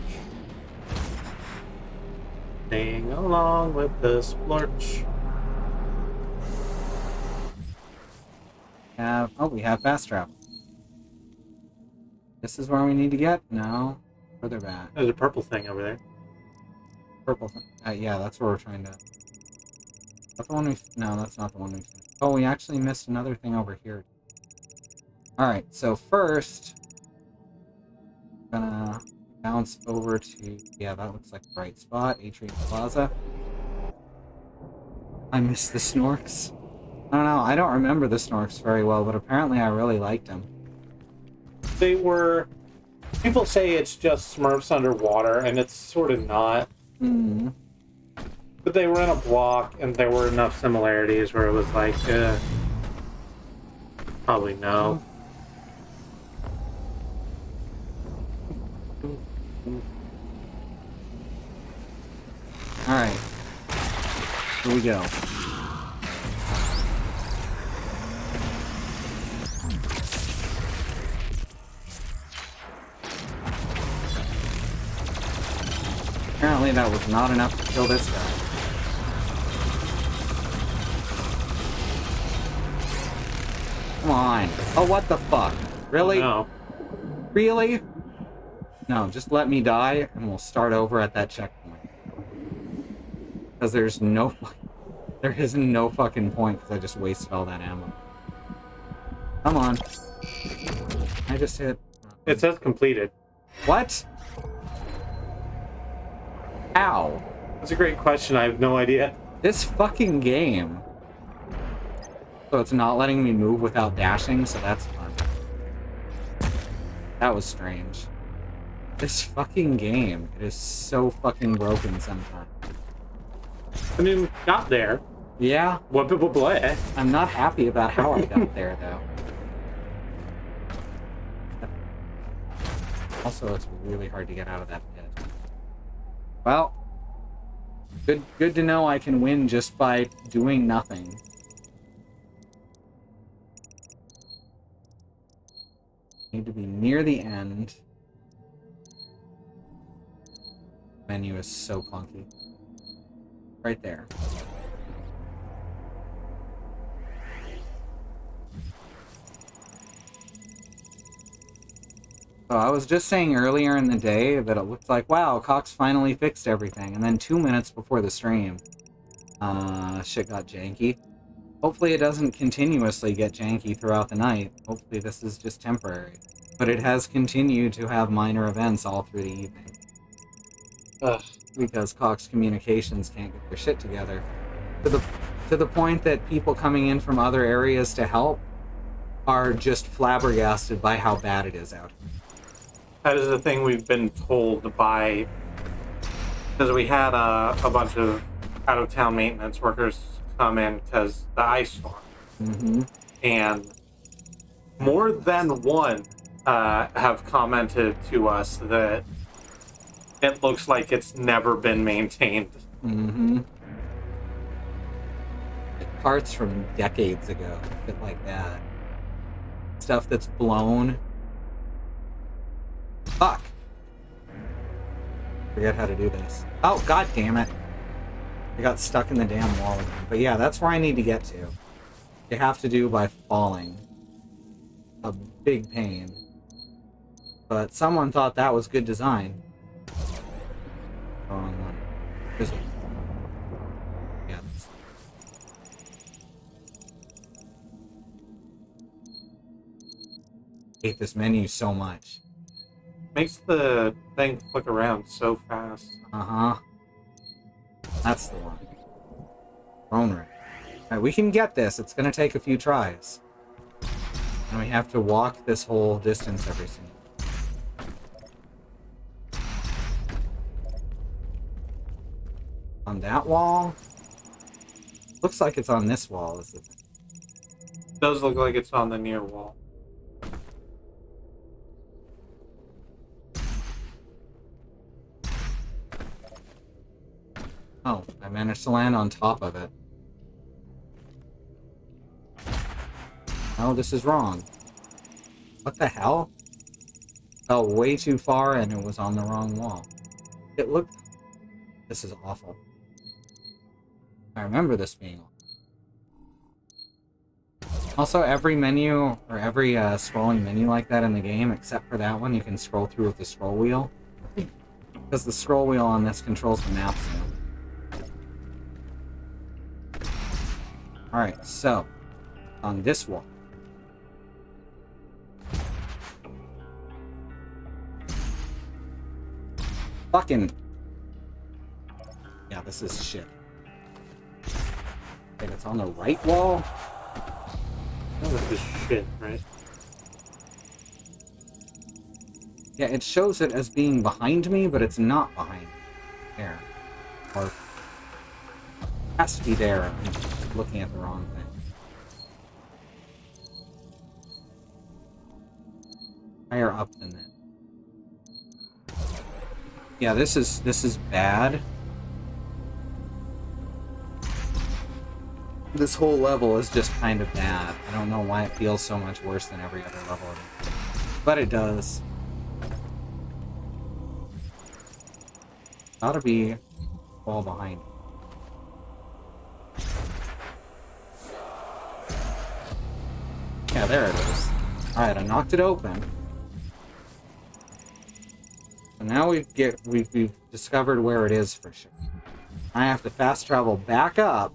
Sing along with the splorch. We have fast travel. This is where we need to get? No. Further back. There's a purple thing over there. Purple thing. Yeah, that's where we're trying to... That's the one we... No, that's not the one we... Oh, we actually missed another thing over here. Alright, so first... I'm gonna bounce over to... Yeah, that looks like the right spot. Atrium Plaza. I missed the Snorks. I don't know, I don't remember the Snorks very well, but apparently I really liked them. They were... People say it's just Smurfs underwater, and it's sort of not. Hmm. But they were in a block, and there were enough similarities where it was like, probably no. Alright. Here we go. Apparently that was not enough to kill this guy. Come on. Oh, what the fuck? Really? No. Really? No, just let me die and we'll start over at that checkpoint. Because there isn't no fucking point because I just wasted all that ammo. Come on. I just hit... It says completed. What? How? That's a great question. I have no idea. This fucking game. So it's not letting me move without dashing, so that's fun. That was strange. This fucking game, it is so fucking broken sometimes. I mean, got there. Yeah, What people play? I'm not happy about how I got there, though. Also, it's really hard to get out of that pit. Well, good to know I can win just by doing nothing. Need to be near the end. Menu is so clunky. Right there. So I was just saying earlier in the day that it looked like, wow, Cox finally fixed everything. And then 2 minutes before the stream, shit got janky. Hopefully it doesn't continuously get janky throughout the night. Hopefully this is just temporary. But it has continued to have minor events all through the evening. Ugh. Because Cox Communications can't get their shit together. To the point that people coming in from other areas to help are just flabbergasted by how bad it is out here. That is the thing we've been told by... Because we had a bunch of out-of-town maintenance workers come in because the ice storm. Mm-hmm. And more than one have commented to us that it looks like it's never been maintained. Mm-hmm. Like parts from decades ago, shit like that. Stuff that's blown. Fuck. Forget how to do this. Oh, god damn it. I got stuck in the damn wall again. But yeah, that's where I need to get to. You have to do by falling. A big pain. But someone thought that was good design. Wrong one. Is it? Yeah. I hate this menu so much. Makes the thing flick around so fast. Uh-huh. That's the one. Roner. Alright, we can get this. It's gonna take a few tries. And we have to walk this whole distance every single. On that wall? Looks like it's on this wall, is it? Does look like it's on the near wall. Oh, I managed to land on top of it. Oh, this is wrong. What the hell? Fell way too far and it was on the wrong wall. It looked... This is awful. I remember this being awful. Also, every menu, or every scrolling menu like that in the game, except for that one, you can scroll through with the scroll wheel. Because the scroll wheel on this controls the maps now. Alright, so, on this wall. Fucking... Yeah, this is shit. Wait, it's on the right wall? That was just shit, right? Yeah, it shows it as being behind me, but it's not behind me. There. Or... has to be there. I'm just looking at the wrong thing. Higher up than that. Yeah, this is bad. This whole level is just kind of bad. I don't know why it feels so much worse than every other level. But it does. Gotta be all behind. Yeah, there it is. Alright, I knocked it open. So now we've discovered where it is for sure. I have to fast travel back up.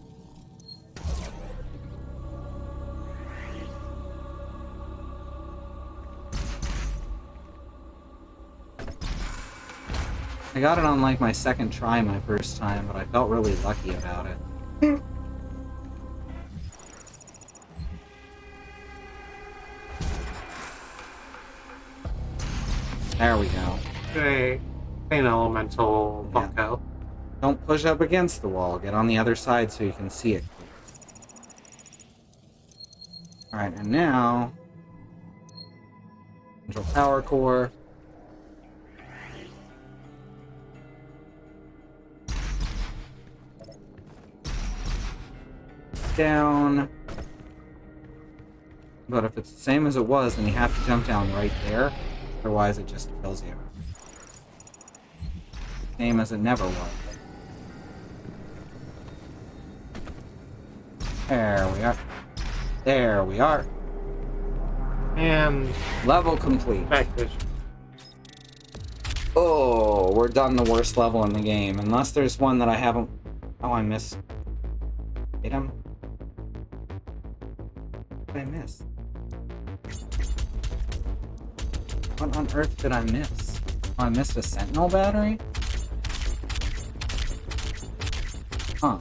I got it on like my second try my first time, but I felt really lucky about it. There we go. Okay. An elemental bunko. Don't push up against the wall. Get on the other side so you can see it. Alright, and now... Central power core. Down. But if it's the same as it was, then you have to jump down right there. Otherwise, it just kills you. Same as it never was. There we are. There we are. And Level complete. back fish. Oh, we're done the worst level in the game. Unless there's one that I haven't... Oh, I missed. Hit him. What did I miss? What on earth did I miss? Oh, I missed a sentinel battery? Huh.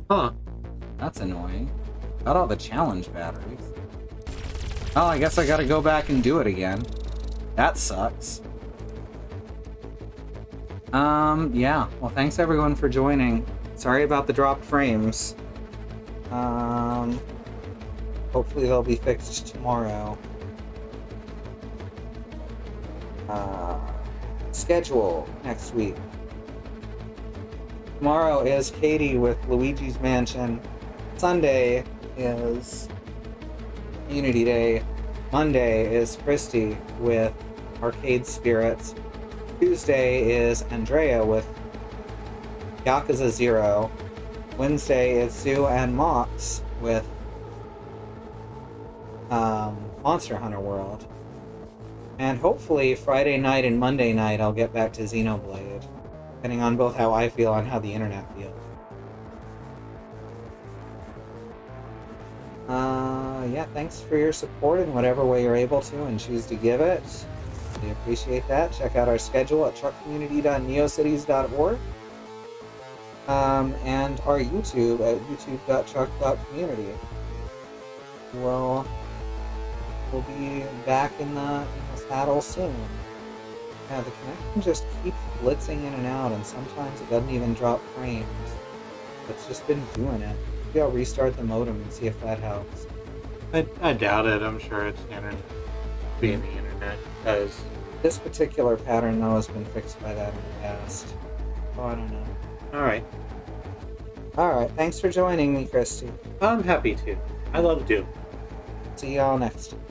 Huh. That's annoying. Got all the challenge batteries. Oh, I guess I gotta go back and do it again. That sucks. Yeah. Well, thanks everyone for joining. Sorry about the dropped frames. Hopefully they'll be fixed tomorrow. Schedule next week. Tomorrow is Katie with Luigi's Mansion. Sunday is Unity Day. Monday is Kristi with Arcade Spirits. Tuesday is Andrea with Yakuza 0. Wednesday is Sue and Mox with Monster Hunter World. And hopefully Friday night and Monday night I'll get back to Xenoblade, depending on both how I feel and how the internet feels. Yeah, thanks for your support in whatever way you're able to and choose to give it. We appreciate that. Check out our schedule at truckcommunity.neocities.org. And our YouTube at youtube.truck.community. We'll be back in the saddle soon. Yeah, the connection just keeps blitzing in and out, and sometimes it doesn't even drop frames. It's just been doing it. Maybe I'll restart the modem and see if that helps. I doubt it. I'm sure it's the internet. Being the internet. Because This particular pattern, though, has been fixed by that in the past. Oh, I don't know. Alright. Alright, thanks for joining me, Kristi. I'm happy to. I love Doom. See y'all next time.